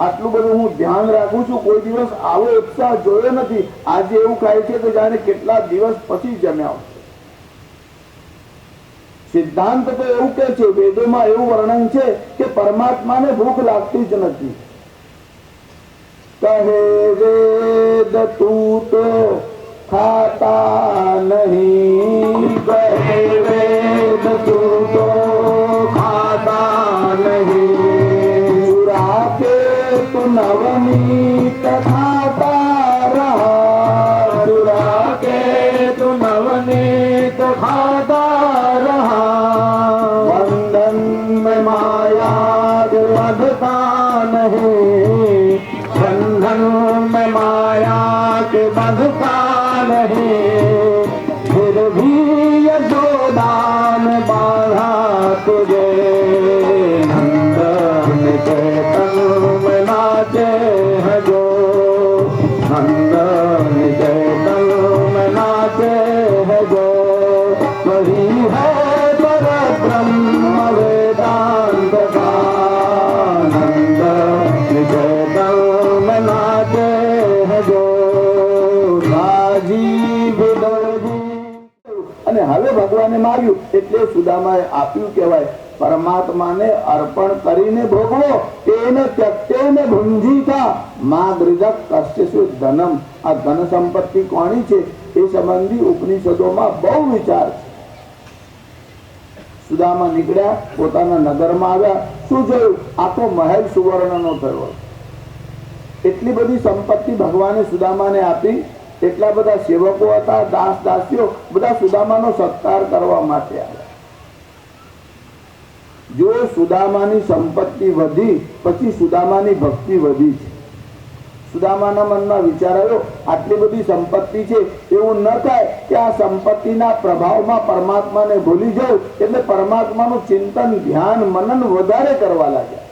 આટલું બધું હું ધ્યાન રાખું છું, કોઈ દિવસ આવો ઉત્સાહ જોયો નથી. આજે એવું થાય છે કે જાણે કેટલા દિવસ પછી જમ્યા. સિદ્ધાંત તો એવું કે છે, વેદોમાં એવું વર્ણન છે કે પરમાત્માને ભૂખ લાગતી જ નથી. કહે વેદ તું તો ખાતા નહીં, કહે વેદ તું તો ખાતા નહીં, ચુરા के तू नवनीत खाता रहा, चुरा के तू नवनीत खाता रहा, बंधन में माया बंधता नहीं, बंधन में माया के बंधता नहीं, फिर भी यशोदा ने बांधा तुझे, चेतन में नाचे है जो, नंदन चेतन में नाचे है जो, वही है पर ब्रह्म वेदांत का, नंदन चेतन में नाचे है जो, राजी विदर्भी. અને હવે ભગવાને માર્યું એટલે સુદામાએ આપ્યું કહેવાય. પરમાત્માને અર્પણ કરીને ભોગવો, તેને ત્યક્તેને ભુંજીતા માદ્રિજક કશ્યસુ ધનમ. આ ધન સંપત્તિ કોની છે એ સંબંધી ઉપનિષદોમાં બહુ વિચાર છે. સુદામા નીકળ્યા, પોતાના નગરમાં આવ્યા. શું જોયું? આખો મહેલ સુવર્ણનો થયો. એટલી બધી સંપત્તિ ભગવાને સુદામાને આપી. એટલા બધા સેવકો હતા, દાસ દાસીઓ, બધા સુદામાનો સત્કાર કરવા માટે આવ્યા. જો સુદામાની સંપત્તિ વધી પછી સુદામાની ભક્તિ વધી છે. સુદામાના મનમાં વિચાર આવ્યો, આટલી બધી સંપત્તિ છે, એવું ન થાય કે આ સંપત્તિના પ્રભાવમાં પરમાત્માને ભૂલી જાઉં. એટલે પરમાત્માનું ચિંતન, ધ્યાન, મનન વધારે કરવા લાગ્યા.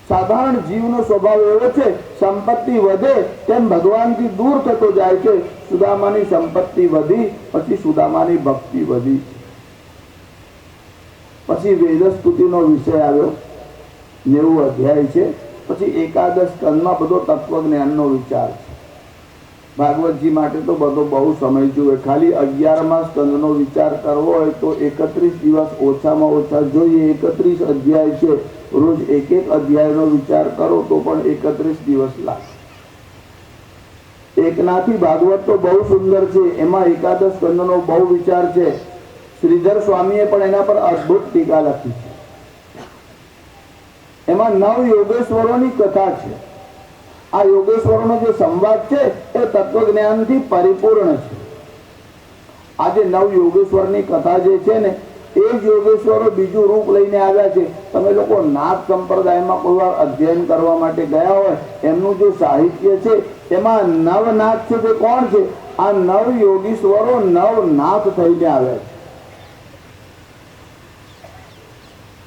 સાધારણ જીવનો સ્વભાવ એવો છે, સંપત્તિ વધે તેમ ભગવાનથી દૂર થતો જાય છે. સુદામાની સંપત્તિ વધી પછી સુદામાની ભક્તિ વધી. પછી વેદસ્તુતિનો વિષય આવ્યો, 90 અધ્યાય છે. પછી એકાદશ સ્કંદમાં બધો તત્વજ્ઞાનનો વિચાર છે. ભાગવતજી માટે તો બધો બહુ સમય જોઈએ. ખાલી 11મા સ્કંદનો વિચાર કરવો હોય તો 31 દિવસ ઓછામાં ઓછા જોઈએ. 31 અધ્યાય છે, રોજ એક એક અધ્યાયનો વિચાર કરો તો પણ 31 દિવસ લાગે. એકનાથી ભાગવત તો બહુ સુંદર છે, એમાં એકાદશ સ્કંદનો બહુ વિચાર છે. શ્રીધર સ્વામીએ પણ એના પર અદ્ભુત ટીકા લખી છે. એમાં 9 યોગેશ્વરોની કથા છે. આ યોગેશ્વરોનો જે સંવાદ છે એ તત્વજ્ઞાનથી પરિપૂર્ણ છે. આ જે 9 યોગેશ્વરની કથા જે છે ને, એ જ યોગેશ્વરો બીજું રૂપ લઈને આવ્યા છે. તમે લોકો નાથ સંપ્રદાયમાં કોઈ વાર અધ્યયન કરવા માટે ગયા હોય, એમનું જે સાહિત્ય છે એમાં નવનાથ છે તે કોણ છે? આ 9 યોગીશ્વરો નવનાથ થઈને આવ્યા છે.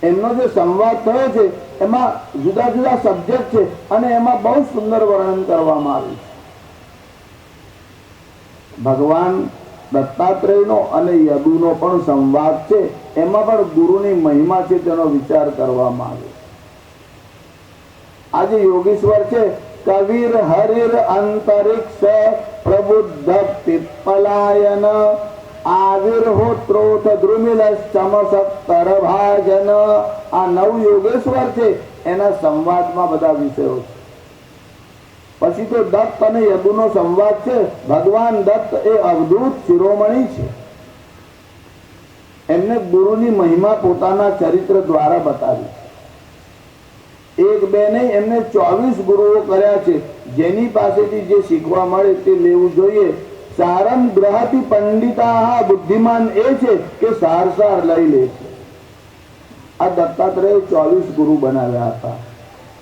એમનો જે સંવાદ થયો છે એમાં જુદા જુદા સબ્જેક્ટ છે અને એમાં બહુ સુંદર વર્ણન કરવામાં આવ્યું છે. ભગવાન દત્તાત્રેયનો અને યદુનો પણ સંવાદ છે, એમાં પણ ગુરુની મહિમા છે તેનો વિચાર કરવામાં આવ્યો. આજે યોગીશ્વર છે, કવિર હરિર અંતરિક્ષ પ્રબુદ્ધ પીપલાયન આવિર્હોત્રોથ દ્રુમિલ ચમસત્તર ભાજન. આ 9 યોગેશ્વર છે, એના સંવાદમાં બધા વિષયો છે. પછી તો દત્ત અને યદુનો સંવાદ છે. ભગવાન દત્ત એ અવધૂત શિરોમણી છે. એમને ગુરુની મહિમા પોતાના ચરિત્ર દ્વારા બતાવી. એક બે નહીં, એમને 24 ગુરુઓ કર્યા છે. જેની પાસેથી જે શીખવા મળે તે લેવું જોઈએ. સારમ ગ્રહથી પંડિતા, બુદ્ધિમાન એ છે કે સાર લઈ લે છે. આ દત્તાત્રેય 24 ગુરુ બનાવ્યા હતા.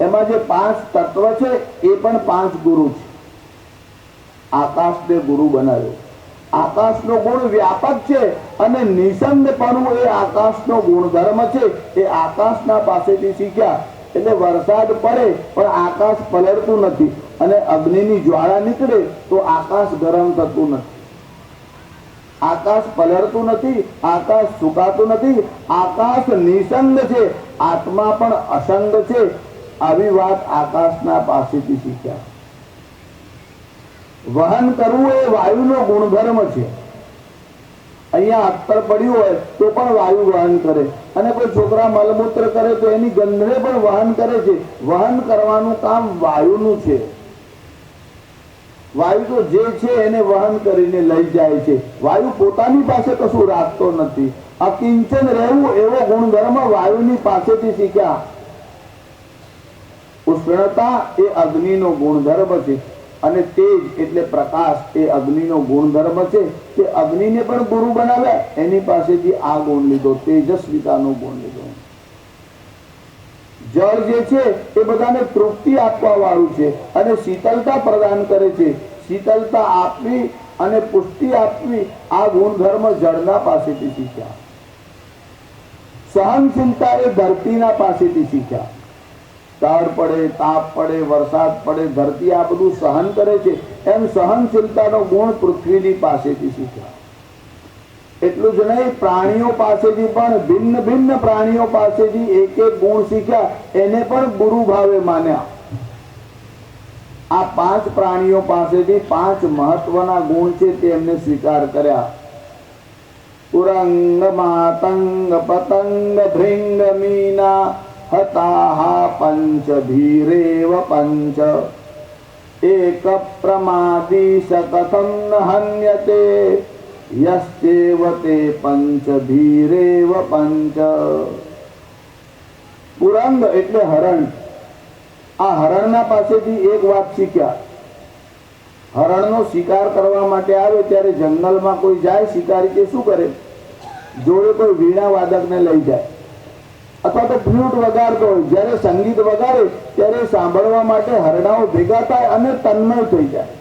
એમાં જે 5 તત્વ છે એ પણ 5 ગુરુ છે. આકાશને ગુરુ બનાવ્યો. આકાશનો ગુણ વ્યાપક છે અને નિસંગપણું એ આકાશનો ગુણધર્મ છે. એ આકાશના પાસેથી શીખ્યા. એટલે વરસાદ પડે પણ આકાશ પલળતું નથી, અને અગ્નિની જ્વાળા નીકળે તો આકાશ ગરમ થતું નથી. આકાશ પલળતું નથી, આકાશ સુકાતું નથી. આકાશ નિસંગ છે, આત્મા પણ અસંગ છે. આવી વાત આકાશના પાસેથી શીખ્યા. વહન કરવું એ વાયુનો ગુણધર્મ છે. અહીંયા અત્તર પડ્યું હોય તો પણ વાયુ વહન કરે, અને કોઈ છોકરા મલમૂત્ર કરે તો એની ગંધને પણ વહન કરે છે. વહન કરવાનું કામ વાયુનું છે. વાયુ તો જે છે એને વહન કરીને લઈ જાય છે. વાયુ પોતાની પાસે કશું રાખતો નથી. અકિંચન રહેવું એવો ગુણધર્મ વાયુની પાસેથી શીખ્યા. ઉષ્ણતા એ અગ્નિનો ગુણધર્મ છે, અને તેજ એટલે પ્રકાશ એ અગ્નિનો ગુણધર્મ છે. તે અગ્નિને પણ ગુરુ બનાવ્યા, એની પાસેથી આ ગુણ લીધો, તેજસ્વિતાનો ગુણ લીધો. જળ જે છે એ બધાને તૃપ્તિ આપવા વાળું છે અને શીતળતા પ્રદાન કરે છે. શીતળતા આપવી અને પુષ્ટિ આપવી આ ગુણધર્મ જળના પાસેથી શીખ્યા. સહનશીલતા એ ધરતીના પાસેથી શીખ્યા. તાળ પડે, તાપ પડે, વરસાદ પડે, ધરતી આ બધું સહન કરે છે, એમ સહનશીલતાનો ગુણ પૃથ્વીની પાસેથી શીખ્યા. એટલું જ નહીં, પ્રાણીઓ પાસેથી પણ ભિન્ન ભિન્ન પ્રાણીઓ પાસેથી એક એક ગુણ શીખ્યા, એને પણ ગુરુ ભાવે માન્યા. આ 5 પ્રાણીઓ પાસેથી 5 મહત્વના ગુણ છે તે એમને સ્વીકાર કર્યા. ઉરંગ, માતંગ, પતંગ, ભૃંગ, મીના હતાહા પંચ ધીરેવ પંચ એક પ્રમાદીશ કથમ ન હન્યતે યશ્ચેવ તે પંચ ધીરેવ પંચ. ઉરંગ એટલે હરણ. આ હરણના પાસેથી એક વાત શીખ્યા. હરણનો શિકાર કરવા માટે આવે ત્યારે જંગલમાં કોઈ જાય શિકારી, કે શું કરે? જોડે કોઈ વીણા વાદકને લઈ જાય, અથવા તો ફ્લૂટ વગાડતો હોય. જ્યારે સંગીત વગાડે ત્યારે સાંભળવા માટે હરણાઓ ભેગા થાય અને તન્મય થઈ જાય.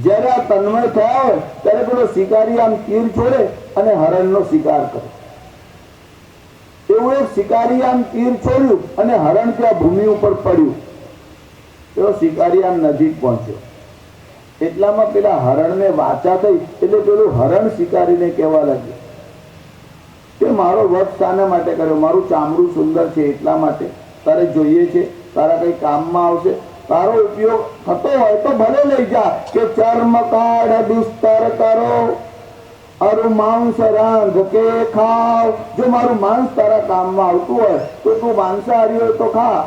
જ્યારે આ તન્મય થયા હોય ત્યારે પેલો શિકારી આમ તીર છોડે અને હરણનો શિકાર કરે. એવું એક શિકારી આમ તીર છોડ્યું અને હરણ ત્યાં ભૂમિ ઉપર પડ્યું. એવો શિકારી આમ નજીક પહોંચ્યો. એટલામાં પેલા હરણને વાચા થઈ, એટલે પેલું હરણ શિકારીને કહેવા લાગ્યું કે મારો વધ શાના માટે કર્યો? મારું ચામડું સુંદર છે એટલા માટે, તારે જોઈએ છે, તારા કઈ કામમાં આવશે, તારો ઉપયોગ થતો હોય તો ભલે લઈ જા, કે ચર્મ કાઢ બિસ્તર કરો અરુ માંસ રાંધ કે ખાવ. જો મારું માંસ તારા કામમાં આવતું હોય તો તું માંસાહારી હોય તો ખા,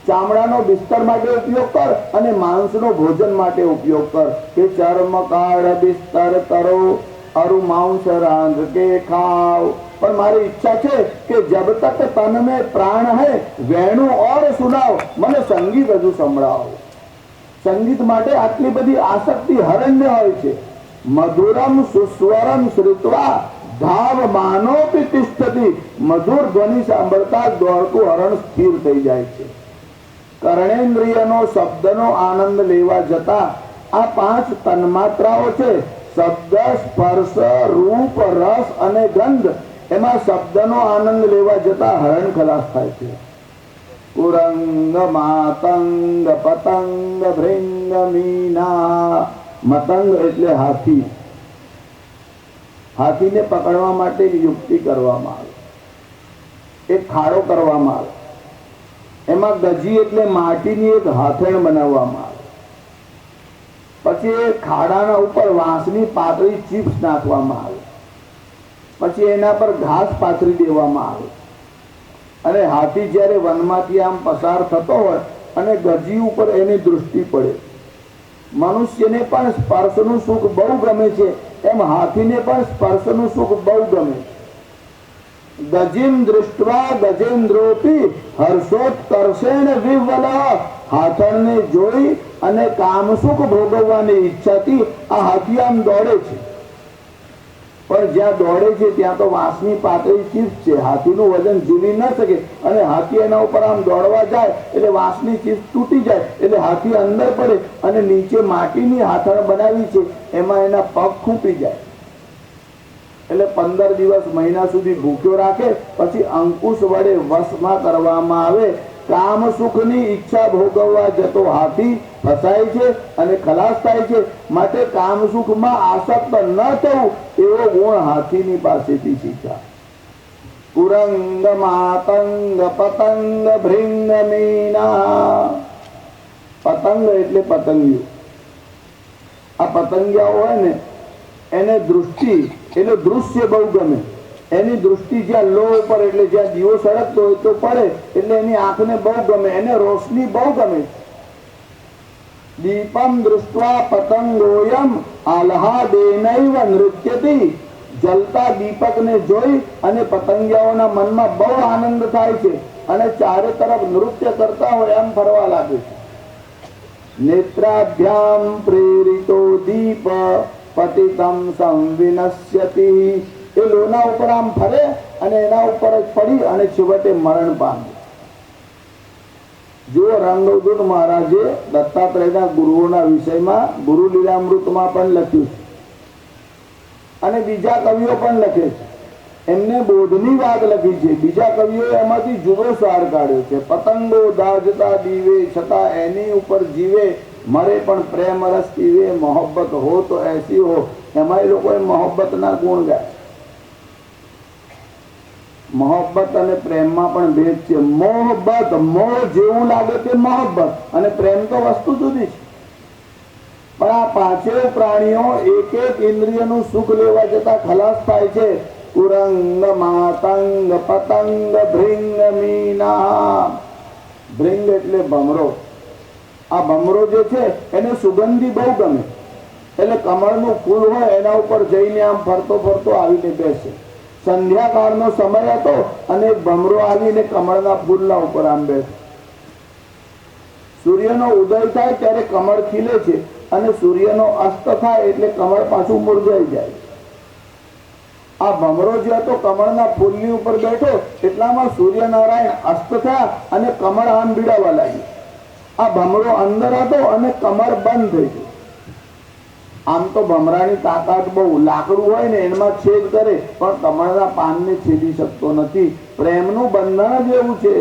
ચામડાનો બિસ્તર માટે ઉપયોગ કર અને માંસનો ભોજન માટે ઉપયોગ કર. કે ચર્મ કાઢ બિસ્તર કરો અરુ માંસ રાંધ કે ખાવ. पर मारी इच्छा है कि जब तक तन में प्राण है वेणु और सुनाओ, મને સંગીત હજુ સંભળાવો. સંગીત માટે આટલી બધી આસક્તિ હરણને હોય છે. મધુરમ સુસ્વરમ શ્રુત્વા ધાવ માનોપી તિષ્ઠતિ. મધુર ધ્વનિ સાંભળતા દોડતું હરણ સ્થિર થઈ જાય છે. કર્ણેન્દ્રિયનો શબ્દનો આનંદ લેવા જતા આ 5 તન્માત્રાઓ છે. શબ્દ, સ્પર્શ, રૂપ, રસ અને ગંધ. એમાં શબ્દનો આનંદ લેવા જતા હરણ ખલાસ થાય છે. ઉરંગ, માતંગ, પતંગ, ભૃંગ, મીના. મતંગ એટલે હાથી. હાથીને પકડવા માટે યુક્તિ કરવામાં આવે, એક ખાડો કરવામાં આવે. એમાં ગજી એટલે માટીની એક હાથેણ બનાવવામાં આવે. પછી એ ખાડાના ઉપર વાંસની પાતળી ચીપ્સ નાખવામાં આવે. પછી એના પર ઘાસ પાથરી દેવામાં આવે. અને હાથી જ્યારે વનમાંથી આમ પસાર થતો હોય અને ગજી ઉપર એની દૃષ્ટિ પડે. મનુષ્યને પણ સ્પર્શનું સુખ બહુ ગમે છે, એમ હાથીને પણ સ્પર્શનું સુખ બહુ ગમે છે. ગજીમ દૃષ્ટવા ગજેન્દ્રોપી હર્ષોત્કર્ષેણ વિવલા. હાથણને જોઈ અને કામસુખ ભોગવવાની ઈચ્છાથી આ હાથી આમ દોડે છે. પણ જ્યાં દોડે છે ત્યાં તો વાંસની પાતળી ચીપ્સ છે. હાથીનું વજન ઝીલી ન શકે અને હાથી એના ઉપર આમ દોડવા જાય એટલે વાંસની ચીપ્સ તૂટી જાય એટલે હાથી અંદર પડે અને નીચે માટીની હાથણ બનાવી છે એમાં એના પગ ખૂંપી જાય. એટલે 15 દિવસ મહિના સુધી ભૂખ્યો રાખે. પછી અંકુશ વડે વશમાં કરવામાં આવે. કામ સુખની ઈચ્છા ભોગવવા જતો હાથી ફસાય છે અને ખલાસ થાય છે. માટે કામ સુખમાં આસક્ત ન થવું એવો ગુણ હાથીની પાસેથી શીખ્યા. કુરંગ માતંગ પતંગ ભૃંગ મીના. પતંગ એટલે પતંગિયું. આ પતંગિયા હોય ને એને દૃષ્ટિ એટલે દૃશ્ય બહુ ગમે. એની દૃષ્ટિ જ્યાં લો ઉપર એટલે જ્યાં દીવો સળગતો હોય તો પડે એટલે એની આંખને બહુ ગમે, એને રોશની બહુ ગમે. દીપમ દૃષ્ટ્વા પતંગોયમ આહ્લાદેનૈવ નૃત્યતિ. જલતા દીપકને જોઈ અને પતંગિયાઓના મનમાં બહુ આનંદ થાય છે અને ચારે તરફ નૃત્ય કરતા હોય એમ ફરવા લાગે છે. નેત્રાભ્યામ પ્રેરિતો દીપ પતિતમ સંવિનશ્યતિ. એ લોના ઉપર આમ ફરે અને એના ઉપર જ પડી અને છેવટે મરણ પામે. જો રામદેવદૂત મહારાજે દત્તાત્રેયના ગુરુઓના વિષયમાં ગુરુ લીલામૃતમાં પણ લખ્યું છે અને બીજા કવિઓ પણ લખે છે. એમને બોધની વાત લખી છે. બીજા કવિઓ એમાંથી જુદો સાર કાઢ્યો છે. પતંગો દાજતા દીવે છતાં એની ઉપર જીવે, મરે પણ પ્રેમ રસ પીવે. મોહબ્બત હો તો એસી હો. એમાં એ લોકોએ મોહબ્બતના ગુણ ગાય. મોહબ્બત અને પ્રેમમાં પણ ભેદ છે. મોહબ્બત મોહ જેવું લાગે તે મોહબ્બત, અને પ્રેમ તો વસ્તુ જુદી છે. પણ આ પાંચેય પ્રાણીઓ એક એક ઇન્દ્રિયનું સુખ લેવા જતા ખલાસ થાય છે. કુરંગ માતંગ પતંગ ભૃંગ મીના. ભૃંગ એટલે ભમરો. આ ભમરો જે છે એને સુગંધી બહુ ગમે. એટલે કમળનું ફૂલ હોય એના ઉપર જઈને આમ ફરતો ફરતો આવીને બેસે. સંધ્યાકાળનો સમય હતો અને એક ભમરો આવીને કમળના ફૂલના ઉપર આમ બેસે. સૂર્યનો ઉદય થાય ત્યારે કમળ ખીલે છે અને સૂર્યનો અસ્ત થાય એટલે કમળ પાછું મુરઝાઈ જાય. આ ભમરો જે હતો કમળના ફૂલની ઉપર બેઠો એટલામાં સૂર્યનારાયણ અસ્ત થયા અને કમળ આમ બીડાવા લાગ્યું. આ ભમરો અંદર હતો અને કમળ બંધ થઈ ગયું. આમ તો ભમરાની તાકાત બહુ, લાકડું હોય ને એમાં છેદ કરે પણ કમળના પાનને છેદી શકતો નથી. પ્રેમનું બંધન જ એવું છે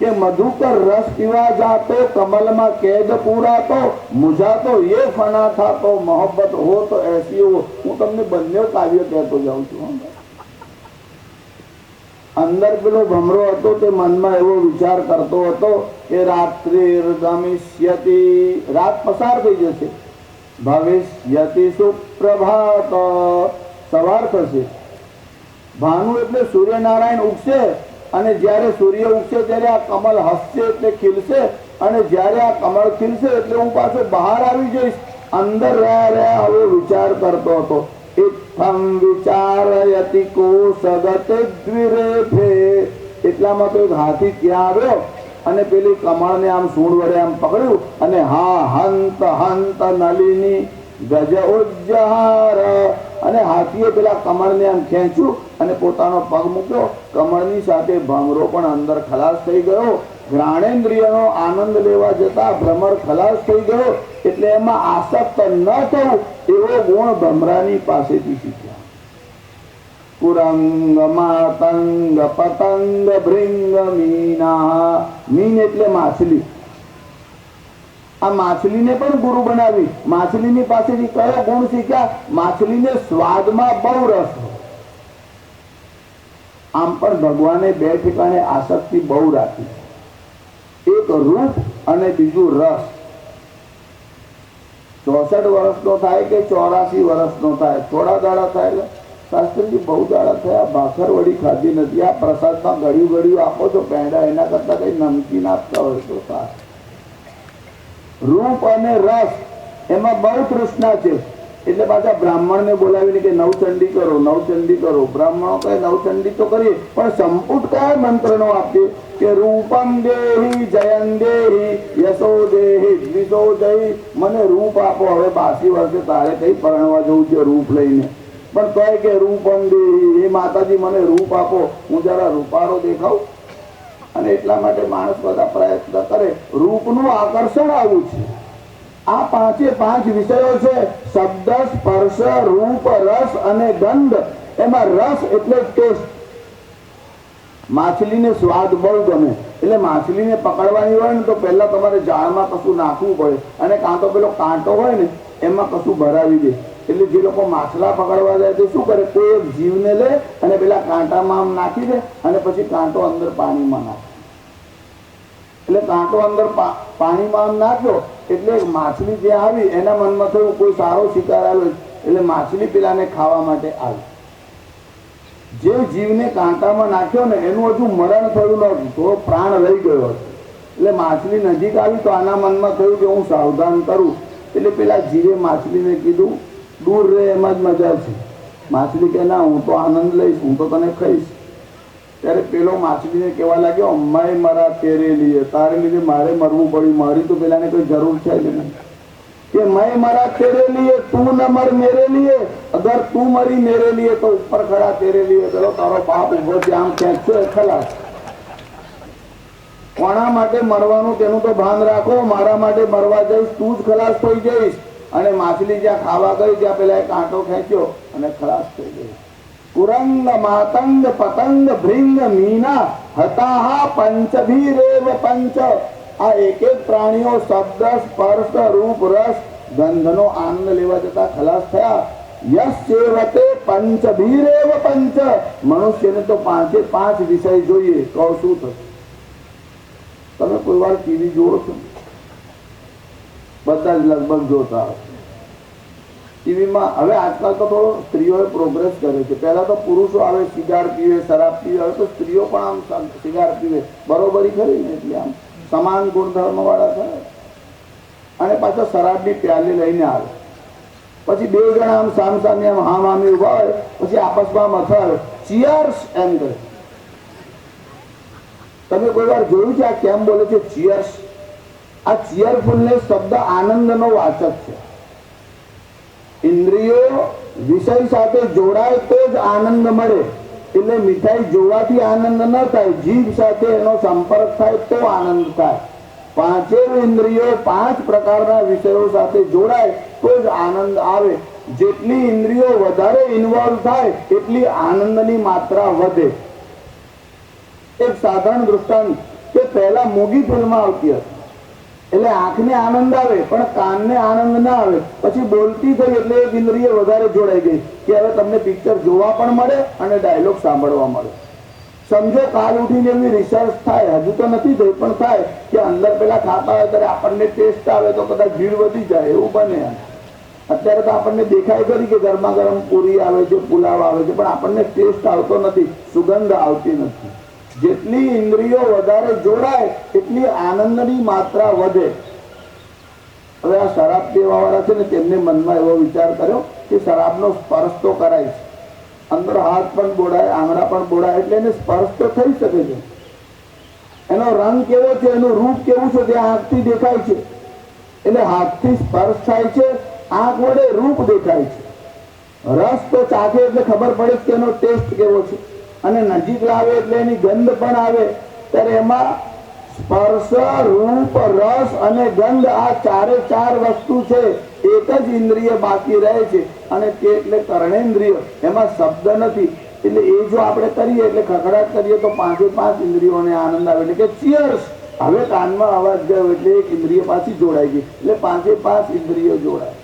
કે મધુકર રસ પીવા જાતો, કમલમાં કેદ પૂરાતો, મુઝાતો ये फना था तो मोहब्बत हो तो ऐसी हो. હું તમને બંને કાવ્ય કહેતો જાઉં છું. અંદર પેલો ભમરો હતો તે મનમાં એવો વિચાર કરતો હતો કે રાત્રિ ગમિષ્યતિ, રાત પસાર થઈ જશે. ભવિષ્યતિ સુપ્રભાત, સવાર થશે. ભાનુ એટલે સૂર્યનારાયણ ઉગશે અને જ્યારે સૂર્ય ઉગશે ત્યારે આ કમળ હસશે એટલે ખીલશે અને જ્યારે આ કમળ ખીલશે એટલે હું પાછો બહાર આવી જઈશ. અંદર રહ્યા હવે વિચાર કરતો હતો. ઇત્થમ વિચારયતિ કોશગતે દ્વિરેફે. એટલામાં તો એક હાથી ત્યાં આવ્યો અને પેલી કમળને આમ સૂંઢ વડે આમ પકડ્યું અને હા હંત હંત નલિની ગજ ઉજ્જહાર. અને હાથીએ પેલા કમળને આમ ખેંચ્યું અને પોતાનો પગ મૂક્યો. કમળની સાથે ભમરો પણ અંદર ખલાસ થઈ ગયો. જ્ઞાનેન્દ્રિયનો આનંદ લેવા જતા ભ્રમર ખલાસ થઈ ગયો. એટલે એમાં આસક્ત ન થવું એવો ગુણ ભમરાની પાસેથી શીખ્યા. કુરંગ માતંગ પતંગ ભૃંગ મીના. મીન એટલે માછલી. આ માછલીને પણ ગુરુ બનાવી. માછલીની પાસેથી કયો ગુણ શીખ્યા? માછલીને સ્વાદમાં બહુ રસ. આમ પણ ભગવાને બે ઠેકાણે આસક્તિ બહુ રાખી. એક રૂપ અને બીજું રસ. 64 વર્ષનો થાય કે 84 વર્ષનો થાય, થોડા દાડા થાય. શાસ્ત્રીજી બહુ દાડા થયા, ભાખર વળી ખાધી નથી. આ પ્રસાદમાં ગળ્યું ગળ્યું આપો છો પેંડા, એના કરતા કઈ નમકીન આપતા હોય તો સારું. રૂપ અને રસ એમાં બહુ તૃષ્ણા છે. એટલે પાછા બ્રાહ્મણને બોલાવીને કે નવચંડી કરો, નવચંડી કરો. બ્રાહ્મણો કહે નવચંડી તો કરીએ પણ સંપુટ કયા મંત્રનો આપીએ કે રૂપમ દેહી જયન દેહી યશો દેહી દ્વિષો દેહી. મને રૂપ આપો. હવે 82 વર્ષે તારે કઈ પરણવા જવું છે રૂપ લઈને, પણ કહે કે રૂપમ દેહી. એ માતાજી મને રૂપ આપો, હું જરા રૂપારો દેખાઉં. અને એટલા માટે માણસ બધા પ્રયત્ન કરે. રૂપનું આકર્ષણ આવું છે. આ પાંચે પાંચ વિષયો છે: શબ્દ, સ્પર્શ, રૂપ, રસ અને ગંધ. એમાં રસ એટલે ટેસ્ટ. માછલીને સ્વાદ બહુ ગમે. એટલે માછલીને પકડવાની હોય ને તો પહેલા તમારે જાળમાં કશું નાખવું પડે અને કાં તો પેલો કાંટો હોય ને એમાં કશું ભરાવી દે. એટલે જે લોકો માછલા પકડવા જાય તે શું કરે, કોઈ એક જીવને લે અને પેલા કાંટામાં આમ નાખી દે અને પછી કાંટો અંદર પાણીમાં નાખે. એટલે કાંટો અંદર પાણીમાં આમ નાખ્યો એટલે માછલી જે આવી એના મનમાં થયું કોઈ સારો શિકાર આવ્યો એટલે માછલી પેલાને ખાવા માટે આવી. જે જીવને કાંટામાં નાખ્યો ને એનું હજુ મરણ થયું નહોતું, થોડો પ્રાણ લઈ ગયો હતો. એટલે માછલી નજીક આવી તો આના મનમાં થયું કે હું સાવધાન કરું. એટલે પેલા જીવે માછલીને કીધું દૂર રહે, એમાં જ મજા છે. માછલી કે ના, હું તો આનંદ લઈશ, હું તો તને ખાઈશ. ત્યારે પેલો માછલીને કહેવા લાગ્યો મેં મરા તેરે લીએ, તારે લીધે મારે મરવું પડ્યું, મારી તો પેલાને કોઈ જરૂર છે જ નહીં. कि मैं मरा तेरे लिए, तू न मर मेरे लिए, अगर तू मरी मेरे लिए तो ऊपर खड़ा तेरे लिए. चलो तारो बाप उभो છે આમ ખેંચો ખલાસ. કોના માટે મરવાનું તેનું તો ભાન રાખો. મારા માટે મરવા જઈશ તું જ ખલાસ થઈ જઈશ. અને માછલી જ્યાં ખાવા ગઈ ત્યાં પેલા કાંટો ખેંચ્યો અને ખલાસ થઈ ગઈ. કુરંગ માતંગ પતંગ ભૃંગ મીના હતાહા પંચભીરેવ પંચ. આ એક એક પ્રાણીઓ શબ્દ સ્પર્શ રૂપ રસ ગંધનો આનંદ લેવા જતા ખલાસ થયા. યસ સેવતે પંચભીરેવ પંચ. મનુષ્યને તો પાંચે પાંચ વિષય જોઈએ તો શું થશે? તમે કોઈ વાર ટીવી જોવો છો? બધા જ લગભગ જોતા હશે. ટીવીમાં હવે આજકાલ તો થોડો સ્ત્રીઓએ પ્રોગ્રેસ કરે છે. પહેલા તો પુરુષો આવે સિગાર પીવે, શરાબ પીવે, હવે તો સ્ત્રીઓ પણ આમ સિગાર પીવે. બરોબરી ખરી ને, એટલે આમ સમાન ગુણધર્મ વાળા છે. અને પાછો શરાબની પ્યાલી લઈને આવે. પછી બે જણા આમ સામસામે આમ હામ હામી ઉભા હોય, પછી આપસમાં મથાવે, ચીયર્સ એમ કરે. તમે કોઈ વાર જોયું છે આ કેમ બોલે છે ચીયર્સ? આ ચીયરફુલનેસ શબ્દ આનંદનો વાચક છે. ઇન્દ્રિયો વિષય સાથે જોડાય તો જ આનંદ મળે. એટલે મીઠાઈ જોવાથી આનંદ ન થાય, જીભ સાથે એનો સંપર્ક થાય તો આનંદ થાય. પાંચે ઇન્દ્રિયો પાંચ પ્રકારના વિષયો સાથે જોડાય તો જ આનંદ આવે. જેટલી ઇન્દ્રિયો વધારે ઇન્વોલ્વ થાય એટલી આનંદની માત્રા વધે. એક સાધારણ દૃષ્ટાંત કે પહેલા મૂગી ફિલ્મ આવતી હતી એટલે આંખને આનંદ આવે પણ કાનને આનંદ ના આવે. પછી બોલતી થઈ એટલે એક ઇન્દ્રિય વધારે જોડાઈ ગઈ કે હવે તમને પિક્ચર જોવા પણ મળે અને ડાયલોગ સાંભળવા મળે. સમજો કાલ ઉઠીને એવી રિસર્ચ થાય, હજુ તો નથી થઈ પણ થાય કે અંદર પેલા ખાતા હોય ત્યારે આપણને ટેસ્ટ આવે તો કદાચ ભીડ વધી જાય, એવું બને. અત્યારે તો આપણને દેખાય ખરી કે ગરમા ગરમ પૂરી આવે છે, પુલાવ આવે છે, પણ આપણને ટેસ્ટ આવતો નથી, સુગંધ આવતી નથી. જેટલી ઇન્દ્રિયો વધારે જોડાય એટલી આનંદની માત્રા વધે. હવે આ શરાબ પીવા વાળા છે ને તેમને મનમાં એવો વિચાર કર્યો કે શરાબનો સ્પર્શ તો કરાય છે, અંદર હાથ પણ બોડાય, આંગળા પણ બોડાય, એટલે એને સ્પર્શ તો થઈ શકે છે. એનો રંગ કેવો છે, એનું રૂપ કેવું છે તે આંખથી દેખાય છે. એટલે હાથથી સ્પર્શ થાય છે, આંખ વડે રૂપ દેખાય છે. રસ તો ચાખે એટલે ખબર પડે કે એનો ટેસ્ટ કેવો છે. અને નજીક લાવે એટલે એની ગંધ પણ આવે. ત્યારે એમાં સ્પર્શ, રૂપ, રસ અને ગંધ આ ચારે ચાર વસ્તુ છે. એક જ ઇન્દ્રિય બાકી રહે છે અને તે એટલે કર્ણેન્દ્રિય. એમાં શબ્દ નથી. એટલે એ જો આપણે કરીએ એટલે ખખડાટ કરીએ તો પાંચે પાંચ ઇન્દ્રિયોને આનંદ આવે. એટલે કે ચીયર્સ. હવે કાનમાં અવાજ ગયો એટલે એક ઇન્દ્રિય પાછી જોડાઈ ગઈ. એટલે પાંચે પાંચ ઇન્દ્રિયો જોડાય.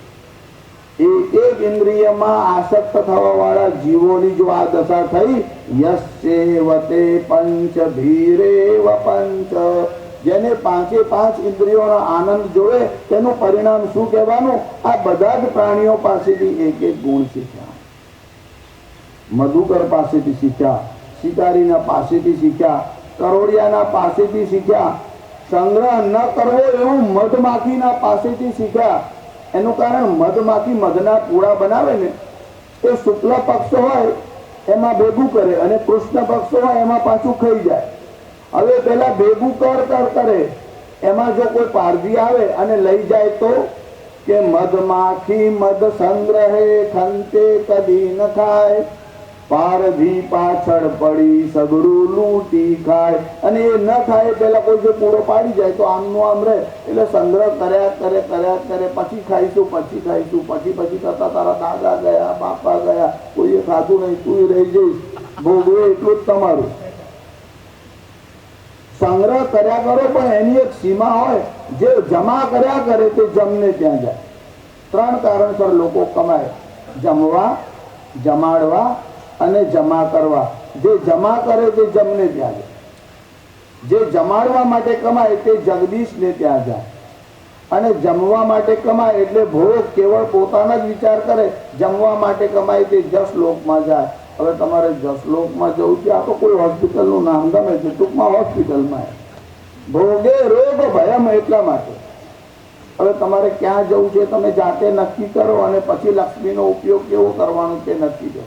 એક એક ઇન્દ્રિયમાં આસક્ત થવા વાળા જીવોની જો આ દશા થઈ, યસ્સેવતે પંચભીરેવ પંચ. જેને પાંચે પાંચ ઇન્દ્રિયોનો આનંદ જોવે તેનું પરિણામ શું કહેવાનું? આ બધા જ પ્રાણીઓ પાસેથી એક એક ગુણ શીખ્યા. મધુકર પાસેથી શીખ્યા, શિકારીના પાસેથી શીખ્યા, કરોડિયાના પાસેથી શીખ્યા, સંગ્રહ ન કરવો એવું મધમાખીના પાસેથી શીખ્યા. એનું કારણ મધમાખી મધના પૂળા બનાવે ને એ શુક્લ પક્ષ હોય એમાં ભેગું કરે અને કૃષ્ણ પક્ષ હોય એમાં પાછું ખાઈ જાય. હવે પેલા ભેગું કરે એમાં જો કોઈ પારધી આવે અને લઈ જાય તો કે મધમાખી મધ સંગ્રહે ખંતે કદી ન ખાય, પારધી પાછળ પડી સગડું લૂંટી ખાય. અને એ ન ખાય પેલા કોઈ જો પૂરો પાડી જાય તો આમનું આમ રહે. એટલે સંગ્રહ કર્યા કરે પછી ખાઈશું પછી કરતા તારા દાદા ગયા, બાપા ગયા, કોઈએ ખાધું નહીં, તું રહી જઈશ, ભોગવે એટલું જ તમારું. સંગ્રહ કર્યા કરો પણ એની એક સીમા હોય. જે જમા કર્યા કરે તે જમને ત્યાં જાય. ત્રણ કારણસર લોકો કમાય. જમવા, જમાડવા અને જમા કરવા. જે જમા કરે તે જમને ત્યાં જાય, જે જમાડવા માટે કમાય તે જગદીશને ત્યાં જાય, અને જમવા માટે કમાય એટલે ભોગ કેવળ પોતાના જ વિચાર કરે, જમવા માટે કમાય તે જસલોકમાં જાય. હવે તમારે જસલોકમાં જવું છે, આ તો કોઈ હોસ્પિટલનું નામ ગમે છે, ટૂંકમાં હોસ્પિટલમાં ભોગે રોગ ભયમ એટલા માટે. હવે તમારે ક્યાં જવું છે તમે જાતે નક્કી કરો, અને પછી લક્ષ્મીનો ઉપયોગ કેવો કરવાનો તે નક્કી કરો.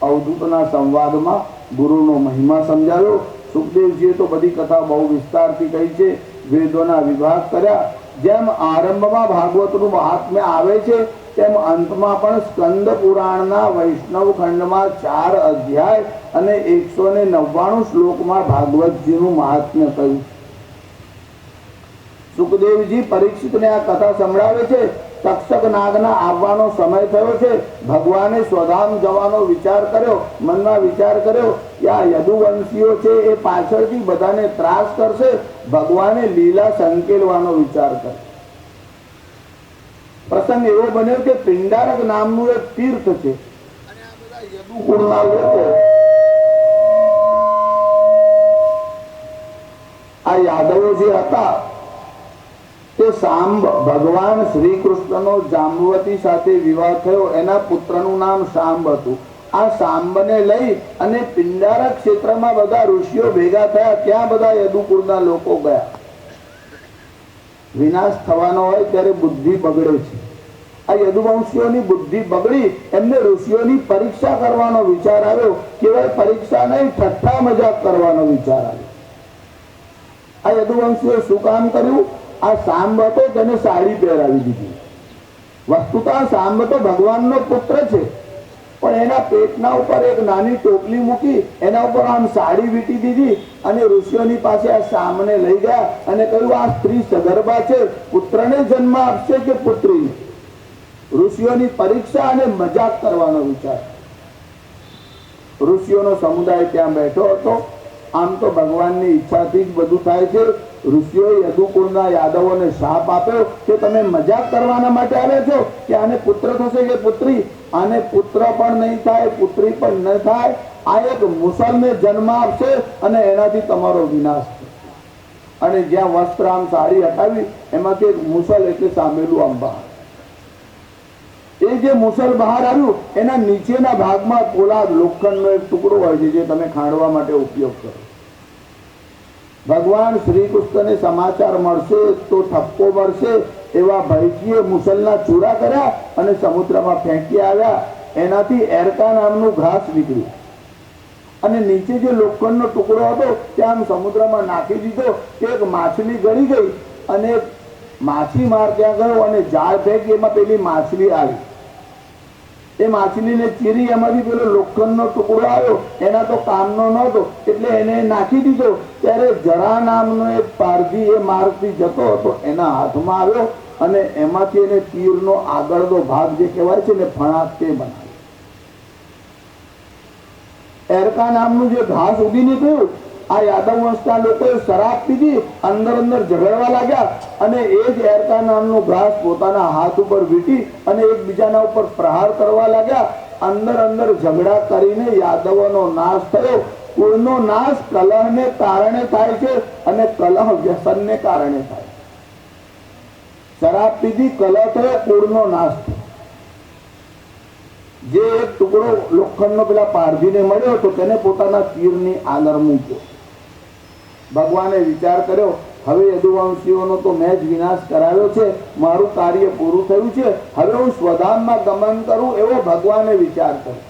અવધૂતના સંવાદમાં ગુરુનો મહિમા સમજાવ્યો. સુખદેવજીએ તો બધી કથા બહુ વિસ્તારથી કહી છે, વેદોના વિભાગ કર્યા. જેમ આરંભમાં ભાગવતનું મહાત્મ્ય આવે છે, તેમ અંતમાં પણ સ્કંદ પુરાણના વૈષ્ણવ ખંડમાં 4 અધ્યાય અને 199 શ્લોકમાં ભાગવતજીનું મહાત્મ્ય કહ્યું. સુખદેવજી પરીક્ષિતને આ કથા સંભળાવે છે. તક્ષક નાગના આવવાનો સમય થયો છે. ભગવાને સ્વધામ જવાનો વિચાર કર્યો, મનમાં વિચાર કર્યો કે આ યદુવંશીઓ છે એ પાછળથી બધાને ત્રાસ કરશે. ભગવાને લીલા સંકેલવાનો વિચાર કર્યો. પ્રસંગ એવો બન્યો કે પિંડારક નામનું એક તીર્થ છે, અને આ બધા યદુકુળના લોકો, આ યાદવો જે હતા તે સાંબ, ભગવાન શ્રી કૃષ્ણનો જાંબવતી સાથે વિવાહ થયો, એના પુત્રનું નામ સાંબ હતું. આ સાંબને લઈ અને પિંડારક ક્ષેત્રમાં બધા ઋષિઓ ભેગા થયા. ત્યાં બધા યદુકુળના લોકો ગયા. વિનાશ થવાનો હોય ત્યારે બુદ્ધિ બગડે છે. આ યદુવંશીઓની બુદ્ધિ બગડી, એમને ઋષિઓની પરીક્ષા કરવાનો વિચાર આવ્યો. કેવળ પરીક્ષા નહીં, ઠઠ્ઠા મજાક કરવાનો વિચાર આવ્યો. આ યદુવંશીઓએ શું કામ કર્યું? આ સાંબ હતો તેને સાડી પહેરાવી દીધી. વસ્તુતા સાંબ તો ભગવાનનો પુત્ર છે, પણ એના પેટના ઉપર એક નાની ટોપલી મૂકી, એના ઉપર આમ સાડી વીટી દીધી, અને ઋષિઓની પાસે આ સામને લઈ ગયા અને કહ્યું આ સ્ત્રી સગર્ભા છે, પુત્રને જન્મ આપશે કે પુત્રીને? ઋષિઓની પરીક્ષા અને મજાક કરવાનો વિચાર. ઋષિઓનો સમુદાય ત્યાં બેઠો હતો. આમ તો ભગવાનની ઈચ્છાથી જ બધું થાય છે. ઋષિઓએ યદુકુળના યાદવોને શાપ આપ્યો કે તમે મજાક કરવાના માટે આવ્યા છો કે આને પુત્ર થશે કે પુત્રી? આને પુત્ર પણ નહીં થાય, પુત્રી પણ ન થાય. આ એક મુસલને જન્મ આપશે અને એનાથી તમારો વિનાશ થશે. અને જ્યાં વસ્ત્ર આમ સાડી હટાવી એમાંથી એક મુસલ એટલે સામેલું આમ બહાર. એ જે મુસલ બહાર આવ્યું એના નીચેના ભાગમાં પોલાદ, લોખંડનો એક ટુકડો હોય છે જે તમે ખાંડવા માટે ઉપયોગ કરો. ભગવાન શ્રી કૃષ્ણને સમાચાર મળશે તો ઠપકો મળશે એવા ભયજીએ મુસલના ચૂરા કર્યા અને સમુદ્રમાં ફેંકી આવ્યા. એનાથી એરકા નામનું ઘાસ નીકળ્યું, અને નીચે જે લોખંડનો ટુકડો હતો ત્યાં સમુદ્રમાં નાખી દીધો. એક માછલી ગળી ગઈ, અને માછીમાર ત્યાં ગયો અને જાળ ફેંકી, એમાં પેલી માછલી આવી. એ માછલીને ચીરી એમાંથી પેલો લોખંડનો ટુકડો આવ્યો, એના તો કામનો નહોતો એટલે એને નાખી દીધો. ત્યારે જરા નામનો એક પારધી એ માર્ગથી જતો હતો, એના હાથમાં આવ્યો અને એમાંથી એને તીરનો આગળનો ભાગ જે કહેવાય છે ને ફણાક તે બનાવ્યો. એરકા નામનું જે ઘાસ ઉગી નીકળ્યું, આ યાદવ વંશના લોકોએ શરાબ પીધી, અંદર અંદર ઝઘડવા લાગ્યા, અને એ જ એરકા નામનું ઘાસ પોતાના હાથ ઉપર વીટી અને એકબીજાના ઉપર પ્રહાર કરવા લાગ્યા. અંદર અંદર ઝઘડા કરીને યાદવોનો નાશ થયો. કુળનો નાશ કલહને કારણે થાય છે, અને કલહ વ્યસનને કારણે થાય. શરાબ પીધી, કલહ થયો, કુળનો નાશ થયો. જે એક ટુકડો લોખંડનો પેલા પારધીને મળ્યો તો તેને પોતાના તીરની આગળ મૂક્યો. ભગવાને વિચાર કર્યો, હવે યદુવંશીઓનો તો મેં જ વિનાશ કરાવ્યો છે, મારું કાર્ય પૂરું થયું છે, હવે હું સ્વધામમાં ગમન કરું એવો ભગવાને વિચાર કર્યો.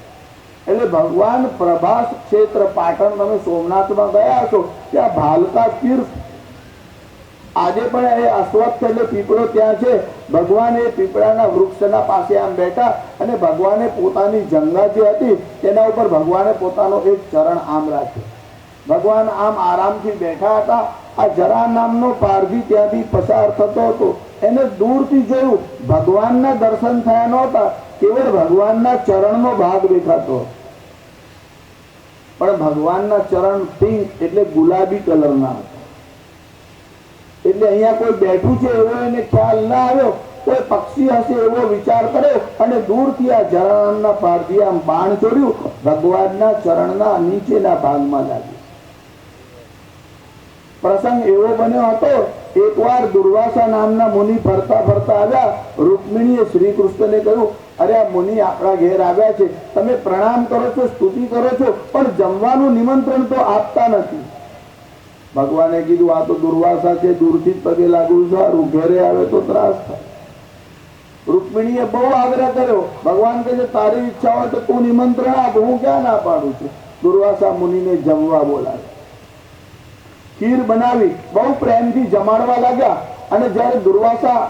એટલે ભગવાન પ્રભાસ ક્ષેત્ર, પાટણ, તમે સોમનાથમાં ગયા છો, ત્યાં ભાલકા તીર્થ આજે પણ એ અશ્વત્થ એટલે પીપળો ત્યાં છે. ભગવાન એ પીપળાના વૃક્ષના પાસે આમ બેઠા, અને ભગવાને પોતાની જંગા જે હતી તેના ઉપર ભગવાને પોતાનો એક ચરણ આમ રાખ્યો. ભગવાન આમ આરામથી બેઠા હતા. આ જરા નામનો પારધી ત્યાંથી પસાર થતો હતો. એને દૂરથી જોયું, ભગવાનના દર્શન થયા નહોતા, કેવળ ભગવાનના ચરણનો ભાગ દેખાતો. પણ ભગવાનના ચરણ પિંક એટલે ગુલાબી કલરના હતા. એટલે અહીંયા કોઈ બેઠું છે એવો એને ખ્યાલ ના આવ્યો. કોઈ પક્ષી હશે એવો વિચાર કર્યો અને દૂરથી આ ઝરણાના પારથી આમ બાણ છોડ્યું, ભગવાનના ચરણના નીચેના ભાગમાં લાગ્યું. પ્રસંગ એવો બન્યો હતો, એકવાર દુર્વાસા નામના મુનિ ફરતા ફરતા આવ્યા. રૂકમિણીએ શ્રી કૃષ્ણને કહ્યું, અરે આ મુનિ આપણા ઘેર આવ્યા છે, તમે પ્રણામ કરો છો, સ્તુતિ કરો છો, પણ જમવાનું નિમંત્રણ તો આપતા નથી. ભગવાને કીધું, આ તો દુર્વાસા છે, દૂરથી જ પગે લાગવું સારું, ઘેરે આવે તો ત્રાસ થાય. રૂકમિણીએ બહુ આગ્રહ કર્યો. ભગવાન કહે છે, તારી ઈચ્છા હોય તો તું નિમંત્રણ આપ, હું ક્યાં ના પાડું છું. દુર્વાસા મુનિને જમવા બોલાવ્યા. ખીર બનાવી, બહુ પ્રેમથી જમાડવા લાગ્યા. અને જ્યારે દુર્વાસા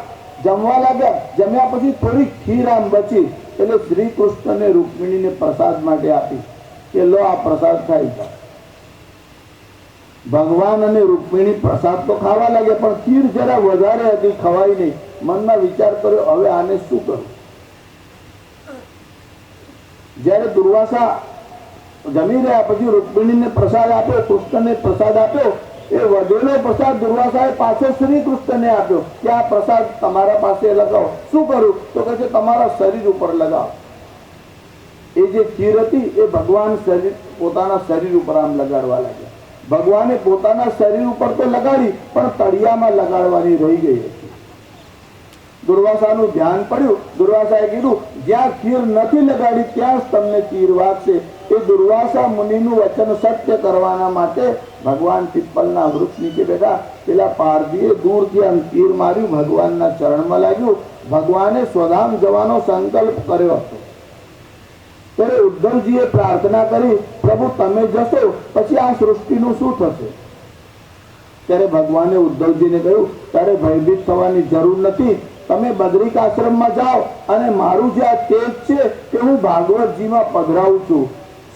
જમવા લાગ્યા, જમ્યા પછી થોડી ખીર આમ બચી, એટલે શ્રી કૃષ્ણને રૂકમિણીને પ્રસાદ માટે આપી કે લો આ પ્રસાદ ખાઈ જાઓ. ભગવાન અને રૂકમિણી પ્રસાદ તો ખાવા લાગ્યા, પણ ખીર જરા વધારે હતી, ખવાય નહીં. મનમાં વિચાર કર્યો, હવે આને શું કરું. જ્યારે દુર્વાસા જમી રહ્યા પછી રૂકમિણીને પ્રસાદ આપ્યો, કૃષ્ણને પ્રસાદ આપ્યો. એ વધેલો પ્રસાદ દુર્વાસાએ પાછો શ્રી કૃષ્ણને આપ્યો કે આ પ્રસાદ તમારા પાસે લગાવો. શું કરું? તો કહે છે તમારા શરીર ઉપર લગાવો. એ જે ખીર હતી એ ભગવાન પોતાના શરીર ઉપર આમ લગાડવા લાગ્યા. ભગવાને પોતાના શરીર ઉપર તો લગાડી, પણ તળિયામાં લગાડવાની રહી ગઈ હતી. દુર્વાસાનું ધ્યાન પડ્યું. દુર્વાસાએ કીધું, જ્યાં ખીર નથી લગાડી ત્યાં જ તમને તીર વાગશે. એ દુર્વાસા મુનિનું વચન સત્ય કરવાના માટે ભગવાન પીપલના વૃક્ષ નીચે બેઠા. પેલા પારધીએ દૂરથી આમ તીર માર્યું, ભગવાનના ચરણમાં લાગ્યું. ભગવાને સ્વધામ જવાનો સંકલ્પ કર્યો હતો. ત્યારે ઉદ્ધવજીએ પ્રાર્થના કરી, પ્રભુ તમે જશો પછી આ સૃષ્ટિનું શું થશે? ત્યારે ભગવાને ઉદ્ધવજીને કહ્યું, તારે ભયભીત થવાની જરૂર નથી. તમે બદ્રિક આશ્રમમાં જાઓ અને મારું જે આ તેજ છે તે હું ભાગવતજીમાં પધરાવું છું.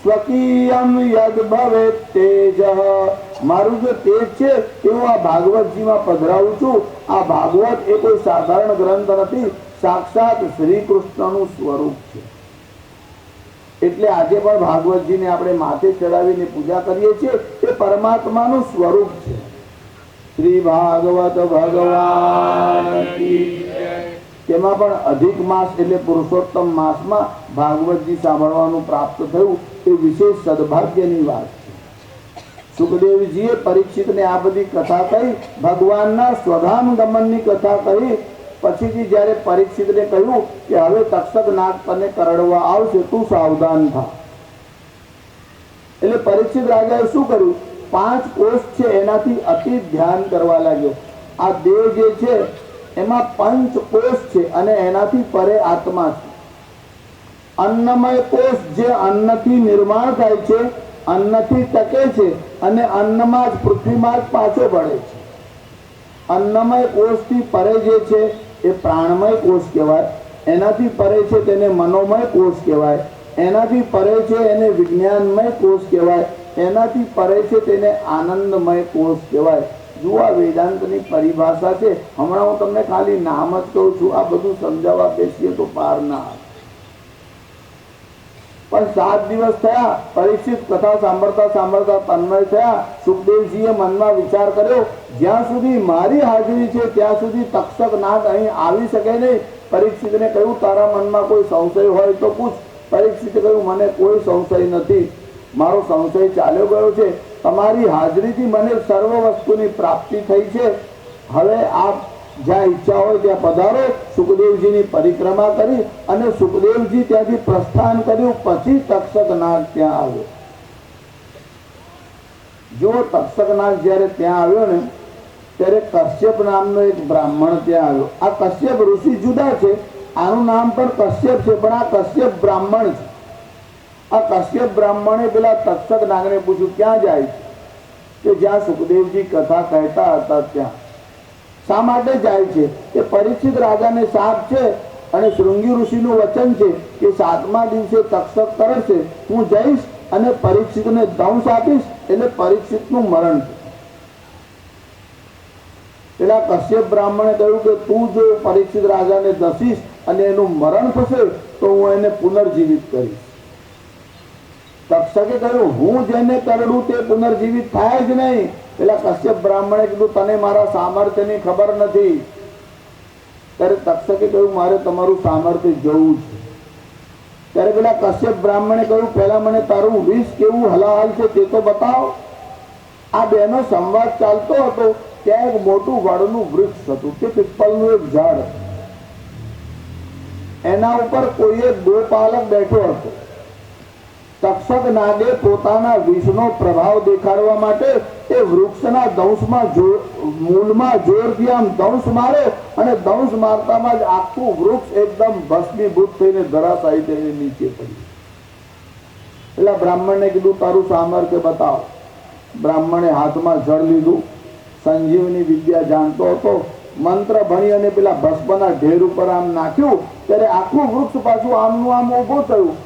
સ્વકીયમ યદ ભવેત તેજ, મારું જે તેજ છે તે હું આ ભાગવતજીમાં પધરાવું છું. આ ભાગવત એ કોઈ સાધારણ ગ્રંથ નથી, સાક્ષાત શ્રી કૃષ્ણનું સ્વરૂપ છે. એટલે આજે પણ ભાગવતજીને આપણે માથે ચડાવીને પૂજા કરીએ છીએ. એ પરમાત્માનું સ્વરૂપ છે. શ્રી ભાગવત ભગવાન તેમાં પણ અધિક માસ એટલે પુરુષોત્તમ માસમાં ભાગવતજી સાંભળવાનું પ્રાપ્ત થયું એ વિશેષ સદભાગ્યની વાત છે. સુખદેવજીએ પરીક્ષિતને આ બધી કથા કહી, ભગવાનના સ્વધામ ગમનની કથા કહી. પછીથી જ્યારે પરીક્ષિતને કહ્યું કે હવે તક્ષક નાગ તને કરડવા આવશે, તું સાવધાન થા. એટલે પરીક્ષિત રાજાએ શું કર્યું? 5 કોષ છે એનાથી અતિ ધ્યાન કરવા લાગ્યો. આ દેહ જે છે એમાં 5 કોષ છે અને એનાથી પરે આત્મા છે. અન્નમય કોષ જે અન્નથી નિર્માણ થાય છે, અન્નથી ટકે છે અને અન્નમાં જ પૃથ્વીમાં જ પાછો પડે છે. અન્નમય કોષથી પરે જે છે એ પ્રાણમય કોષ કહેવાય. એનાથી પરે છે તેને મનોમય કોષ કહેવાય. એનાથી પરે છે એને વિજ્ઞાનમય કોષ કહેવાય. એનાથી પરે છે તેને આનંદમય કોષ કહેવાય. જુઓ આ વેદાંતની પરિભાષા છે. હમણાં હું તમને ખાલી નામ જ કહું છું, આ બધું સમજાવવા બેસીએ તો પાર ના આવે. પણ 7 દિવસ થયા, પરીક્ષિત કથા સાંભળતા સાંભળતા તન્મય થયા. સુખદેવજીએ મનમાં વિચાર કર્યો, જ્યાં સુધી મારી હાજરી છે ત્યાં સુધી તક્ષક નાગ અહીં આવી શકે નહીં. પરીક્ષિતને કહ્યું, તારા મનમાં કોઈ સંશય હોય તો પૂછ. પરીક્ષિતે કહ્યું, મને કોઈ સંશય નથી, મારો સંશય ચાલ્યો ગયો છે. તમારી હાજરીથી મને સર્વ વસ્તુની પ્રાપ્તિ થઈ છે. હવે આપ જ્યાં ઈચ્છા હોય ત્યાં પધારો. સુખદેવજીની પરિક્રમા કરી અને સુખદેવજી ત્યાંથી પ્રસ્થાન કર્યું. પછી તક્ષક નાગ ત્યાં આવ્યો. જો તક્ષક નાગ જ્યારે ત્યાં આવ્યો ને ત્યારે કશ્યપ નામનો એક બ્રાહ્મણ ત્યાં આવ્યો. આ કશ્યપ ઋષિ જુદા છે, આનું નામ પણ કશ્યપ છે, પણ આ કશ્યપ બ્રાહ્મણ છે. આ કશ્યપ બ્રાહ્મણે પેલા તક્ષક નાગને પૂછ્યું, ક્યાં જાય છે? કે જ્યાં સુખદેવજી કથા કહેતા હતા ત્યાં. શા માટે જાય છે? કે પરીક્ષિત રાજાને શાપ છે અને શૃંગી ઋષિનું વચન છે કે 7મા દિવસે તક્ષક કરશે, હું જઈશ અને પરીક્ષિતને દંશ આપીશ, એટલે પરીક્ષિતનું મરણ છે. પેલા કશ્યપ બ્રાહ્મણે કહ્યું કે તું જો પરીક્ષિત રાજાને દસીશ અને એનું મરણ થશે તો હું એને પુનર્જીવિત કરીશ. તક્ષકે કહ્યું, હું જેને કરડું તે પુનર્જીવિત થાય જ નહીં. પેલા કશ્યપ બ્રાહ્મણે કીધું, તને મારા સામર્થ્યની ખબર નથી. ત્યારે તક્ષકે કહ્યું મારે તમારું સામર્થ્ય જોવું છે. ત્યારે પેલા કશ્યપ બ્રાહ્મણે કહ્યું પહેલા મને તારું વિષ કેવું હલાહલ છે તે તો બતાવો. આ બેનો સંવાદ ચાલતો હતો. ત્યાં એક મોટું વડનું વૃક્ષ હતું કે પીપલનું એક ઝાડ. એના ઉપર કોઈ એક ગોપાલક બેઠો હતો. તક્ષક નાગે પોતાના વિષનો પ્રભાવ દેખાડવા માટે એ વૃક્ષના દંશમાં મૂળમાં જોરથી આમ દંશ મારે અને દંશ મારતામાં જ આખું વૃક્ષ એકદમ ભસ્મીભૂત થઈને ધરાશાયી થઈને નીચે પડ્યું. એટલે બ્રાહ્મણને કીધું તારું સામર્થ્ય બતાવો. બ્રાહ્મણે હાથમાં જળ લીધું. સંજીવની વિદ્યા જાણતો હતો. મંત્ર ભણી અને પેલા ભસ્મના ઢેર ઉપર આમ નાખ્યું ત્યારે આખું વૃક્ષ પાછું આમનું આમ ઊભું થયું.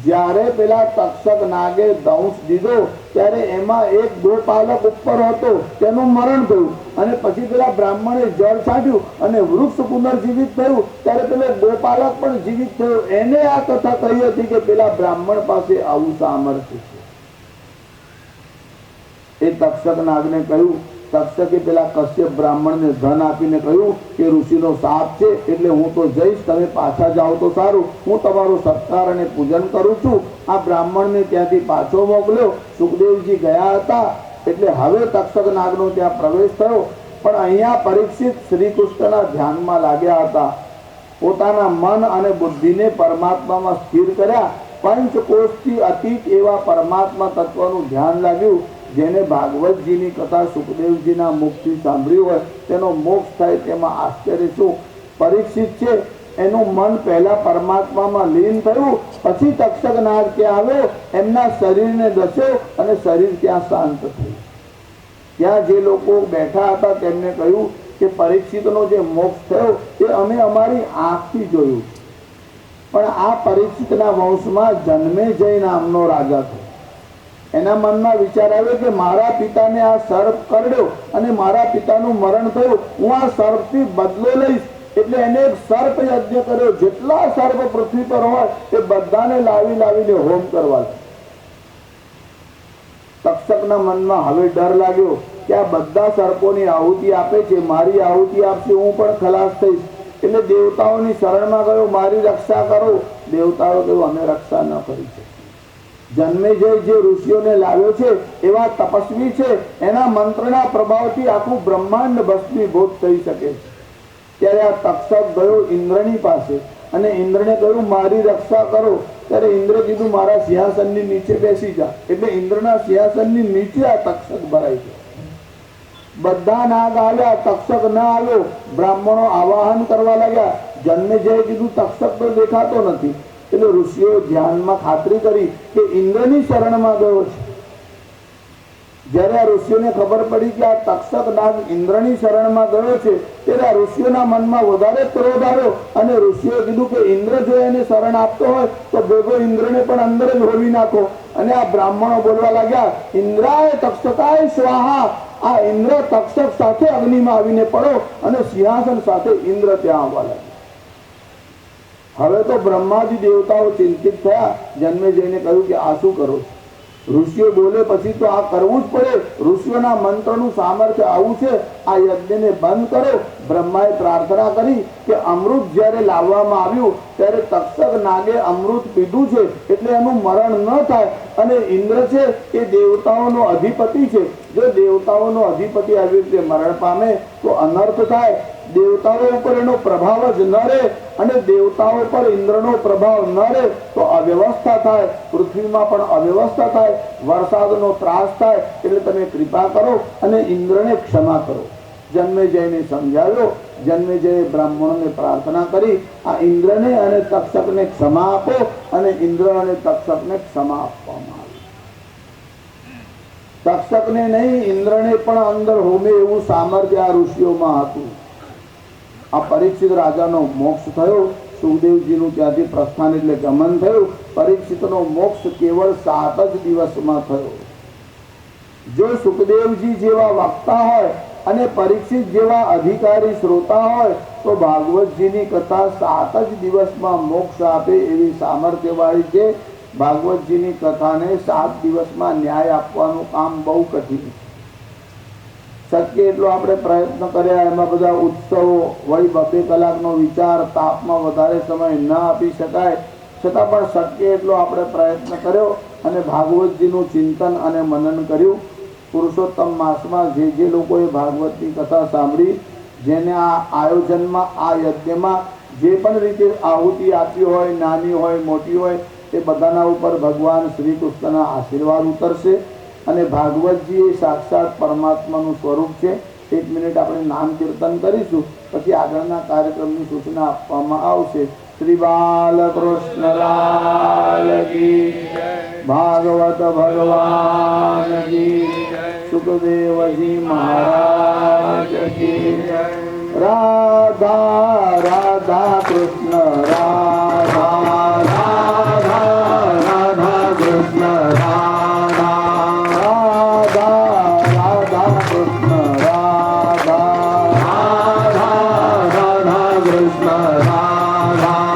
જ્યારે પેલા તક્ષક નાગે દંશ દીધો ત્યારે એમાં એક ગોપાલક ઉપર હતો, તેનું મરણ થયું. અને પછી પેલા બ્રાહ્મણે જળ છાંટ્યું અને વૃક્ષ પુનર્જીવિત થયું. ત્યારે પેલો ગોપાલક પણ જીવિત થયો. એને આ કથા કહી હતી કે પેલા બ્રાહ્મણ પાસે આવું સામર્થ્ય છે. એ તક્ષક નાગને કહ્યું. તક્ષકે પેલા કશ્યપ બ્રાહ્મણને ધન આપીને કહ્યું કે ઋષિનો શાપ છે એટલે હું તો જઈશ, તમે પાછા જાઓ તો સારું, હું તમારો સત્કાર અને પૂજન કરું છું. આ બ્રાહ્મણને ત્યાંથી પાછો મોકલ્યો. સુખદેવજી ગયા હતા એટલે હવે તક્ષક નાગનો ત્યાં પ્રવેશ થયો. પણ અહીંયા પરીક્ષિત શ્રી કૃષ્ણના ધ્યાનમાં લાગ્યા હતા. પોતાના મન અને બુદ્ધિને પરમાત્મામાં સ્થિર કર્યા. પંચકોશથી અતીત એવા પરમાત્મા તત્વનું ધ્યાન લાગ્યું. જેને ભાગવતજીની કથા સુખદેવજીના મુખથી સાંભળ્યું હોય તેનો મોક્ષ થાય તેમાં આશ્ચર્ય શું. પરીક્ષિત છે એનું મન પહેલા પરમાત્મામાં લીન થયું. પછી તક્ષક નાગ ત્યાં આવ્યો, એમના શરીરને દસ્યો અને શરીર ત્યાં શાંત થયું. ત્યાં જે લોકો બેઠા હતા તેમને કહ્યું કે પરીક્ષિતનો જે મોક્ષ થયો એ અમે અમારી આંખથી જોયું. પણ આ પરીક્ષિતના વંશમાં જન્મેજય નામનો રાજા થયો. એના મનમાં વિચાર આવ્યો કે મારા પિતાને આ સર્પ કરડ્યો અને મારા પિતાનું મરણ થયું, હું આ સર્પથી બદલો લઈશ. એટલે એને એક સર્પ યજ્ઞ કર્યો. જેટલા સર્પ પૃથ્વી પર હોય એ બધાને લાવીને હોમ કરવા. તક્ષકના મનમાં હવે ડર લાગ્યો કે આ બધા સર્પોની આહુતિ આપે છે, મારી આહુતિ આપશે હું પણ ખલાસ થઈશ. એટલે દેવતાઓની શરણમાં ગયો, મારી રક્ષા કરો. દેવતાઓ કહ્યું અમે રક્ષા ન કરી શકીએ. જન્મેજય જે ઋષિઓને લાવ્યો છે એવા તપસ્વી છે, એના મંત્રના પ્રભાવથી આખું બ્રહ્માંડ ભસ્મીભૂત થઈ શકે છે. ત્યારે આ તક્ષક ગયો ઇન્દ્રની પાસે અને ઇન્દ્રને કહ્યું મારી રક્ષા કરો. ત્યારે ઇન્દ્ર કીધું મારા સિંહાસનની નીચે બેસી જા. એટલે ઇન્દ્રના સિંહાસનની નીચે આ તક્ષક ભરાઈ ગયો. બધા નાગ આવ્યા, તક્ષક ના આવ્યો. બ્રાહ્મણો આવાહન કરવા લાગ્યા. જન્મેજય કીધું તક્ષક તો દેખાતો નથી. એટલે ઋષિઓ ધ્યાનમાં ખાતરી કરી કે ઇન્દ્રની શરણમાં ગયો છે. જ્યારે આ ઋષિઓને ખબર પડી કે આ તક્ષક નાગ ઇન્દ્રની શરણમાં ગયો છે ત્યારે આ ઋષિઓના મનમાં વધારે ક્રોધ આવ્યો અને ઋષિઓએ કીધું કે ઇન્દ્ર જો એને શરણ આપતો હોય તો ભેગો ઇન્દ્રને પણ અંદર જ હોવી નાખો. અને આ બ્રાહ્મણો બોલવા લાગ્યા ઇન્દ્રાય તક્ષકાય સ્વાહા. આ ઇન્દ્ર તક્ષક સાથે અગ્નિમાં આવીને પડો. અને સિંહાસન સાથે ઇન્દ્ર ત્યાં આવવા લાગ્યા. હવે તો બ્રહ્માજી દેવતાઓ ચિંતિત થયા. જન્મેજયને કહ્યું કે આ શું કરો છો? ઋષિઓ બોલે પછી તો આ કરવું જ પડે. ઋષિઓના મંત્રનું સામર્થ્ય આવું છે, આ યજ્ઞને બંધ કરો. બ્રહ્માએ પ્રાર્થના કરી કે અમૃત જ્યારે લાવવામાં આવ્યું ત્યારે તક્ષક નાગે અમૃત પીધું છે એટલે એનું મરણ ન થાય. અને ઇન્દ્ર છે એ દેવતાઓનો અધિપતિ છે. જો દેવતાઓનો અધિપતિ આવી રીતે મરણ પામે તો અનર્થ થાય. દેવતાઓ ઉપર એનો પ્રભાવ જ ન રહે અને દેવતાઓ પર ઇન્દ્રનો પ્રભાવ ન રહે તો અવ્યવસ્થા થાય. પૃથ્વીમાં પણ અવ્યવસ્થા થાય, વરસાદનો ત્રાસ થાય. એટલે તમે કૃપા કરો અને ઇન્દ્રને ક્ષમા કરો. જન્મેજયને સમજાવ્યો. જન્મેજયે બ્રાહ્મણોને પ્રાર્થના કરી આ ઇન્દ્રને અને તક્ષકને ક્ષમા આપો. અને ઇન્દ્ર અને તક્ષકને ક્ષમા આપવામાં આવી. તક્ષકને નહીં ઇન્દ્રને પણ અંદર હોમે એવું સામર્થ્ય આ ઋષિઓમાં હતું. આ પરીક્ષિત રાજાનો મોક્ષ થયો. સુખદેવજીનું ત્યાંથી પ્રસ્થાન એટલે ગમન થયું. પરીક્ષિતનો મોક્ષ કેવળ 7 જ દિવસમાં થયો. જો સુખદેવજી જેવા વક્તા હોય અને પરીક્ષિત જેવા અધિકારી શ્રોતા હોય તો ભાગવતજીની કથા 7 જ દિવસમાં મોક્ષ આપે એવી સામર્થ્યવાળી છે. ભાગવતજીની કથાને 7 દિવસમાં ન્યાય આપવાનું કામ બહુ કઠિન છે. શક્ય એટલો આપણે પ્રયત્ન કર્યા. એમાં બધા ઉત્સવો વળી 2 કલાકનો વિચાર, તાપમાં વધારે સમય ન આપી શકાય, છતાં પણ શક્ય એટલો આપણે પ્રયત્ન કર્યો અને ભાગવતજીનું ચિંતન અને મનન કર્યું. પુરુષોત્તમ માસમાં જે લોકોએ ભાગવતની કથા સાંભળી, જેને આ આયોજનમાં, આ યજ્ઞમાં જે પણ રીતે આહુતિ આપી હોય, નાની હોય મોટી હોય, એ બધાના ઉપર ભગવાન શ્રી કૃષ્ણના આશીર્વાદ ઉતરશે. અને ભાગવતજી એ સાક્ષાત પરમાત્માનું સ્વરૂપ છે. 1 મિનિટ આપણે નામ કીર્તન કરીશું, પછી આગળના કાર્યક્રમની સૂચના આપવામાં આવશે. શ્રી બાલકૃષ્ણ લાલ કી જય, ભાગવત ભગવાન કી જય, સુખદેવજી મહારાજ કી જય. રાધા રાધા કૃષ્ણ રાધા રાધા રાધા કૃષ્ણ રાધા રાધા કૃષ્ણ રાધા રાધા કૃષ્ણ રાધા.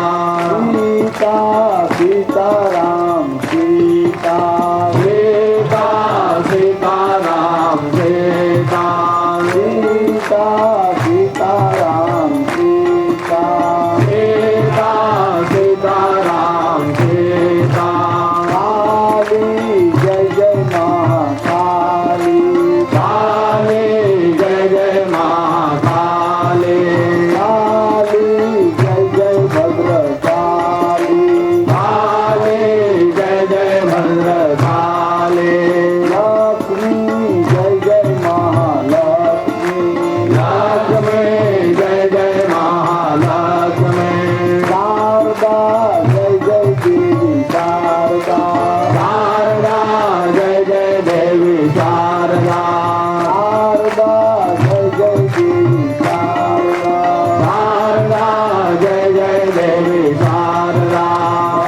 સીતા સીતારામ સીતા સીતા સીતારામ સીતા સીતા સીતારામ સીતા સીતા સીતારામ સીતા. કાલી જય જય મહાકાલી, કાલી જય જય મહાકાલી, કાલી જય જય ભદ્રકાલી, કાલી જય જય ભદ્રકાલી. લક્ષ્મી જય જય મહાલક્ષ્મી, લક્ષ્મી જય જય મહાલક્ષ્મી. શારદા જય જય દેવી શારદા, શારદા જય જય દેવી શારદા, શારદા જય જય દેવી શારદા, શારદા જય જય દેવી શારદા.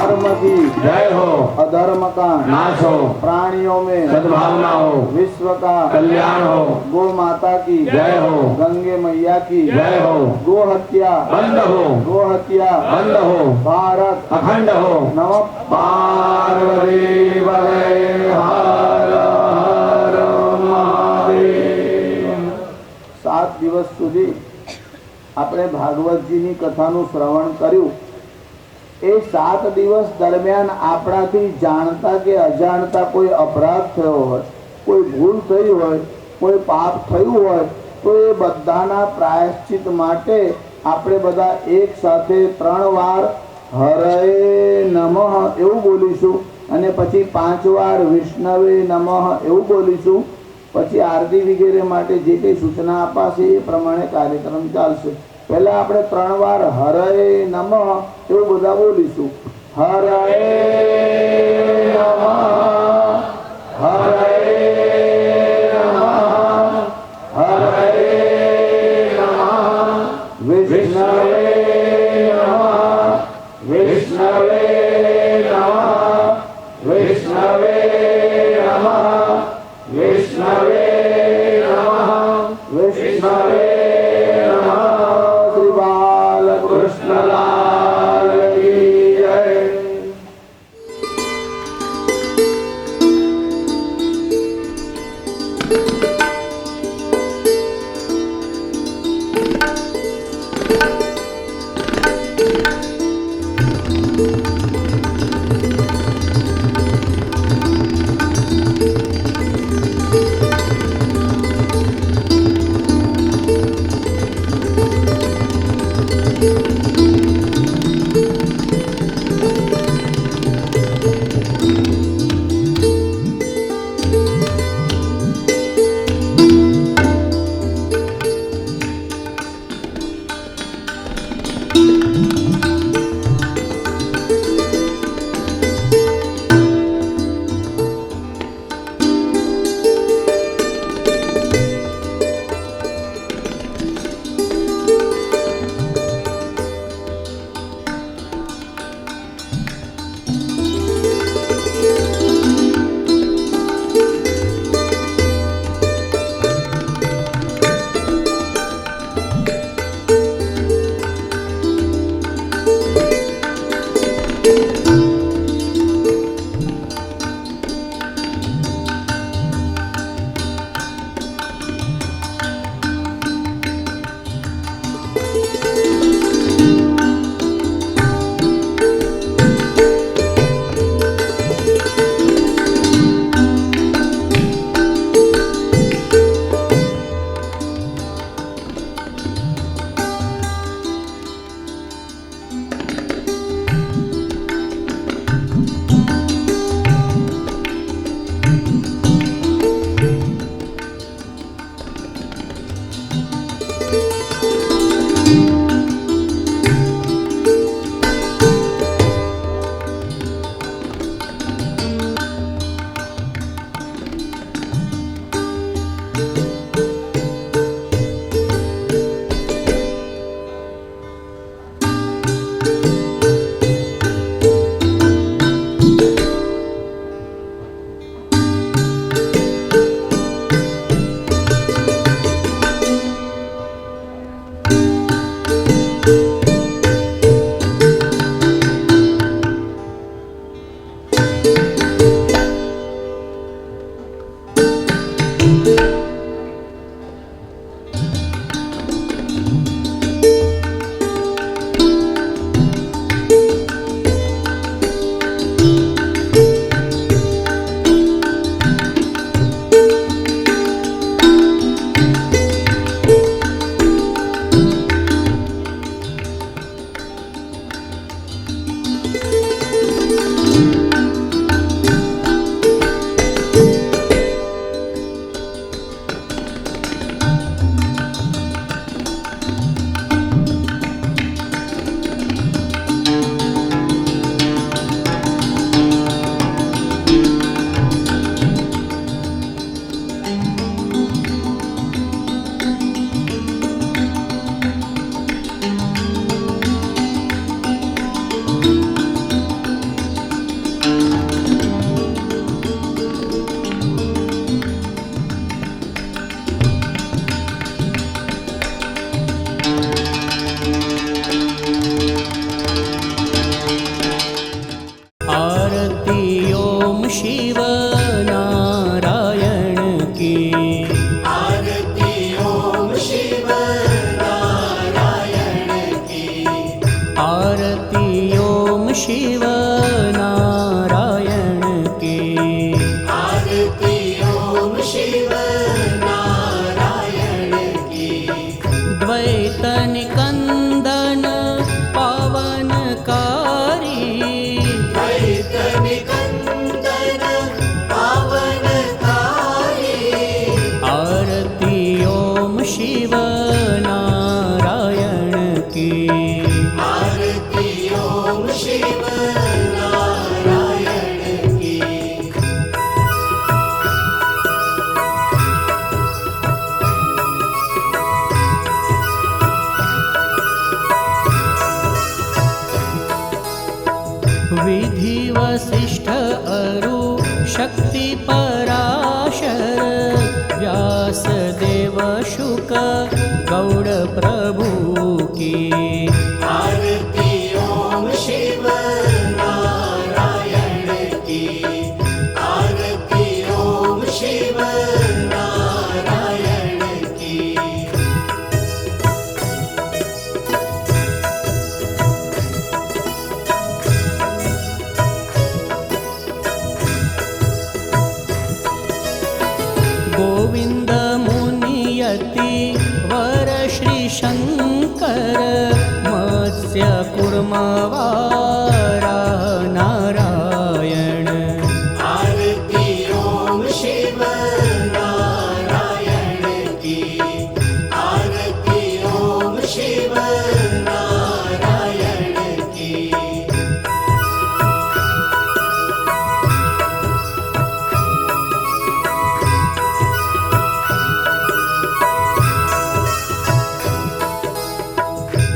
धर्म की जय हो, अधर्म का नाश हो, प्राणियों में सद्भावना हो, विश्व का कल्याण हो. गो माता की जय हो, गंगे मैया की जय हो. गो हत्या बंद हो, गो हत्या बंद हो, भारत अखंड हो. नमः पार्वती पते हर हर महादेव. 7 દિવસ સુધી આપણે ભાગવતજીની કથાનું શ્રવણ કર્યું. એ 7 દિવસ દરમિયાન આપણાથી જાણતા કે અજાણતા કોઈ અપરાધ થયો હોય, કોઈ ભૂલ થઈ હોય, કોઈ પાપ થયું હોય, તો એ બધાના પ્રાયશ્ચિત માટે આપણે બધા એક સાથે 3 વાર હરે નમઃ એવું બોલીશું, અને પછી 5 વાર વિષ્ણવે નમઃ એવું બોલીશું. પછી આરતી વગેરે માટે જે કંઈ સૂચના અપાશે એ પ્રમાણે કાર્યક્રમ ચાલશે. પહેલા આપણે 3 વાર હરે નમઃ એવું બધા બોલીશું. હરે નમઃ, હરે નમઃ, હરે નમઃ, વિષ્ણવે નમઃ, વિષ્ણવે નમઃ, વિષ્ણવે નમઃ, વિષ્ણવે નમઃ, વિષ્ણવે કૃષ્ણલાલ કી જય.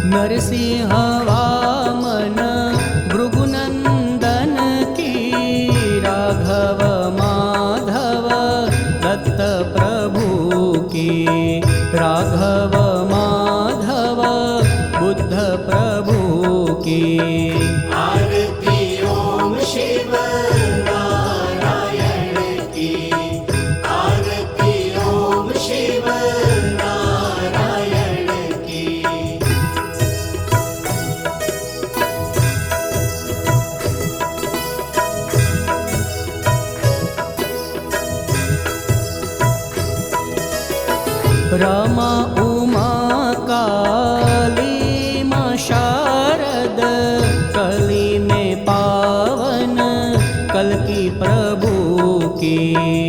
नरसिंह वामन भृगुनंदन की, राघव माधव दत्त प्रभु की, राघव माधव बुद्ध प्रभु की। आरती ओम शिव नारायण की, आरती ओम शिव नारायण की। रमा उमा काली माँ शारद, कली में पावन कल की प्रभु की।